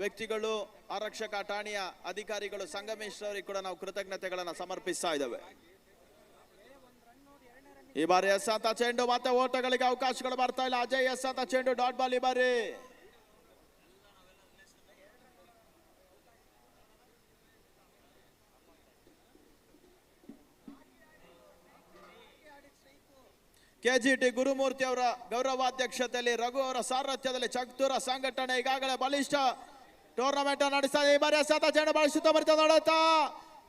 ವ್ಯಕ್ತಿಗಳು, ಆರಕ್ಷಕ ಠಾಣೆಯ ಅಧಿಕಾರಿಗಳು, ಸಂಗಮೇಶ್ ಅವರಿಗೆ ಕೂಡ ನಾವು ಕೃತಜ್ಞತೆಗಳನ್ನು ಸಮರ್ಪಿಸ್ತಾ ಇದ್ದೇವೆ. ಈ ಬಾರಿ ಎಸ್ ಅಂತ ಚೆಂಡು, ಮತ್ತೆ ಓಟಗಳಿಗೆ ಅವಕಾಶಗಳು ಬರ್ತಾ ಇಲ್ಲ. ಅಜಯ್ ಎಸ್ ಅಂತ ಚೆಂಡು, ಡಾಟ್ ಬಾಲ್ ಈ ಬಾರಿ. ಕೆಜಿಟಿ ಗುರುಮೂರ್ತಿ ಅವರ ಗೌರವಾಧ್ಯಕ್ಷತೆಯಲ್ಲಿ ರಘು ಅವರ ಸಾರಥ್ಯದಲ್ಲಿ ಚಕ್ತೂರ ಸಂಘಟನೆ ಈಗಾಗಲೇ ಬಲಿಷ್ಠ ಟೂರ್ನಮೆಂಟ್ ನಡೆಸ್ತಾ ಇದೆ. ಈ ಬಾರಿ ಎಸೆತ ಚೆಂಡು ಬಹಳ ಸುತ್ತಮುತ್ತ ನೋಡುತ್ತಾ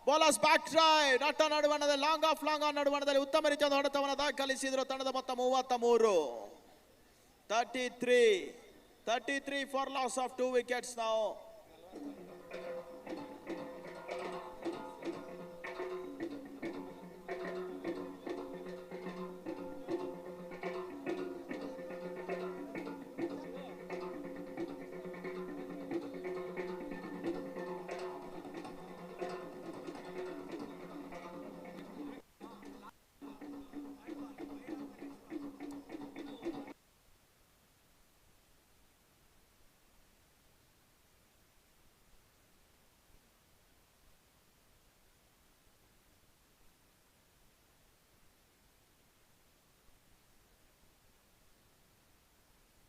ಬೌಲರ್ಸ್ ಬ್ಯಾಕ್ ಡ್ರೈವ್ ನಟ್ಟ ನಡುವಣದಲ್ಲಿ ಲಾಂಗ್ ಆಫ್ ನಡುವಣದಲ್ಲಿ ಉತ್ತಮ ರೀತಿಯ ಹೊಡೆತವನ್ನು ದಾಖಲಿಸಿದ್ರು. ತಂಡದ ಮೊತ್ತ 33. 33 for loss of 2 wickets now.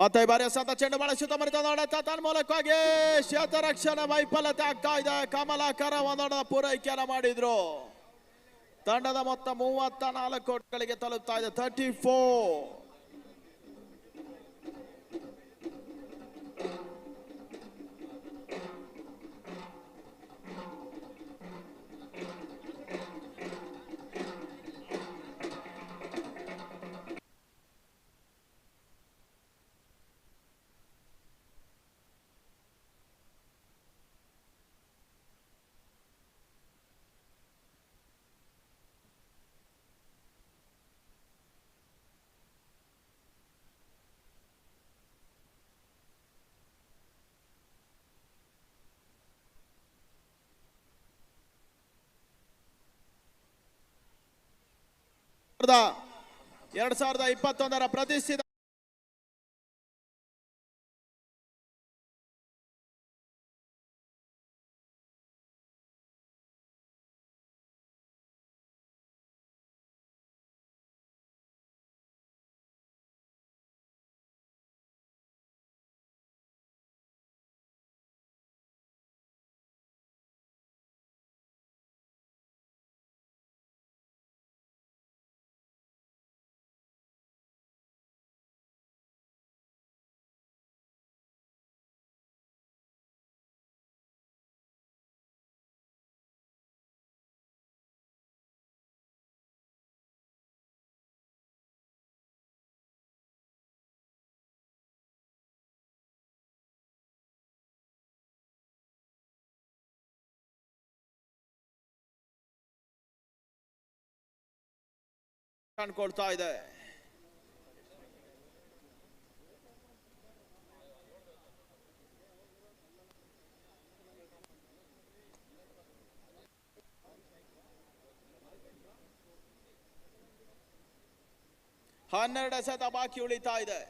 ಮತ್ತೆ ಈ ಬಾರಿ ಎಸೆತ ಚೆಂಡು ಬಹಳ ಸುತ್ತಮುತ್ತ ನೋಡುತ್ತಾ ತನ್ಮೂಲಕವಾಗಿ ಶತರಕ್ಷಣೆ ವೈಫಲ್ಯತೆ ಆಗ್ತಾ ಇದೆ. ಕಮಲಾಕರ ಒಂದೊಂದು ಪೂರೈಕೆಯನ್ನು ಮಾಡಿದ್ರು. ತಂಡದ ಮೊತ್ತ 34 ಗಳಿಗೆ ತಲುಪ್ತಾ ಇದೆ. 34. ದ 2021 ಪ್ರತಿಷ್ಠಿತ ಕಾಣ್ಕೊಳ್ತಾ ಇದೆ. ಹನ್ನೆರಡು ಎಸೆತ ಬಾಕಿ ಉಳಿತಾ ಇದೆ.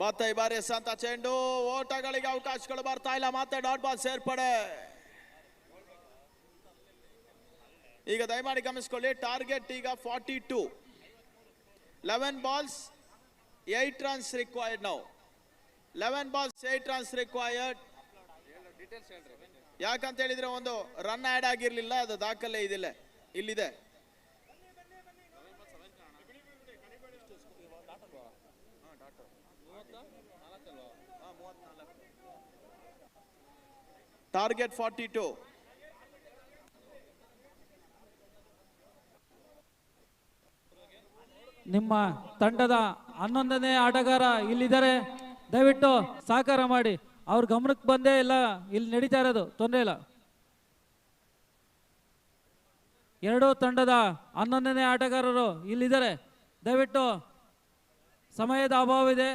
ಮತ್ತೆ ಈ ಬಾರಿ ಎಸೆತ ಚೆಂಡು ಓಟಗಳಿಗೆ ಅವಕಾಶಗಳು ಬರ್ತಾ ಇಲ್ಲ. ಮತ್ತೆ ಡಾಟ್ ಬಾಲ್ ಸೇರ್ಪಡೆ. ಈಗ ದಯಮಾಡಿ ಗಮನಿಸಿಕೊಳ್ಳಿ, ಟಾರ್ಗೆಟ್ ಈಗ 42. 11 balls 8 runs required now. 11 balls 8 runs required. ಯಾಕಂತ ಹೇಳಿದ್ರೆ ಒಂದು ರನ್ ಆಡ್ ಆಗಿರ್ಲಿಲ್ಲ, ಅದು ದಾಖಲೆ ಇದಿಲ್ಲ, ಇಲ್ಲಿದೆ. ಟಾರ್ಗೆಟ್ 42. ನಿಮ್ಮ ತಂಡದ 11ನೇ ಆಟಗಾರ ಇಲ್ಲಿದ್ದಾರೆ, ದಯವಿಟ್ಟು ಸಹಕಾರ ಮಾಡಿ. ಅವ್ರ ಗಮನಕ್ಕೆ ಬಂದೇ ಇಲ್ಲ, ಇಲ್ಲಿ ನಡೀತಾ ಇರೋದು ತೊಂದರೆ ಇಲ್ಲ. ಎರಡೂ ತಂಡದ 11ನೇ ಆಟಗಾರರು ಇಲ್ಲಿದ್ದಾರೆ, ದಯವಿಟ್ಟು ಸಮಯದ ಅಭಾವ ಇದೆ.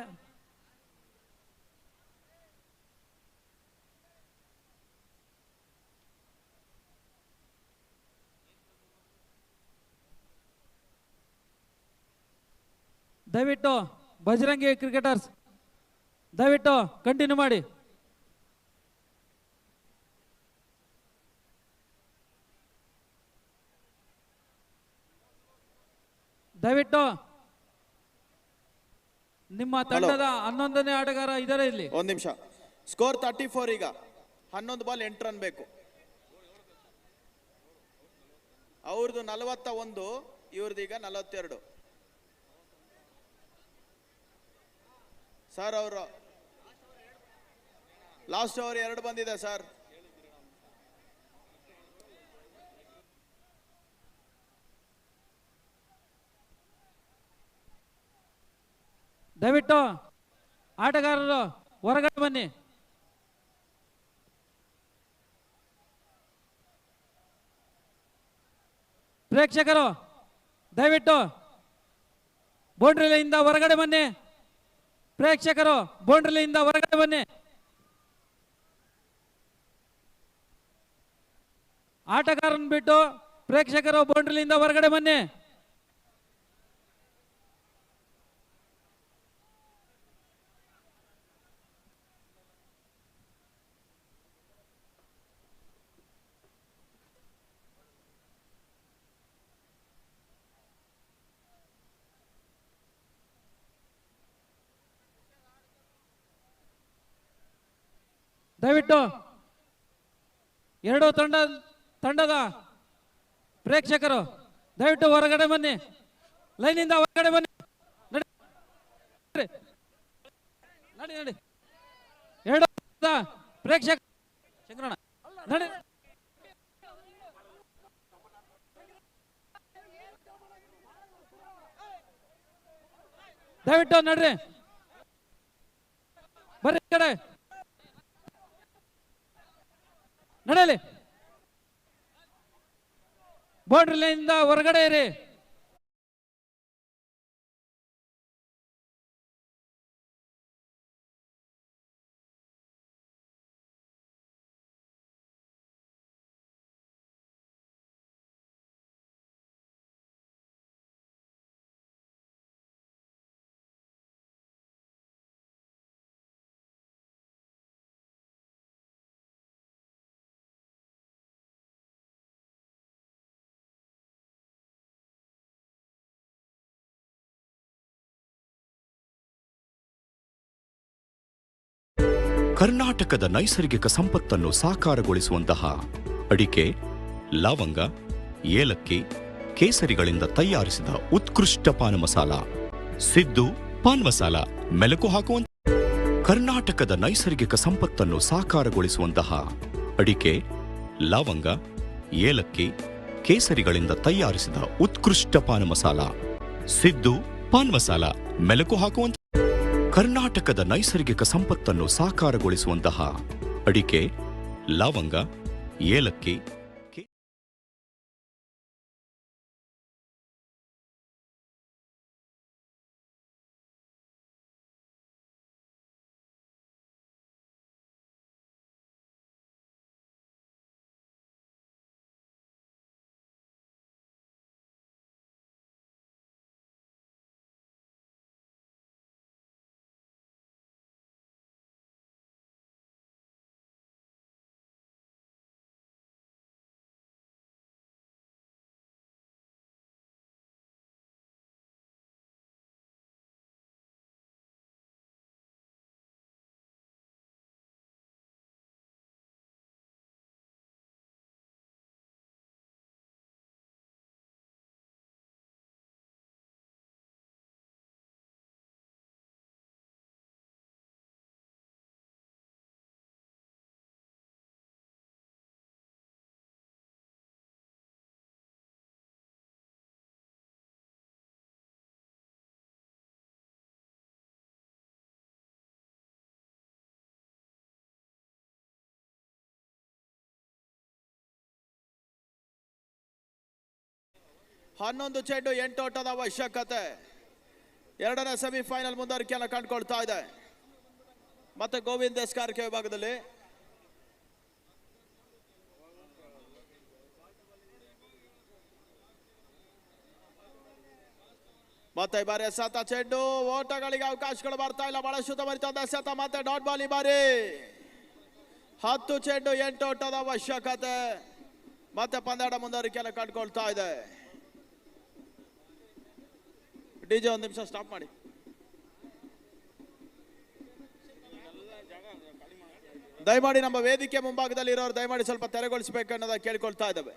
ದಯವಿಟ್ಟು ಬಜರಂಗಿ ಕ್ರಿಕೆಟರ್ಸ್ ದಯವಿಟ್ಟು ಕಂಟಿನ್ಯೂ ಮಾಡಿ. ದಯವಿಟ್ಟು ನಿಮ್ಮ ತಂಡದ 11ನೇ ಆಟಗಾರ ಇದ್ದಾರೆ ಇಲ್ಲಿ. ಒಂದು ನಿಮಿಷ. ಸ್ಕೋರ್ 34. ಈಗ 11 ಬಾಲ್ 8 ರನ್ ಬೇಕು. ಅವ್ರದ್ದು 41, ಇವ್ರದೀಗ 42. ಸರ್ ಅವರು ಲಾಸ್ಟ್ ಓವರ್ 2 ಬಂದಿದೆ ಸರ್. ದಯವಿಟ್ಟು ಆಟಗಾರರು ಹೊರಗಡೆ ಬನ್ನಿ. ಪ್ರೇಕ್ಷಕರು ದಯವಿಟ್ಟು ಬೌಂಡ್ರಿಲಿಂದ ಹೊರಗಡೆ ಬನ್ನಿ. ಪ್ರೇಕ್ಷಕರು ಬೌಂಡ್ರಿಲಿಂದ ಹೊರಗಡೆ ಬನ್ನಿ. ಆಟಗಾರನ್ ಬಿಟ್ಟು ಪ್ರೇಕ್ಷಕರು ಬೌಂಡ್ರಿಲಿಂದ ಹೊರಗಡೆ ಬನ್ನಿ. ದಯವಿಟ್ಟು ಎರಡು ತಂಡದ ಪ್ರೇಕ್ಷಕರು ದಯವಿಟ್ಟು ಹೊರಗಡೆ ಬನ್ನಿ. ಲೈನಿಂದ ಹೊರಗಡೆ ಬನ್ನಿ. ನಡಿ ನಡಿ. ಎರಡು ಪ್ರೇಕ್ಷಕ ಶಂಕರಣ್ಣ ನಡಿ. ದಯವಿಟ್ಟು ನಡ್ರಿ, ಬರ್ರಿ ಕಡೆ ನಡೆಯಲಿ. ಬೌಂಡ್ರಿ ಲೈನಿಂದ ಹೊರಗಡೆ ಇರಿ. ಕರ್ನಾಟಕದ ನೈಸರ್ಗಿಕ ಸಂಪತ್ತನ್ನು ಸಾಕಾರಗೊಳಿಸುವಂತಹ ಅಡಿಕೆ, ಲವಂಗ, ಏಲಕ್ಕಿ, ಕೇಸರಿಗಳಿಂದ ತಯಾರಿಸಿದ ಉತ್ಕೃಷ್ಟ ಪಾನ ಮಸಾಲ ಸಿದ್ದು ಪಾನ್ ಮಸಾಲ ಮೆಲುಕು ಹಾಕುವಂತ. ಕರ್ನಾಟಕದ ನೈಸರ್ಗಿಕ ಸಂಪತ್ತನ್ನು ಸಾಕಾರಗೊಳಿಸುವಂತಹ ಅಡಿಕೆ, ಲವಂಗ, ಏಲಕ್ಕಿ, ಕೇಸರಿಗಳಿಂದ ತಯಾರಿಸಿದ ಉತ್ಕೃಷ್ಟ ಪಾನ ಮಸಾಲ ಸಿದ್ದು ಪಾನ್ ಮಸಾಲ ಮೆಲುಕು ಹಾಕುವಂತ. ಕರ್ನಾಟಕದ ನೈಸರ್ಗಿಕ ಸಂಪತ್ತನ್ನು ಸಾಕಾರಗೊಳಿಸುವಂತಹ ಅಡಿಕೆ, ಲವಂಗ, ಏಲಕ್ಕಿ, ಹನ್ನೊಂದು ಚೆಂಡು 8 ಓಟದ ಅವಶ್ಯಕತೆ. ಎರಡನೇ ಸೆಮಿಫೈನಲ್ ಮುಂದುವರಿಕೆಯನ್ನು ಕಂಡುಕೊಳ್ತಾ ಇದೆ. ಮತ್ತೆ ಗೋವಿಂದ್ ಎಸ್ಕಾರ್ಕೆ ವಿಭಾಗದಲ್ಲಿ ಮತ್ತೆ ಈ ಬಾರಿ ಎಸೆತ ಚೆಂಡು, ಓಟಗಳಿಗೆ ಅವಕಾಶಗಳು ಬರ್ತಾ ಇಲ್ಲ. ಬಹಳ ಶುದ್ಧಮರಿತ ಎಸೆತ, ಮತ್ತೆ ಡಾಟ್ ಬಾಲ್. ಈ ಬಾರಿ 10 ಚೆಂಡು 8 ಓಟದ ಅವಶ್ಯಕತೆ. ಮತ್ತೆ ಪಂದ್ಯಾಟ ಮುಂದುವರಿಕೆಯನ್ನು ಕಂಡುಕೊಳ್ತಾ ಇದೆ. ಡಿಜೆ ಒಂದು ನಿಮಿಷ ಸ್ಟಾಪ್ ಮಾಡಿ. ದಯಮಾಡಿ ನಮ್ಮ ವೇದಿಕೆ ಮುಂಭಾಗದಲ್ಲಿ ಇರೋರು ದಯಮಾಡಿ ಸ್ವಲ್ಪ ತೆರವುಗೊಳಿಸಬೇಕು ಅನ್ನೋದ ಕೇಳ್ಕೊಳ್ತಾ ಇದ್ದಾವೆ.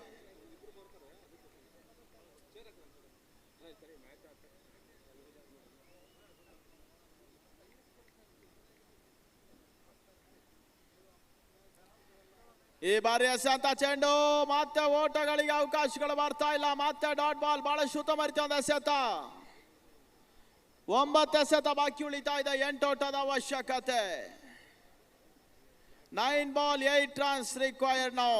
ಈ ಬಾರಿ ಎಸೆಂತ ಚೆಂಡು ಮತ್ತೆ ಓಟಗಳಿಗೆ ಅವಕಾಶಗಳು ಬರ್ತಾ ಇಲ್ಲ. ಮತ್ತೆ ಡಾಟ್ ಬಾಲ್. ಬಹಳಷ್ಟು ಉತ್ತಮ ರೀತಿಯ ಒಂದು ಎಸೆತ. 9 ಎಸೆತ ಬಾಕಿ ಉಳಿತಾ ಇದೆ. 8 ಓಟದ ಅವಶ್ಯಕತೆ. 9 ball 8 runs required now.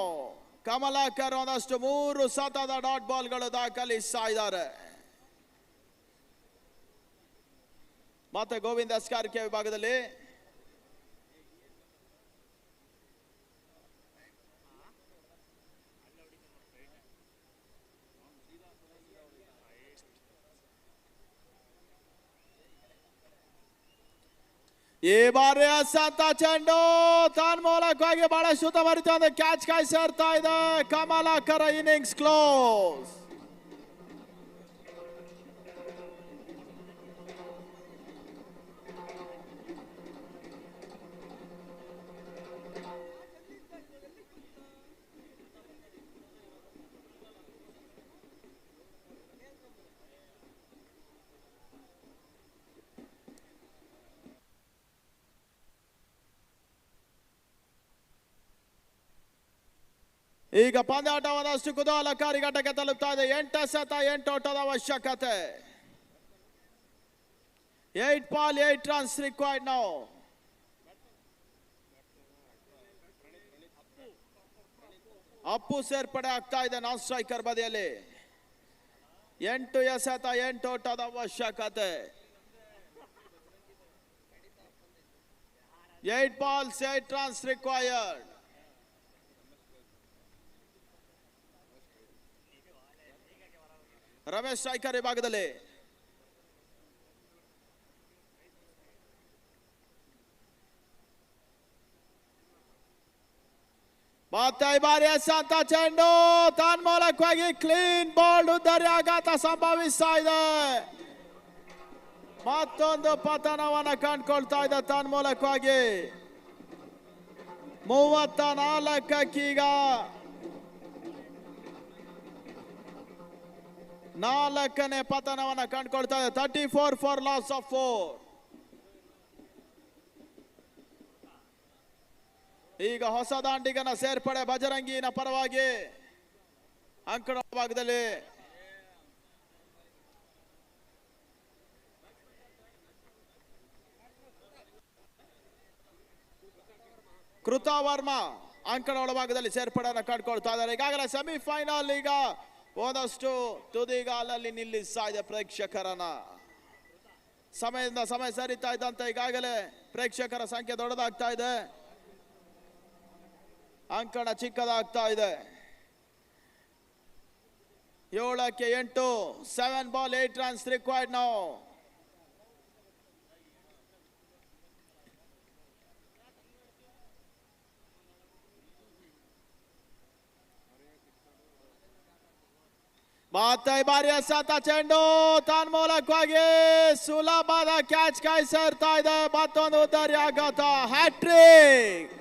Kamalakar ಒಂದಷ್ಟು 3 ಸತತ ಡಾಟ್ ಬಾಲ್ಗಳು ದಾಖಲಿಸ್ತಾ ಇದ್ದಾರೆ. ಮತ್ತೆ ಗೋವಿಂದ ಎಸ್ಕಾರಿಕೆ ವಿಭಾಗದಲ್ಲಿ ಈ ಬಾರಿ ಎಸೆತ ಚೆಂಡು ತನ್ಮೂಲಕವಾಗಿ ಬಹಳಷ್ಟು ಉತ್ತಮ ರೀತಿಯ ಒಂದು ಕ್ಯಾಚ್ ಕಾಯಿ ಸೇರ್ತಾ ಇದೆ. Kamalakar innings close. ಈಗ ಪಂದ್ಯಾಟ ಒಂದಷ್ಟು ಕುತೂಹಲಕಾರಿ ಘಟ್ಟಕ್ಕೆ ತಲುಪ್ತಾ ಇದೆ. 8 ಎಸೆತ 8 ಓಟದ ಅವಶ್ಯಕತೆ. 8 ball 8 runs required now. Appu ಸೇರ್ಪಡೆ ಆಗ್ತಾ ಇದೆ ನಾನ್ ಸ್ಟ್ರೈಕರ್ ಬದಿಯಲ್ಲಿ. 8 ಎಸೆತ 8 ಓಟದ ಅವಶ್ಯಕತೆ. 8 balls 8 runs required. Ramesh striker ವಿಭಾಗದಲ್ಲಿ ಮತ್ತೆ ಈ ಬಾರಿ ಎಸೆಂತ ಚೆಂಡು ತನ್ಮೂಲಕವಾಗಿ ಕ್ಲೀನ್ ಬಾಲ್ ಉದ್ದರಿ ಆಘಾತ ಸಂಭವಿಸ್ತಾ ಇದೆ. ಮತ್ತೊಂದು ಪತನವನ್ನ ಕಂಡುಕೊಳ್ತಾ ಇದೆ ತನ್ಮೂಲಕವಾಗಿ. 34ಕ್ಕೀಗ 4ನೇ ಪತನವನ್ನ ಕಂಡುಕೊಳ್ತಾ ಇದೆ. 34 ಫಾರ್ ಲಾಸ್ ಆಫ್ 4. ಈಗ ಹೊಸ ದಾಂಡಿಗನ ಸೇರ್ಪಡೆ ಬಜರಂಗಿನ ಪರವಾಗಿ ಅಂಕಣ ಭಾಗದಲ್ಲಿ ಕೃತಾ ವರ್ಮಾ ಅಂಕಣ ಒಳಭಾಗದಲ್ಲಿ ಸೇರ್ಪಡೆಯನ್ನು ಕಂಡುಕೊಳ್ತಾ ಇದ್ದಾರೆ. ಈಗಾಗಲೇ ಸೆಮಿಫೈನಲ್ ಈಗ ಒಂದಷ್ಟು ತುದಿಗಾಲಲ್ಲಿ ನಿಲ್ಲಿಸ್ತಾ ಇದೆ ಪ್ರೇಕ್ಷಕರನ್ನ. ಸಮಯದಿಂದ ಸಮಯ ಸರಿತಾ ಇದ್ದಂತೆ ಈಗಾಗಲೇ ಪ್ರೇಕ್ಷಕರ ಸಂಖ್ಯೆ ದೊಡ್ಡದಾಗ್ತಾ ಇದೆ, ಅಂಕಣ ಚಿಕ್ಕದಾಗ್ತಾ ಇದೆ. 7ಕ್ಕೆ 8. 7 ಬಾಲ್ 8 ರನ್ಸ್ ರಿಕ್ವೈರ್ಡ್ ನೌ. ಮತ್ತೆ ಈ ಬಾರಿ ಎಸೆತ ಚೆಂಡು ತನ್ಮೂಲಕವಾಗಿ ಸುಲಭದ ಕ್ಯಾಚ್ ಕಾಯಿ ಸೇರ್ತಾ ಇದೆ. ಮತ್ತೊಂದು ಉದ್ದರಿ ಆಘಾತ. ಹ್ಯಾಟ್ರಿಕ್.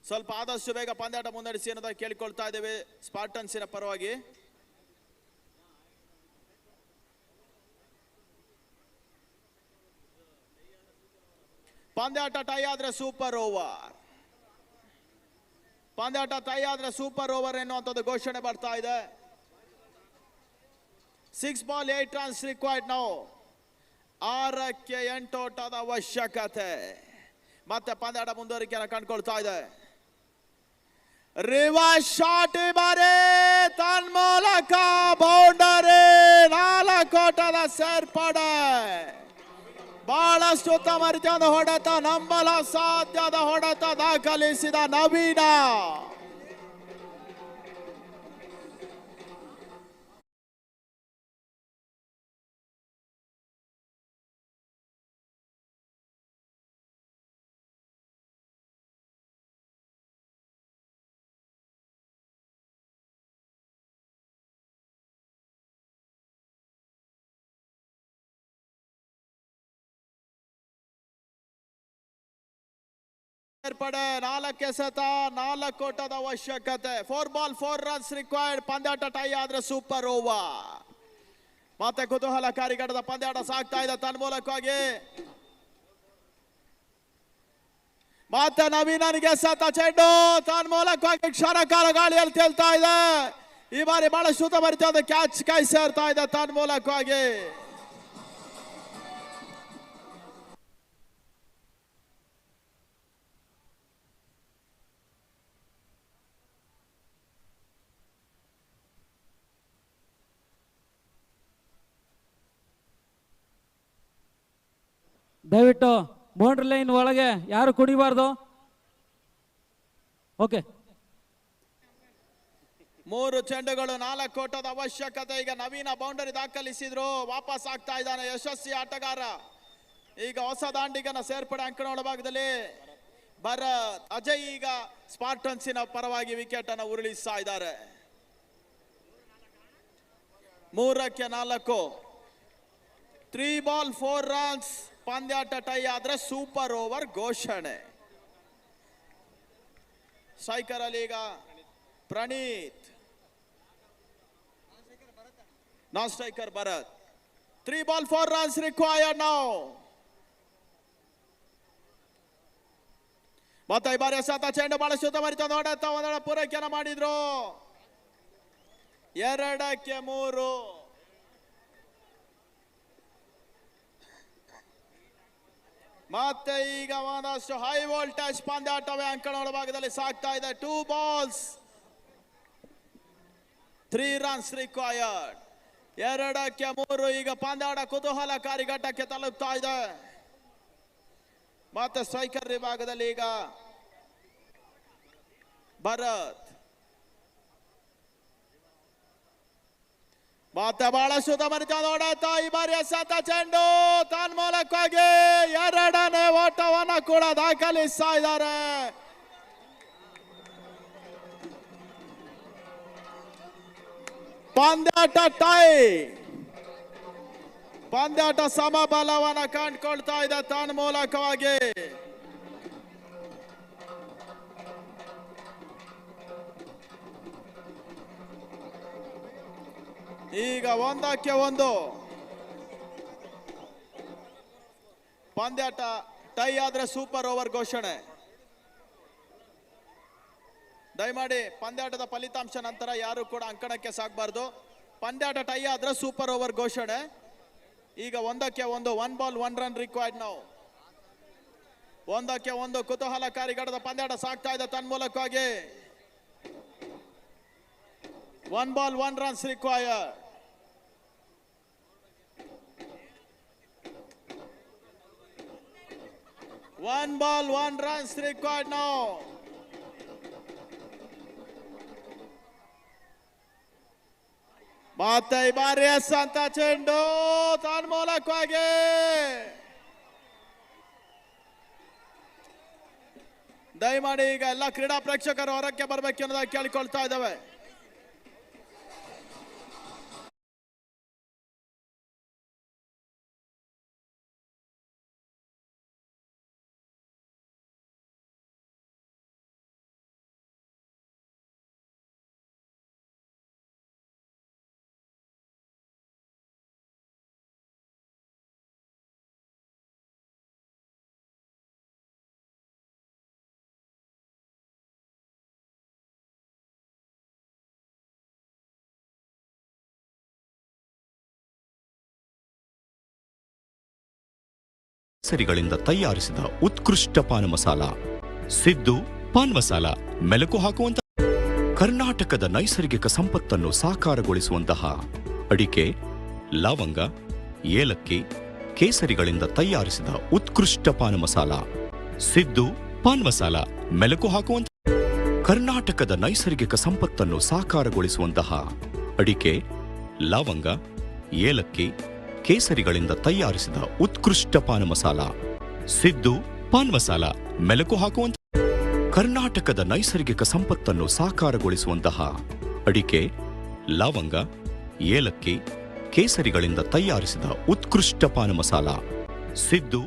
ಸ್ವಲ್ಪ ಆದಷ್ಟು ಬೇಗ ಪಂದ್ಯಾಟ ಮುನ್ನಡೆಸಿ ಅನ್ನೋದಾಗಿ ಕೇಳಿಕೊಳ್ತಾ ಇದ್ದೇವೆ ಸ್ಪಾರ್ಟನ್ಸಿನ ಪರವಾಗಿ. ಪಂದ್ಯಾಟ ಟೈ ಆದ್ರೆ ಸೂಪರ್ ಓವರ್, ಪಂದ್ಯಾಟ ಟೈ ಆದ್ರೆ ಸೂಪರ್ ಓವರ್ ಎನ್ನುವಂಥದ್ದು ಘೋಷಣೆ ಬರ್ತಾ ಇದೆ. 6 ಬಾಲ್ 8 ರನ್ಸ್ ರಿಕ್ವೈರ್ಡ್ ನೌ. 6ಕ್ಕೆ 8 ಓಟದ ಅವಶ್ಯಕತೆ. ಮತ್ತೆ ಪಂದ್ಯಾಟ ಮುಂದುವರಿಕೆಯನ್ನು ಕಂಡುಕೊಳ್ತಾ ಇದೆ. ರಿವರ್ಸ್ ಶಾಟ್ ಈ ಬಾರಿ ತನ್ಮೂಲಕ ಬೌಂಡರಿ, 4 ಓಟದ ಸೇರ್ಪಡೆ. ಬಹಳಷ್ಟು ಉತ್ತಮ ರೀತಿಯಾದ ಹೊಡೆತ, ನಂಬಲ ಸಾಧ್ಯದ ಹೊಡೆತ ದಾಖಲಿಸಿದ ನವೀನ. ಸೇರ್ಪಡೆ 4 ಎಸೆತ, 4 ಓಟದ ಅವಶ್ಯಕತೆ. 4 ಬಾಲ್ 4 ರನ್ಸ್ ರಿಕ್ವೈರ್ಡ್. ಪಂದ್ಯಾಟ ಟೈ ಆದ್ರೆ ಸೂಪರ್ ಓವರ್. ಮತ್ತೆ ಕುತೂಹಲಕಾರಿ ಘಟ್ಟದ ಪಂದ್ಯಾಟ ಸಾಗ್ತಾ ಇದೆ ತನ್ಮೂಲಕವಾಗಿ. ಮತ್ತೆ ನವೀನನಿಗೆ ಎಸೆತ ಚೆಂಡು ತನ್ಮೂಲಕವಾಗಿ ಕ್ಷಣಕಾಲ ಗಾಳಿಯಲ್ಲಿ ತೇಲ್ತಾ ಇದೆ. ಈ ಬಾರಿ ಬಹಳಷ್ಟು ಉತ್ತಮ ರೀತಿಯಾದ ಕ್ಯಾಚ್ ಕೈ ಸೇರ್ತಾ ಇದೆ ತನ್ಮೂಲಕವಾಗಿ. ದಯವಿಟ್ಟು ಬೌಂಡ್ರಿ ಲೈನ್ ಒಳಗೆ ಯಾರು ಕುಡಿಬಾರ್ದು. ಓಕೆ, 3 ಚೆಂಡುಗಳು 4 ಓಟದ ಅವಶ್ಯಕತೆ. ಈಗ ನವೀನ ಬೌಂಡರಿ ದಾಖಲಿಸಿದ್ರು, ವಾಪಸ್ ಆಗ್ತಾ ಇದ್ದಾನೆ ಯಶಸ್ವಿ ಆಟಗಾರ. ಈಗ ಹೊಸ ದಾಂಡಿಗನ ಸೇರ್ಪಡೆ ಅಂಕಣ ಒಳಭಾಗದಲ್ಲಿ ಭರತ್. ಅಜಯ್ ಈಗ ಸ್ಪಾರ್ಟನ್ಸಿನ ಪರವಾಗಿ ವಿಕೆಟ್ ಅನ್ನು ಉರುಳಿಸ್ತಾ ಇದ್ದಾರೆ. 3ಕ್ಕೆ 4. 3 ಬಾಲ್ 4 ರನ್ಸ್. ಪಂದ್ಯಾಟ ಟೈ ಆದ್ರೆ ಸೂಪರ್ ಓವರ್ ಘೋಷಣೆ. ಸ್ಟ್ರೈಕರ್ ಅಲ್ಲಿ ಈಗ Praneeth, non striker Bharath. 3 ball 4 runs required now. ಮತ್ತೆ ಈ ಬಾರಿ ಎಸೆತ ಚೆಂಡು ಬಹಳಷ್ಟು ಉತ್ತಮ ರೀತಿಯ ಹೊಡೆತ, ಒಂದೆರಡು ಪೂರೈಕೆಯನ್ನು ಮಾಡಿದ್ರು. 2ಕ್ಕೆ 3. ಮತ್ತೆ ಈಗ ಒಂದಷ್ಟು ಹೈ ವೋಲ್ಟೇಜ್ ಪಂದ್ಯಾಟವೇ ಅಂಕಣ ಒಳಭಾಗದಲ್ಲಿ ಸಾಗ್ತಾ ಇದೆ. 2 ಬಾಲ್ಸ್ 3 ರನ್ಸ್ ರಿಕ್ವೈರ್ಡ್. 2ಕ್ಕೆ 3. ಈಗ ಪಂದ್ಯಾಟ ಕುತೂಹಲಕಾರಿ ಘಟ್ಟಕ್ಕೆ ತಲುಪ್ತಾ ಇದೆ. ಮತ್ತೆ ಸ್ಟ್ರೈಕರ್ ವಿಭಾಗದಲ್ಲಿ ಈಗ ಭರತ್. ಮತ್ತೆ ಬಹಳಷ್ಟು ಉತ್ತಮ ರೀತಿಯಾದ ಹೊಡೆತ. ಈ ಬಾರಿ ಎಸೆತ ಚೆಂಡು ತನ್ಮೂಲಕವಾಗಿ 2ನೇ ಓಟವನ್ನು ಕೂಡ ದಾಖಲಿಸ್ತಾ ಇದ್ದಾರೆ. ಪಂದ್ಯಾಟ ಟೈ, ಪಂದ್ಯಾಟ ಸಮಬಲವನ್ನು ಕಂಡುಕೊಳ್ತಾ ಇದೆ ತನ್ಮೂಲಕವಾಗಿ. ಈಗ 1ಕ್ಕೆ 1 ಪಂದ್ಯಾಟ ಟೈ ಆದ್ರೆ ಸೂಪರ್ ಓವರ್ ಘೋಷಣೆ. ದಯಮಾಡಿ ಪಂದ್ಯಾಟದ ಫಲಿತಾಂಶ ನಂತರ ಯಾರು ಕೂಡ ಅಂಕಣಕ್ಕೆ ಸಾಗಬಾರ್ದು. ಪಂದ್ಯಾಟ ಟೈ ಆದ್ರೆ ಸೂಪರ್ ಓವರ್ ಘೋಷಣೆ. ಈಗ 1ಕ್ಕೆ 1. 1 ಬಾಲ್ 1 ರನ್ ರಿಕ್ವೈರ್ಡ್ ನಾವು. 1ಕ್ಕೆ 1 ಕುತೂಹಲಕಾರಿ ಘಟ್ಟದ ಪಂದ್ಯಾಟ ಸಾಗ್ತಾ ಇದೆ ತನ್ಮೂಲಕವಾಗಿ. 1 ball 1 runs required. One ball, 1 runs required now. ಮತ್ತೆ ಈ ಬಾರಿ ಎಸೆತ ಚೆಂಡು ತನ್ಮೂಲಕವಾಗಿ ದಯಮಾಡಿ ಈಗ ಎಲ್ಲ ಕ್ರೀಡಾ ಪ್ರೇಕ್ಷಕರು ಹೊರಕ್ಕೆ ಬರಬೇಕು ಅನ್ನೋದಾಗಿ ಕೇಳಿಕೊಳ್ತಾ ಇದ್ದಾವೆ. ಕೇಸರಿಗಳಿಂದ ತಯಾರಿಸಿದ ಉತ್ಕೃಷ್ಟ ಪಾನ ಮಸಾಲ ಸಿದ್ದು ಪಾನ್ ಮಸಾಲ. ಮೆಲುಕು ಹಾಕುವಂತಹ ಕರ್ನಾಟಕದ ನೈಸರ್ಗಿಕ ಸಂಪತ್ತನ್ನು ಸಾಕಾರಗೊಳಿಸುವಂತಹ ಅಡಿಕೆ, ಲವಂಗ, ಏಲಕ್ಕಿ, ಕೇಸರಿಗಳಿಂದ ತಯಾರಿಸಿದ ಉತ್ಕೃಷ್ಟ ಪಾನ ಮಸಾಲ ಸಿದ್ದು ಪಾನ್ ಮಸಾಲ. ಮೆಲುಕು ಹಾಕುವಂತಹ ಕರ್ನಾಟಕದ ನೈಸರ್ಗಿಕ ಸಂಪತ್ತನ್ನು ಸಾಕಾರಗೊಳಿಸುವಂತಹ ಅಡಿಕೆ, ಲವಂಗ, ಏಲಕ್ಕಿ, ಕೇಸರಿಗಳಿಂದ ತಯಾರಿಸಿದ ಉತ್ಕೃಷ್ಟ ಪಾನ ಮಸಾಲ ಸಿದ್ದು ಪಾನ್ ಮಸಾಲ. ಮೆಲುಕು ಹಾಕುವಂತಹ ಕರ್ನಾಟಕದ ನೈಸರ್ಗಿಕ ಸಂಪತ್ತನ್ನು ಸಾಕಾರಗೊಳಿಸುವಂತಹ ಅಡಿಕೆ, ಲವಂಗ, ಏಲಕ್ಕಿ, ಕೇಸರಿಗಳಿಂದ ತಯಾರಿಸಿದ ಉತ್ಕೃಷ್ಟ ಪಾನ ಮಸಾಲ ಸಿದ್ದು